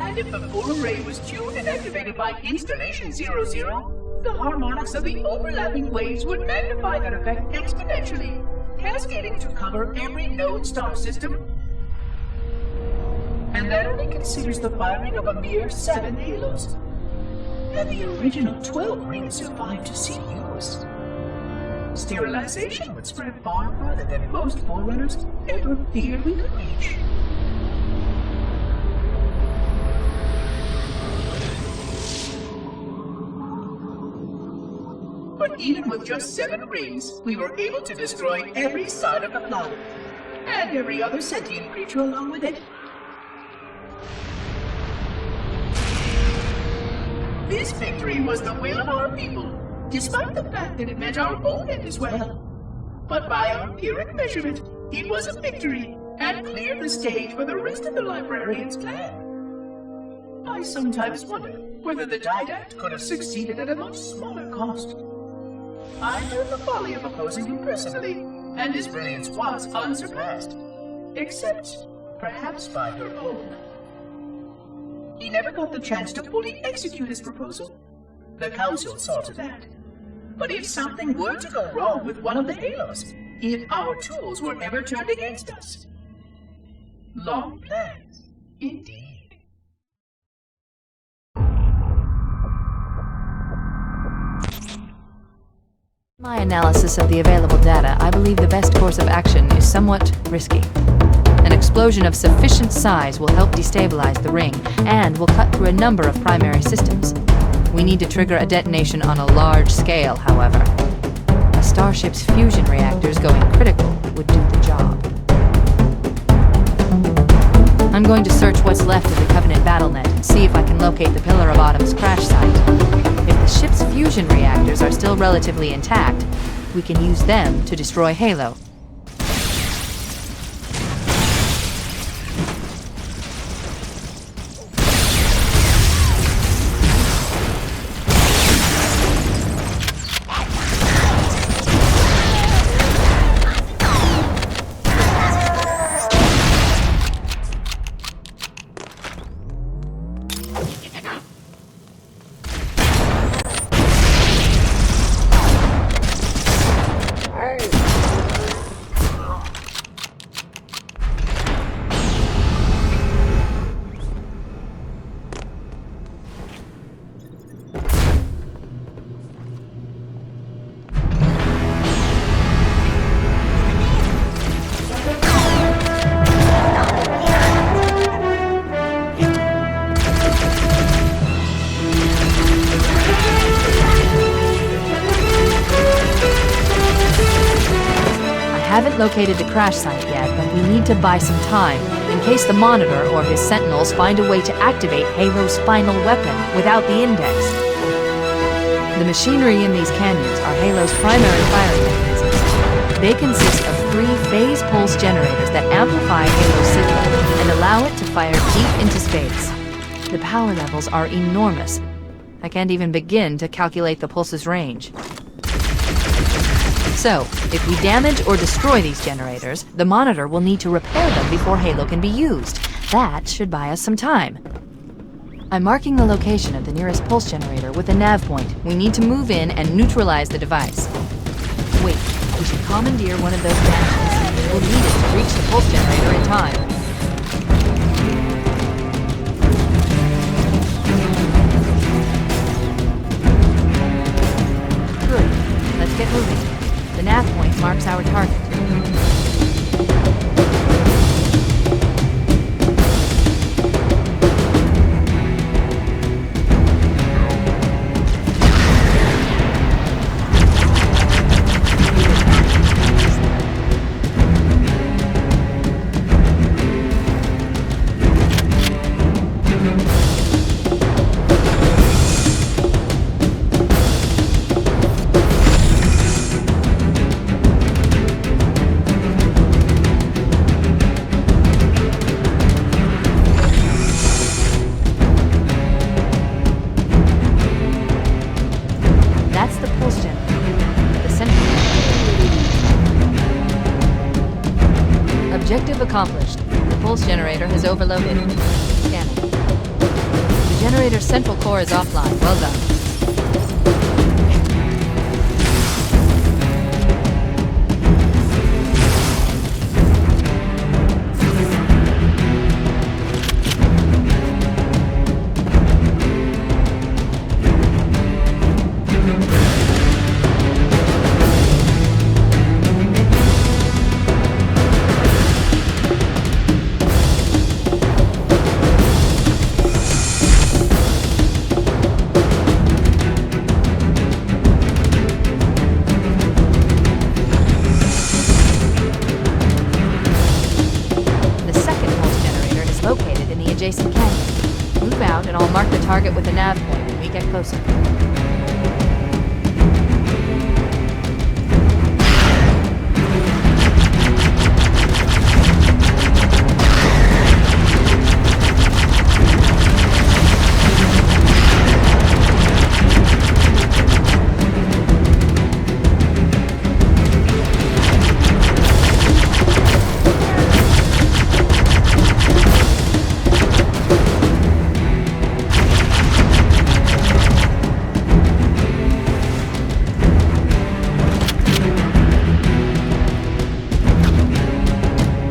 And if the full array was tuned and activated by installation 00, the harmonics of the overlapping waves would magnify that effect exponentially, cascading to cover every known star system. And that only considers the firing of a mere 7 halos. And the original 12 rings survived to see use. Sterilization would spread far farther than most forerunners ever feared we could reach. But even with just 7 rings, we were able to destroy every side of the flood, and every other sentient creature along with it. This victory was the will of our people, despite the fact that it meant our own end as well. But by our empiric measurement, it was a victory, and cleared the stage for the rest of the librarian's plan. I sometimes wonder whether the Didact could have succeeded at a much smaller cost. I knew the folly of opposing him personally, and his brilliance was unsurpassed, except perhaps by her own. He never got the chance to fully execute his proposal. The Council saw to that. But if something were to go wrong with one of the halos, if our tools were ever turned against us. Long plans, indeed. My analysis of the available data, I believe the best course of action is somewhat risky. An explosion of sufficient size will help destabilize the ring, and will cut through a number of primary systems. We need to trigger a detonation on a large scale, however. A starship's fusion reactors going critical would do the job. I'm going to search what's left of the Covenant BattleNet and see if I can locate the Pillar of Autumn's crash site. If the ship's fusion reactors are still relatively intact, we can use them to destroy Halo. haven't located the crash site yet, but we need to buy some time, in case the Monitor or his Sentinels find a way to activate Halo's final weapon without the index. The machinery in these canyons are Halo's primary firing mechanisms. They consist of 3 phase pulse generators that amplify Halo's signal and allow it to fire deep into space. The power levels are enormous. I can't even begin to calculate the pulse's range. So, if we damage or destroy these generators, the Monitor will need to repair them before Halo can be used. That should buy us some time. I'm marking the location of the nearest pulse generator with a nav point. We need to move in and neutralize the device. Wait, we should commandeer one of those gadgets. We'll need it to reach the pulse generator in time. Good. Let's get moving. The nav point marks our target. Objective accomplished. The pulse generator has overloaded. Scanning. The generator's central core is offline. Well done. Adjacent canyon. Move out and I'll mark the target with a nav point when we get closer.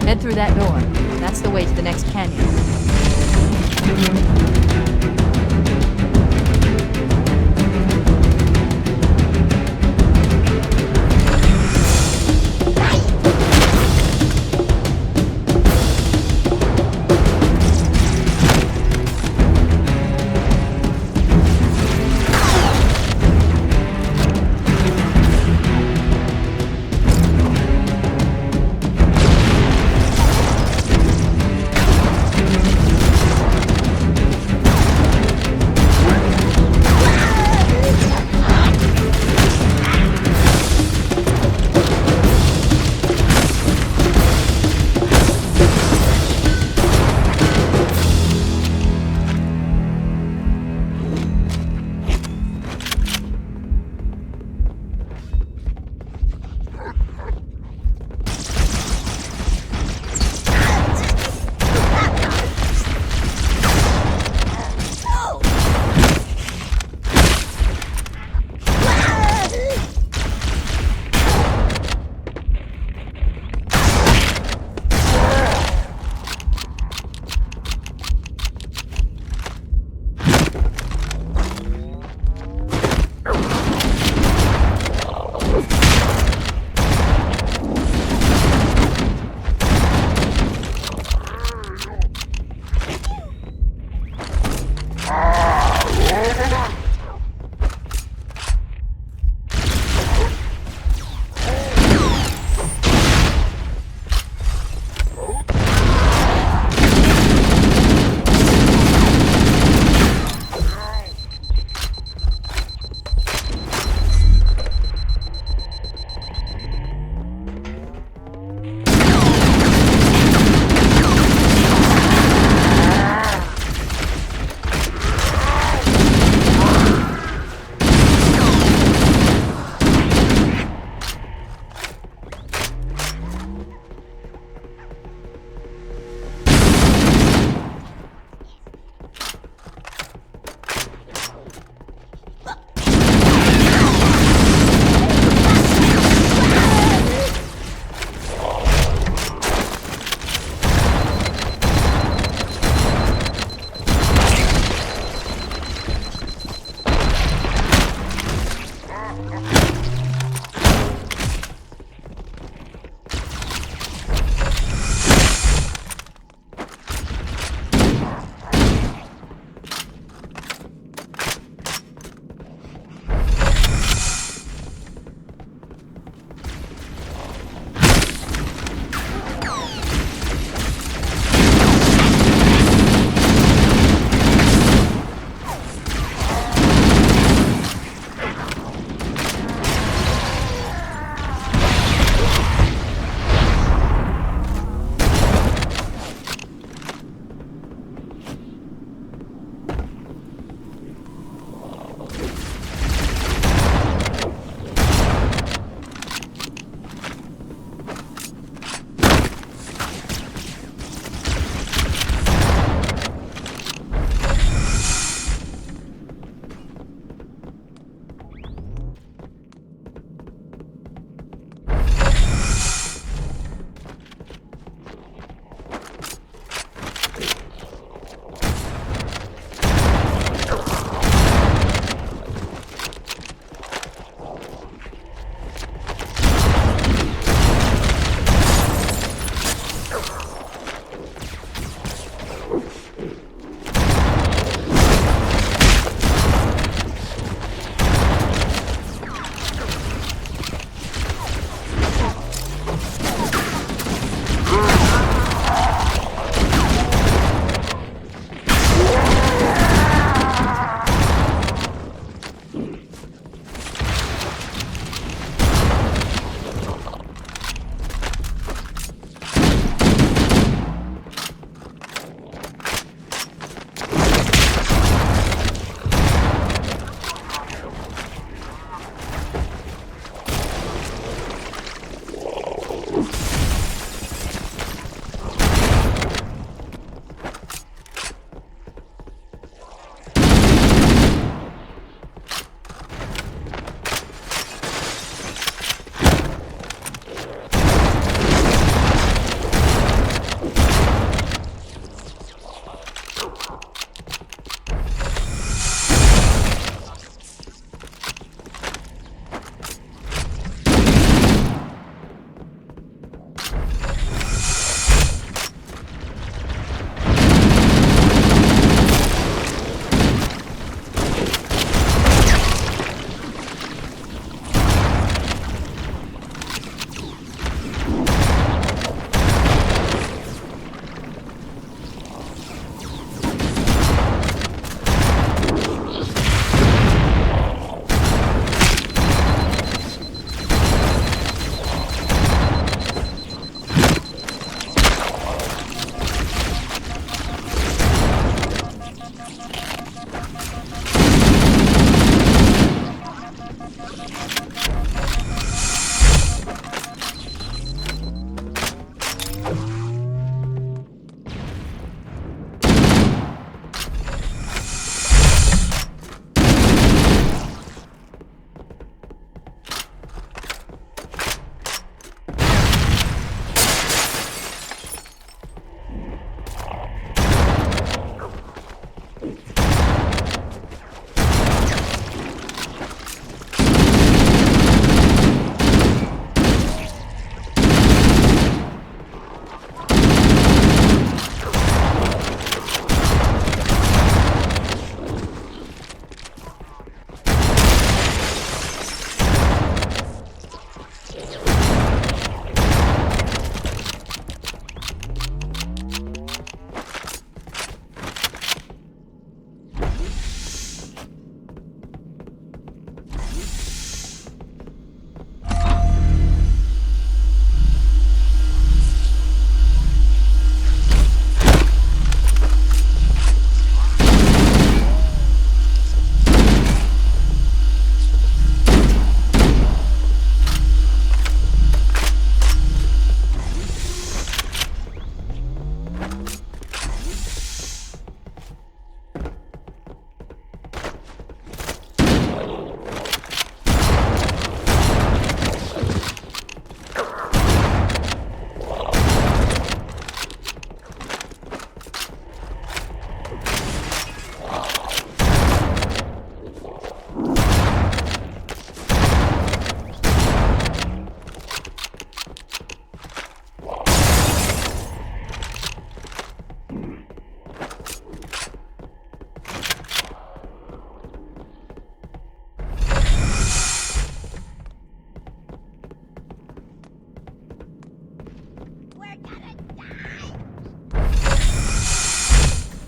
Head through that door. That's the way to the next canyon.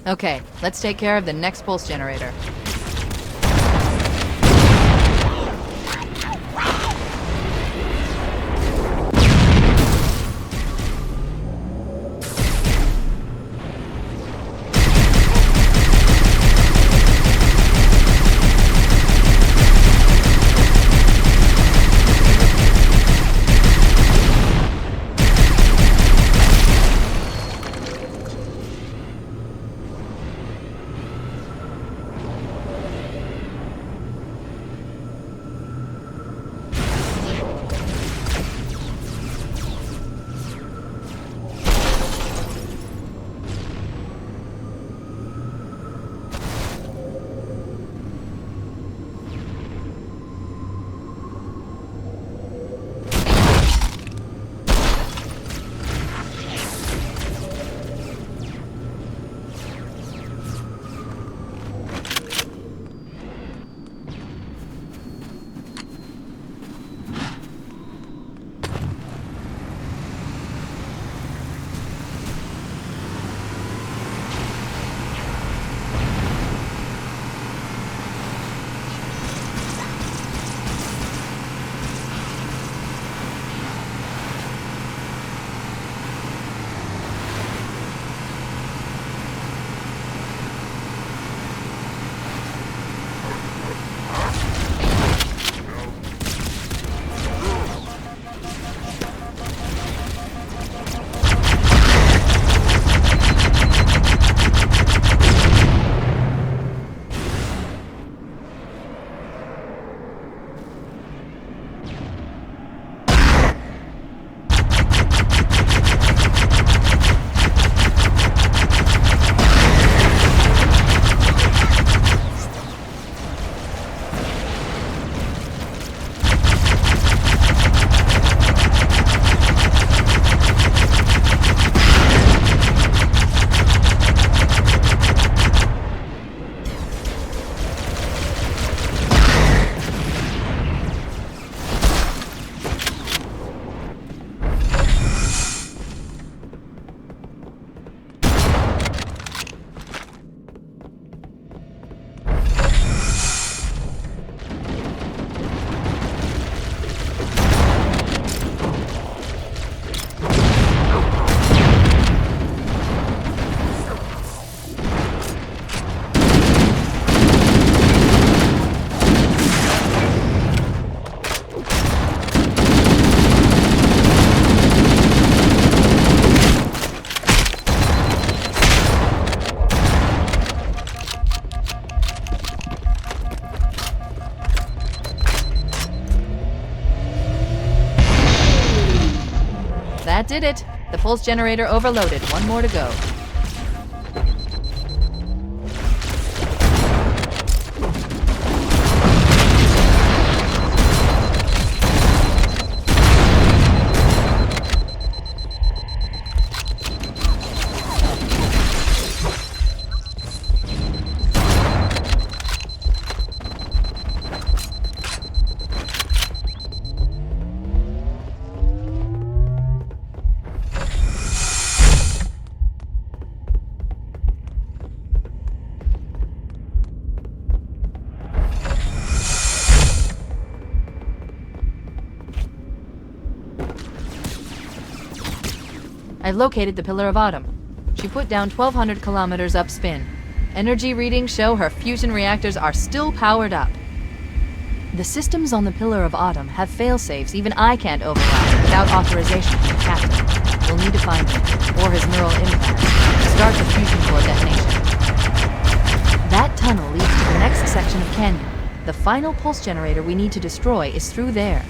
Okay, let's take care of the next pulse generator. That did it. The pulse generator overloaded. One more to go. I've located the Pillar of Autumn. She put down 1,200 kilometers upspin. Energy readings show her fusion reactors are still powered up. The systems on the Pillar of Autumn have failsafes even I can't override without authorization from the captain. We'll need to find him, or his neural implants, to start the fusion core detonation. That tunnel leads to the next section of canyon. The final pulse generator we need to destroy is through there.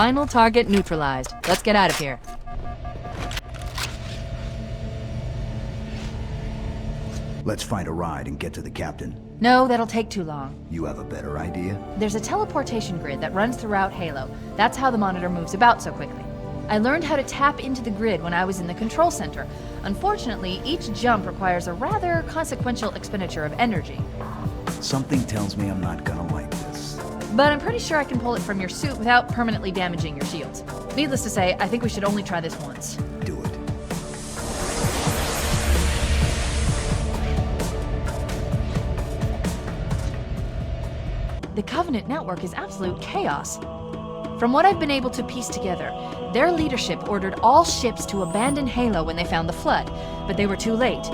Final target neutralized. Let's get out of here. Let's find a ride and get to the captain. No, that'll take too long. You have a better idea? There's a teleportation grid that runs throughout Halo. That's how the monitor moves about so quickly. I learned how to tap into the grid when I was in the control center. Unfortunately, each jump requires a rather consequential expenditure of energy. Something tells me I'm not gonna like this. But I'm pretty sure I can pull it from your suit without permanently damaging your shields. Needless to say, I think we should only try this once. Do it. The Covenant network is absolute chaos. From what I've been able to piece together, their leadership ordered all ships to abandon Halo when they found the Flood, but they were too late.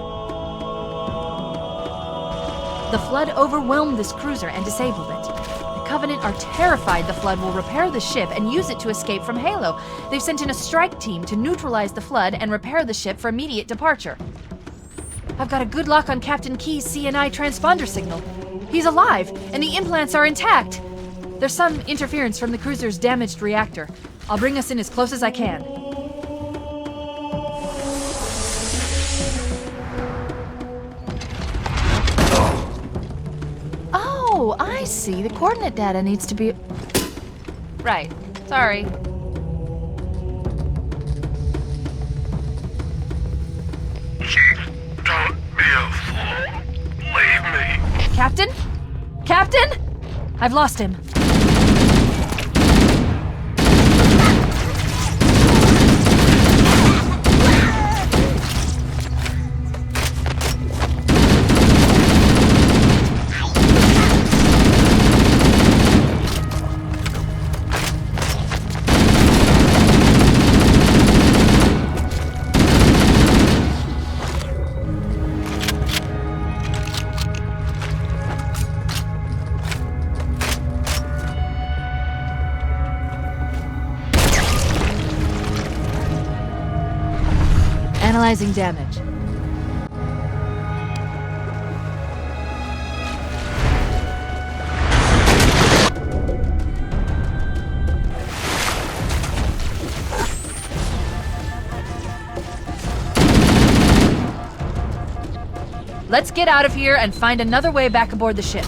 The Flood overwhelmed this cruiser and disabled it. The Covenant are terrified the Flood will repair the ship and use it to escape from Halo. They've sent in a strike team to neutralize the Flood and repair the ship for immediate departure. I've got a good lock on Captain Key's CNI transponder signal. He's alive, and the implants are intact. There's some interference from the cruiser's damaged reactor. I'll bring us in as close as I can. Oh, I see. The coordinate data needs to be... Right. Sorry. Chief, don't be a fool. Leave me. Captain? Captain? I've lost him. Analyzing damage. Let's get out of here and find another way back aboard the ship.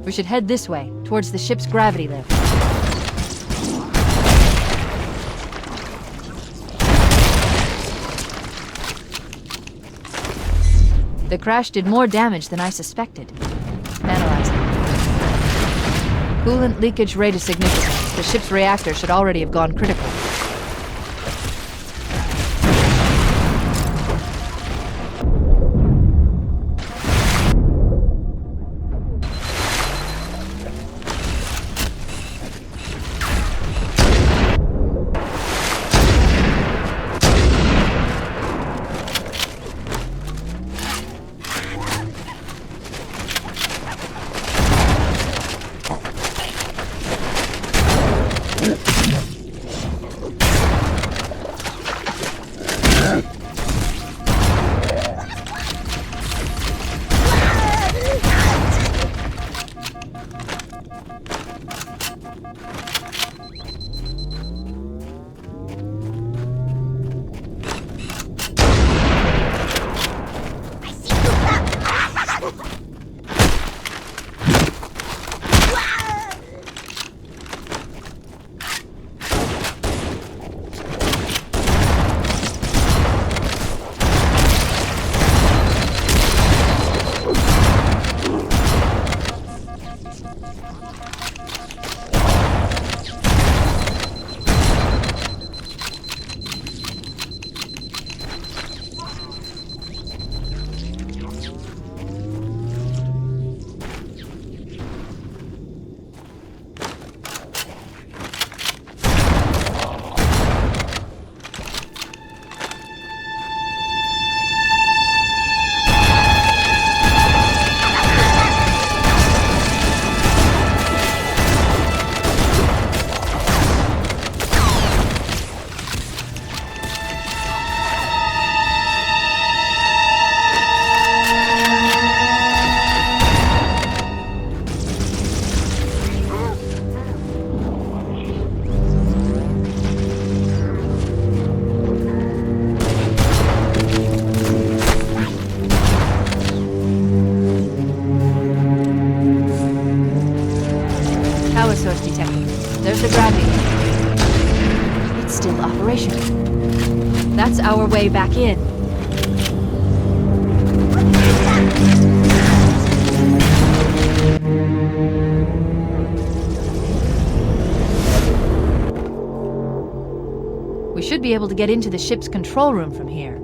We should head this way, towards the ship's gravity lift. The crash did more damage than I suspected. Analyzing. Coolant leakage rate is significant. The ship's reactor should already have gone critical. Power source detected. There's the gravity. It's still operational. That's our way back in. We should be able to get into the ship's control room from here.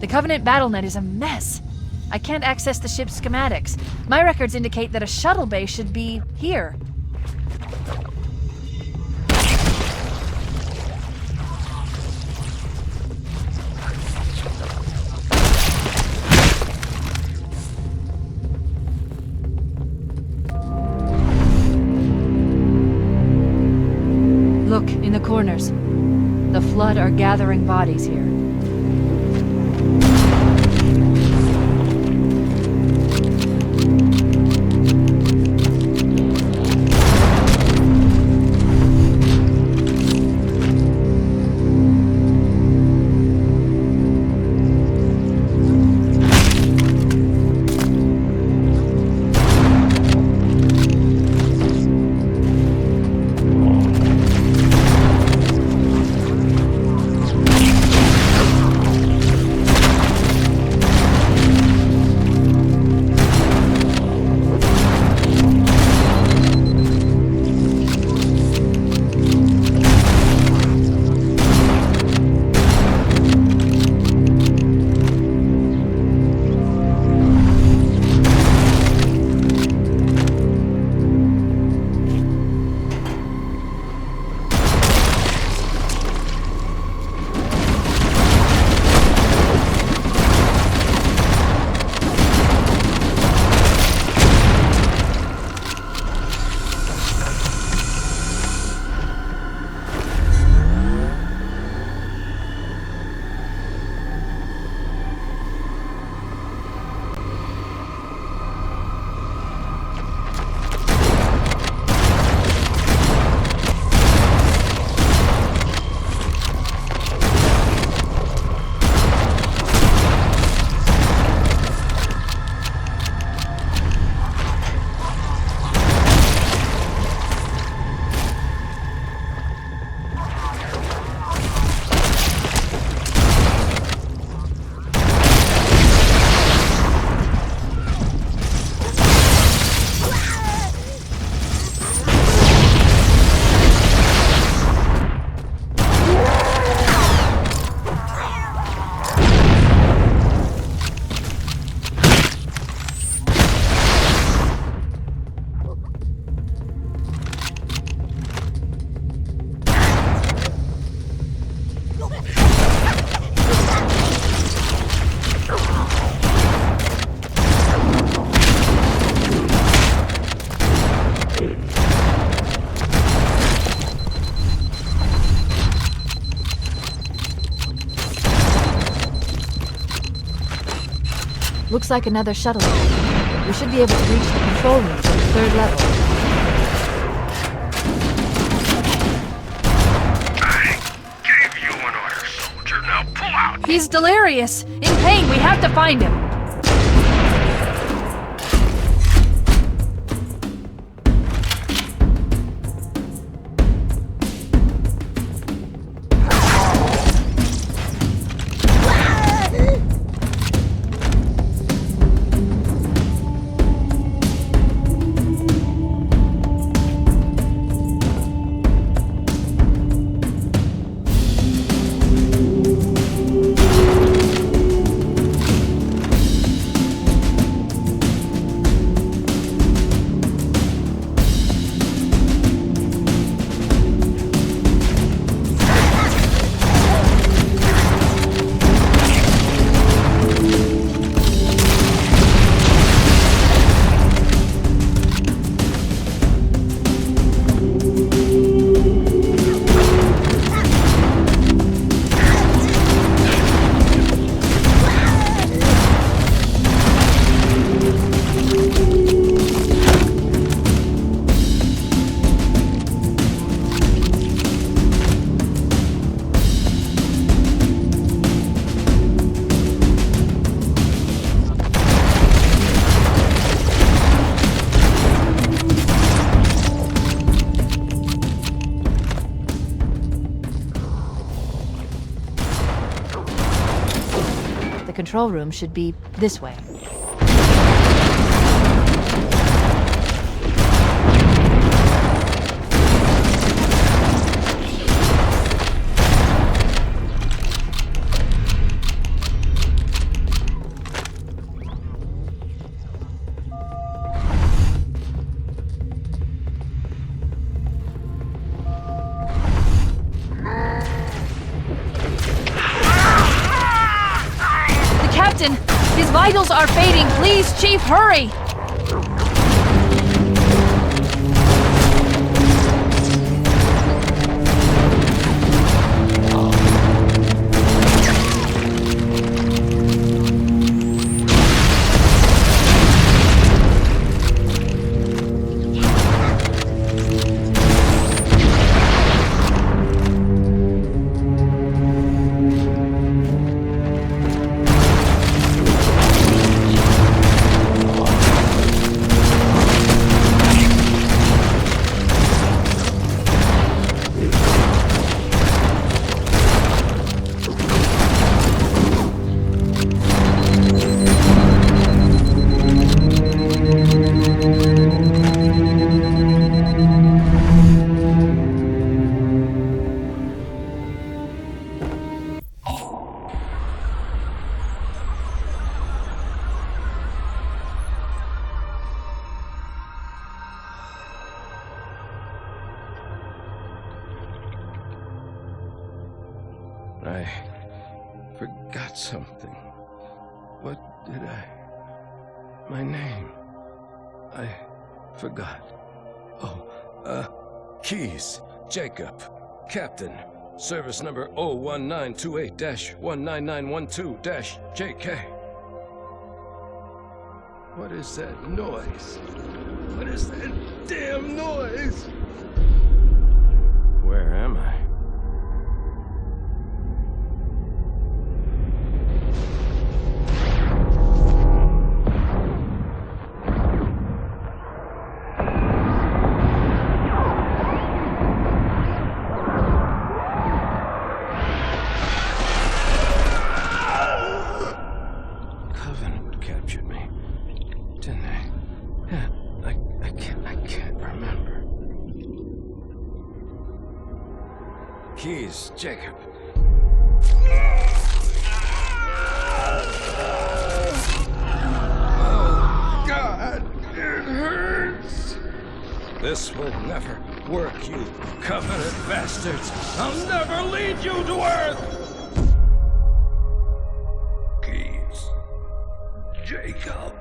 The Covenant BattleNet is a mess. I can't access the ship's schematics. My records indicate that a shuttle bay should be here. Look, in the corners. The Flood are gathering bodies here. Looks like another shuttle. We should be able to reach the control room from the 3rd level. I gave you an order, soldier. Now pull out! He's delirious! In pain! We have to find him! control room should be this way. His vitals are fading. Please, Chief, hurry! I forgot something. What did I... My name. I forgot. Oh, keys. Jacob. Captain. Service number 01928-19912-JK. What is that noise? What is that damn noise? Where am I? Keys, Jacob. Oh, God, it hurts. This will never work, you Covenant bastards. I'll never lead you to Earth. Keys, Jacob.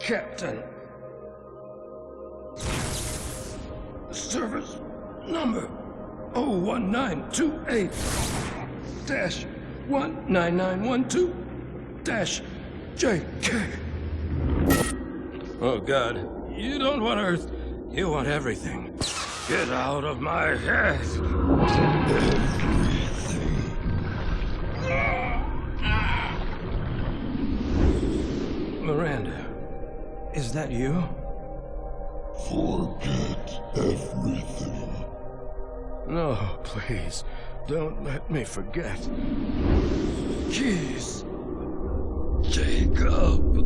Captain. Service number 01928-19912-JK. Oh, God. You don't want Earth. You want everything. Get out of my head. Miranda, is that you? Forget everything. No, please, don't let me forget. Keys. Jacob.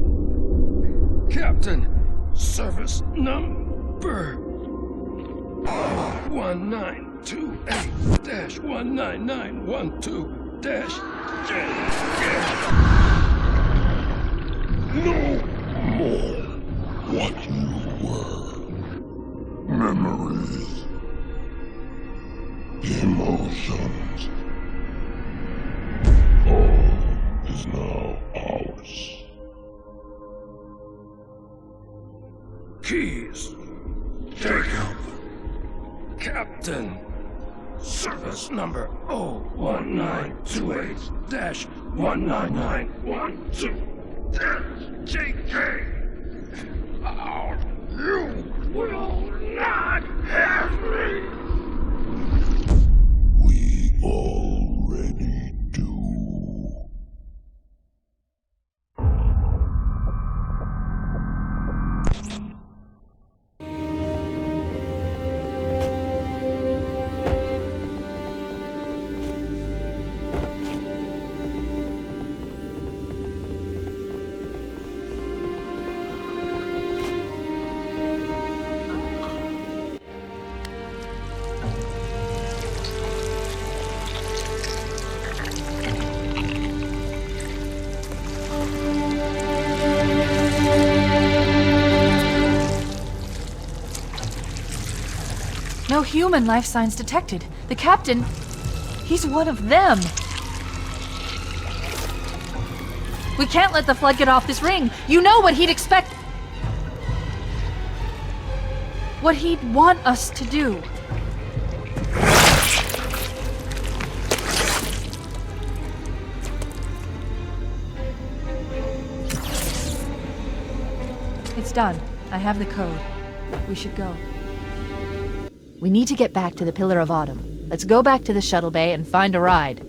Captain, service number 1928-19912-JK. No more what you were. Memories. Emotions. All is now ours. Keys. Jacob. Captain. Service number 01928-19912-JK. You will not have me. We already do. human life signs detected. The captain, he's one of them. We can't let the flood get off this ring. You know what he'd expect. What he'd want us to do. It's done. I have the code. We should go. We need to get back to the Pillar of Autumn. Let's go back to the shuttle bay and find a ride.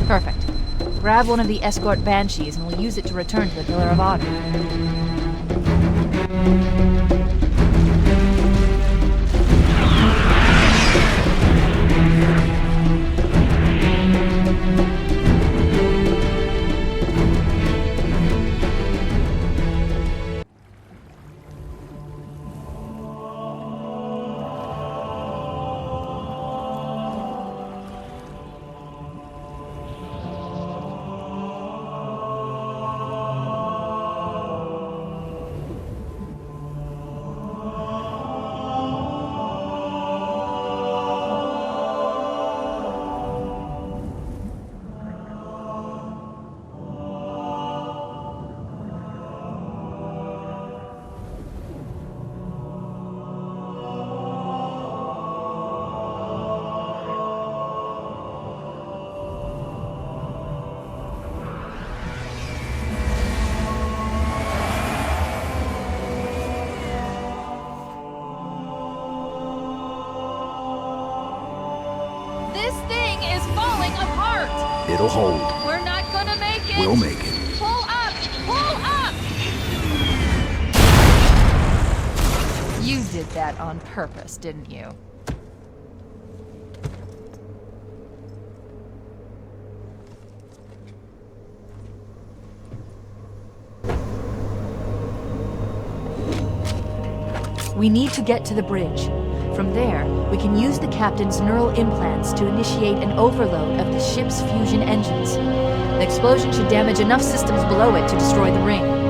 Perfect. Grab one of the escort banshees and we'll use it to return to the Pillar of Autumn. This thing is falling apart! It'll hold. We're not gonna make it! We'll make it. Pull up! Pull up! You did that on purpose, didn't you? We need to get to the bridge. From there, we can use the captain's neural implants to initiate an overload of the ship's fusion engines. The explosion should damage enough systems below it to destroy the ring.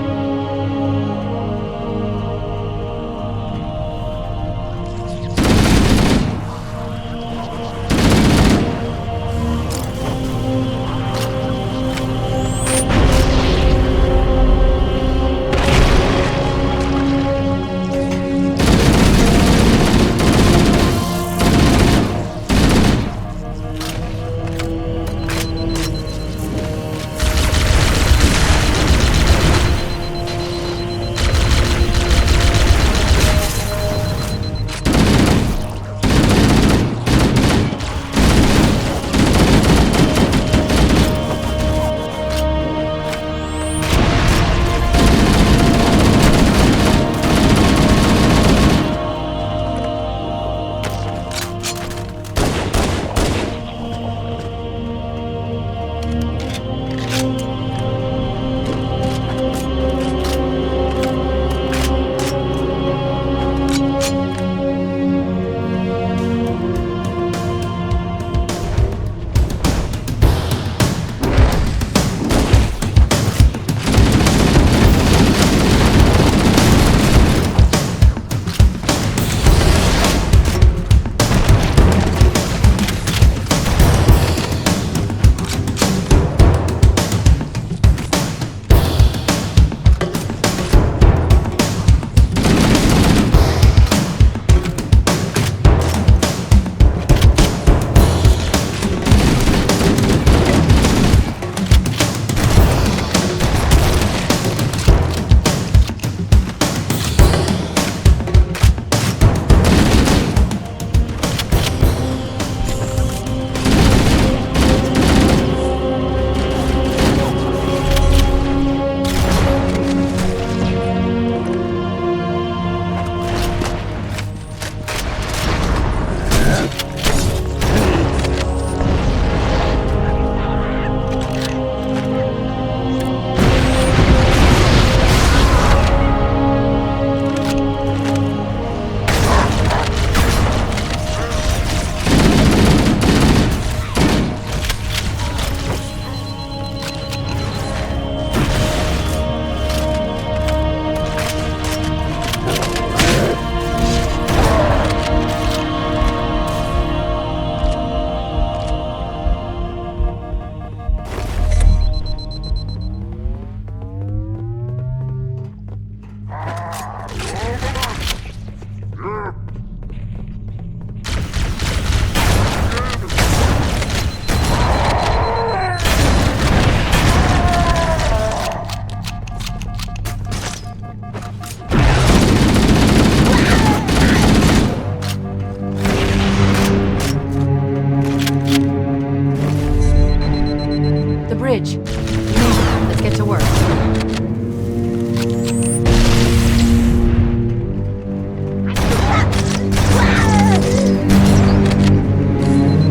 bridge. Let's get to work.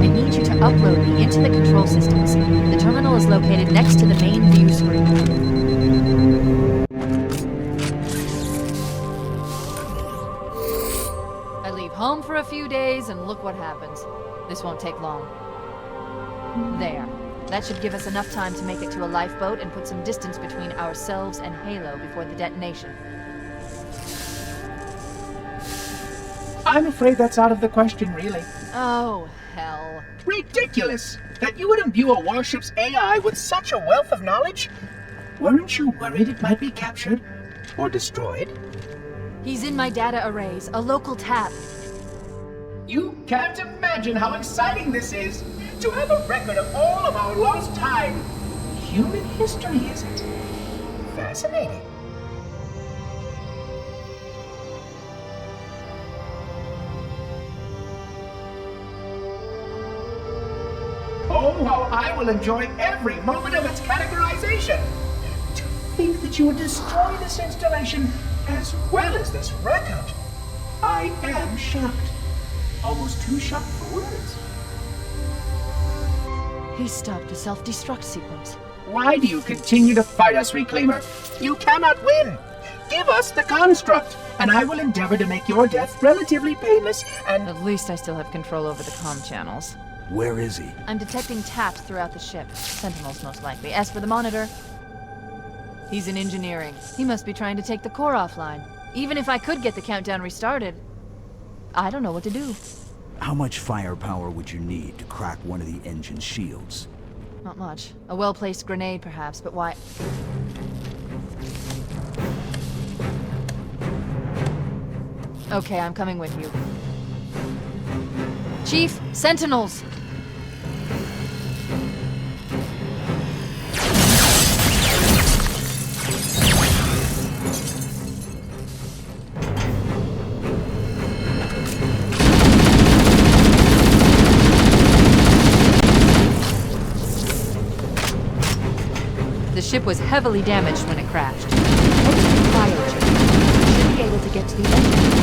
I need you to upload me into the control systems. The terminal is located next to the main view screen. I leave home for a few days and look what happens. This won't take long. There. That should give us enough time to make it to a lifeboat and put some distance between ourselves and Halo before the detonation. I'm afraid that's out of the question, really. Oh, hell. Ridiculous! That you would imbue a warship's AI with such a wealth of knowledge? Weren't you worried it might be captured? Or destroyed? He's in my data arrays, a local tap. You can't imagine how exciting this is! To have a record of all of our lost time! Human history, is it? Fascinating. Oh, how I will enjoy every moment of its categorization! To think that you would destroy this installation as well as this record! I am shocked. Almost too shocked for words. He stopped the self-destruct sequence. Why do you continue to fight us, Reclaimer? You cannot win! Give us the construct, and I will endeavor to make your death relatively painless and... At least I still have control over the comm channels. Where is he? I'm detecting taps throughout the ship. Sentinels, most likely. As for the monitor, he's in engineering. He must be trying to take the core offline. Even if I could get the countdown restarted, I don't know what to do. How much firepower would you need to crack one of the engine's shields? Not much. A well-placed grenade, perhaps, but why... Okay, I'm coming with you. Chief, Sentinels! The ship was heavily damaged when it crashed. Biochip. Should be able to get to the engine.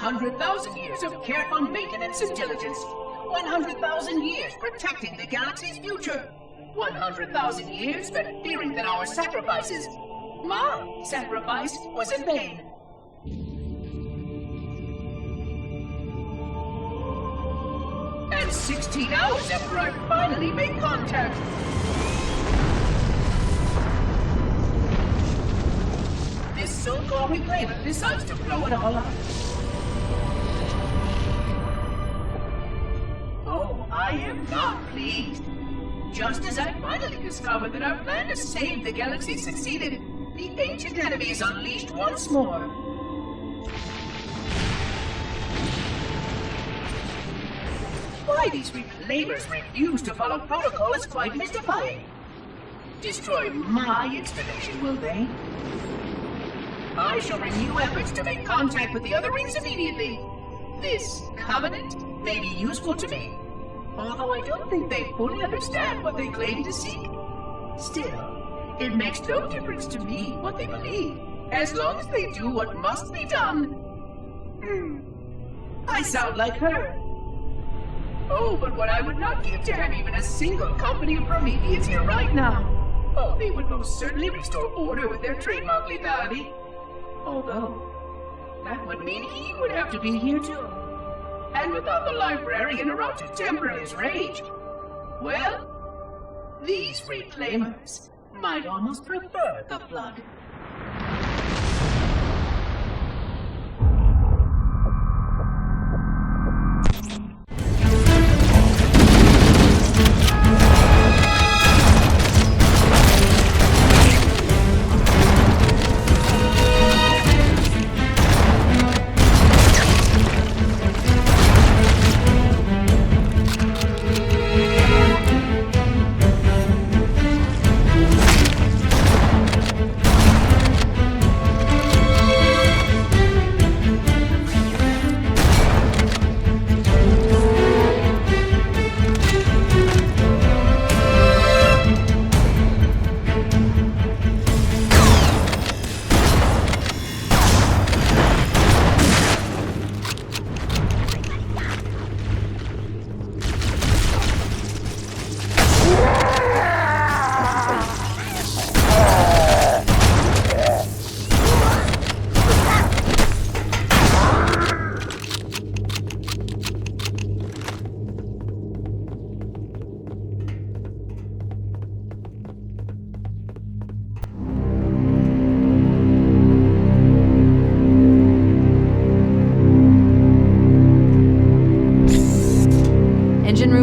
100,000 years of careful maintenance and diligence. 100,000 years protecting the galaxy's future. 100,000 years spent fearing that our sacrifices, my sacrifice, was in vain. And 16 hours after I finally made contact. This so-called reclaimer decides to blow it all up. Oh, I am not pleased. Just as I finally discovered that our plan to save the galaxy succeeded, the ancient enemy is unleashed once more. Why these reclaimers refuse to follow protocol is quite mystifying. Destroy my installation, will they? I shall renew efforts to make contact with the other rings immediately. This covenant may be useful to me, although I don't think they fully understand what they claim to seek. Still, it makes no difference to me what they believe, as long as they do what must be done. I sound like her. Oh, but what I would not give to have even a single company of Prometheans here right now. Oh, they would most certainly restore order with their trademark lethality. Although, that would mean he would have to be here too. And without the librarian around to temper his rage, well, these reclaimers might almost prefer the Flood.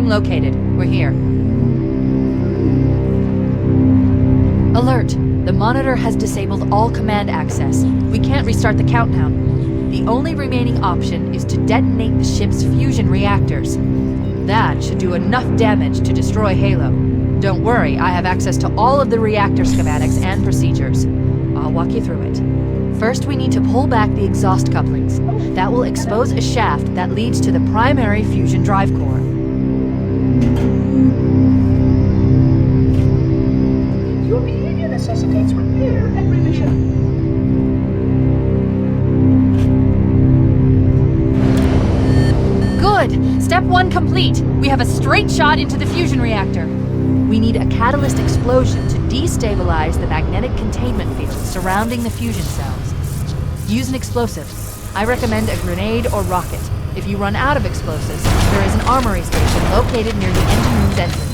Located. We're here. Alert! The monitor has disabled all command access. We can't restart the countdown. The only remaining option is to detonate the ship's fusion reactors. That should do enough damage to destroy Halo. Don't worry, I have access to all of the reactor schematics and procedures. I'll walk you through it. First, we need to pull back the exhaust couplings. That will expose a shaft that leads to the primary fusion drive core. Your behavior necessitates repair and revision. Good! Step 1 complete. We have a straight shot into the fusion reactor. We need a catalyst explosion to destabilize the magnetic containment field surrounding the fusion cells. Use an explosive. I recommend a grenade or rocket. If you run out of explosives, there is an armory station located near the engine room's entrance.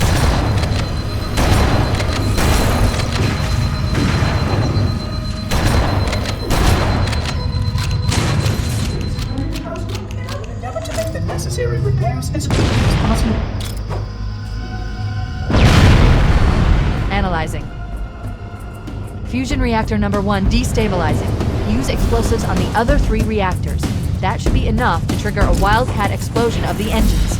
Endeavor to make the necessary repairs as quickly as possible. Analyzing. Fusion reactor number 1 destabilizing. Use explosives on the other 3 reactors. That should be enough to trigger a wildcat explosion of the engines.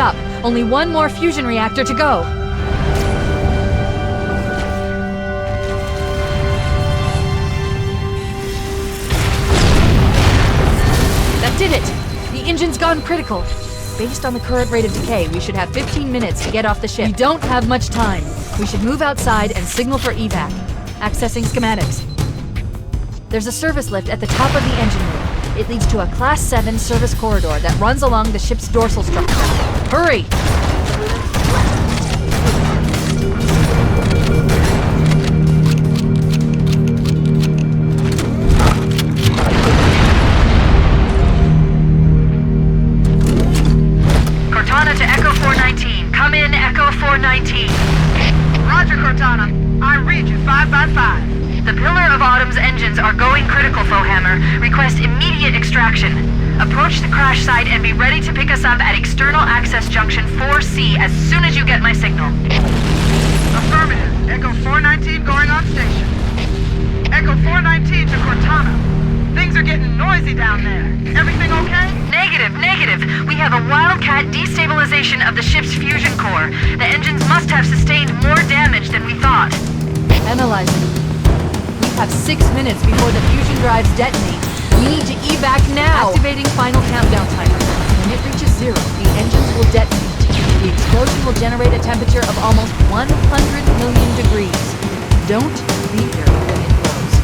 up. Only one more fusion reactor to go. That did it! The engine's gone critical. Based on the current rate of decay, we should have 15 minutes to get off the ship. We don't have much time. We should move outside and signal for evac. Accessing schematics. There's a service lift at the top of the engine room. It leads to a Class 7 service corridor that runs along the ship's dorsal structure. Hurry! Cortana to Echo 419. Come in, Echo 419. Roger, Cortana. I read you 5 by 5. The Pillar of Autumn's engines are going critical, Fohammer. Request immediate extraction. Approach the crash site and be ready to pick us up at External Access Junction 4C as soon as you get my signal. Affirmative. Echo 419 going on station. Echo 419 to Cortana. Things are getting noisy down there. Everything okay? Negative. We have a wildcat destabilization of the ship's fusion core. The engines must have sustained more damage than we thought. Analyzing. We have 6 minutes before the fusion drives detonate. We need to evac now! Activating final countdown timer. When it reaches 0, the engines will detonate. The explosion will generate a temperature of almost 100 million degrees. Don't leave here when it blows.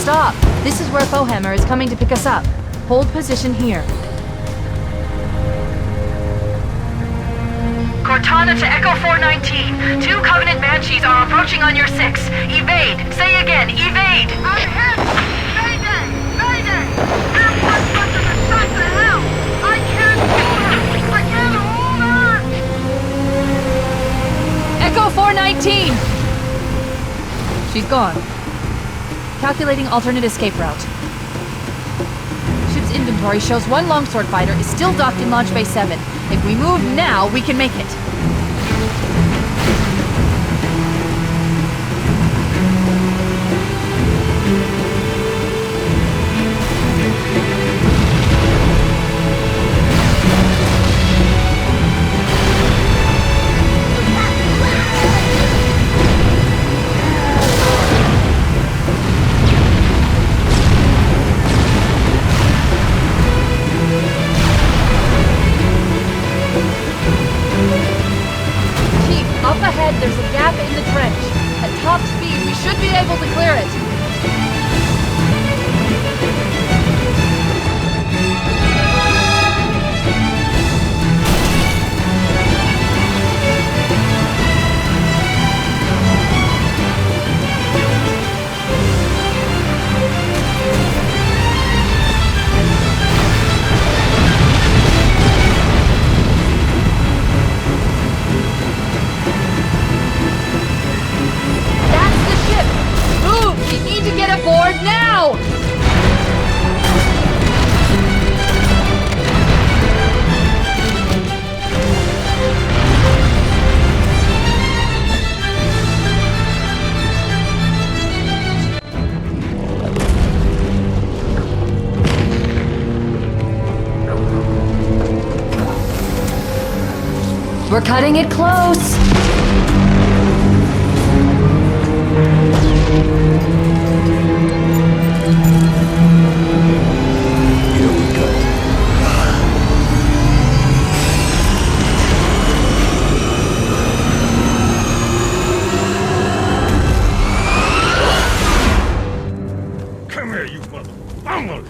Stop! This is where Fohammer is coming to pick us up. Hold position here. Cortana to Echo 419. 2 Covenant Banshees are approaching on your 6. Evade! Say again, evade! I'm hit! Mayday! Mayday! They're bloodsuckers are shot to hell! I can't hold her! I can't hold her! Echo 419! She's gone. Calculating alternate escape route. Ship's inventory shows 1 longsword fighter is still docked in Launch Bay 7. If we move now, we can make it. We're cutting it close. Here we go. Come here, you mother... Vamos!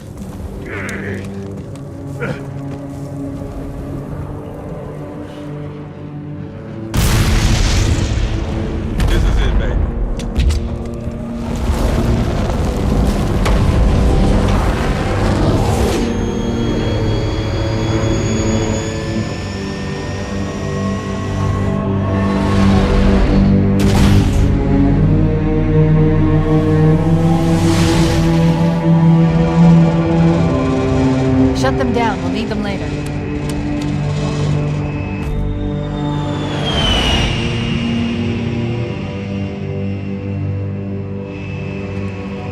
This is it, baby. Shut them down. We'll need them later.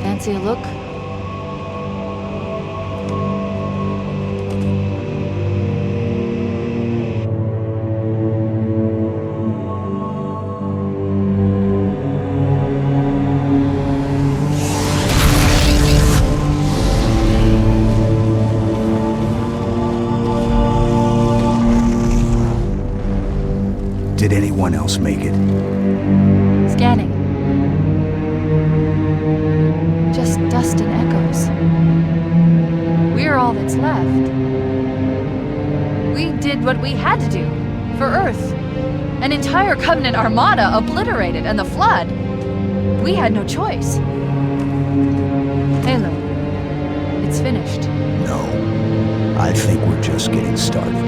Fancy a look? Did anyone else make it? Scanning. Just dust and echoes. We're all that's left. We did what we had to do. For Earth. An entire Covenant armada obliterated, and the Flood. We had no choice. Halo. It's finished. No. I think we're just getting started.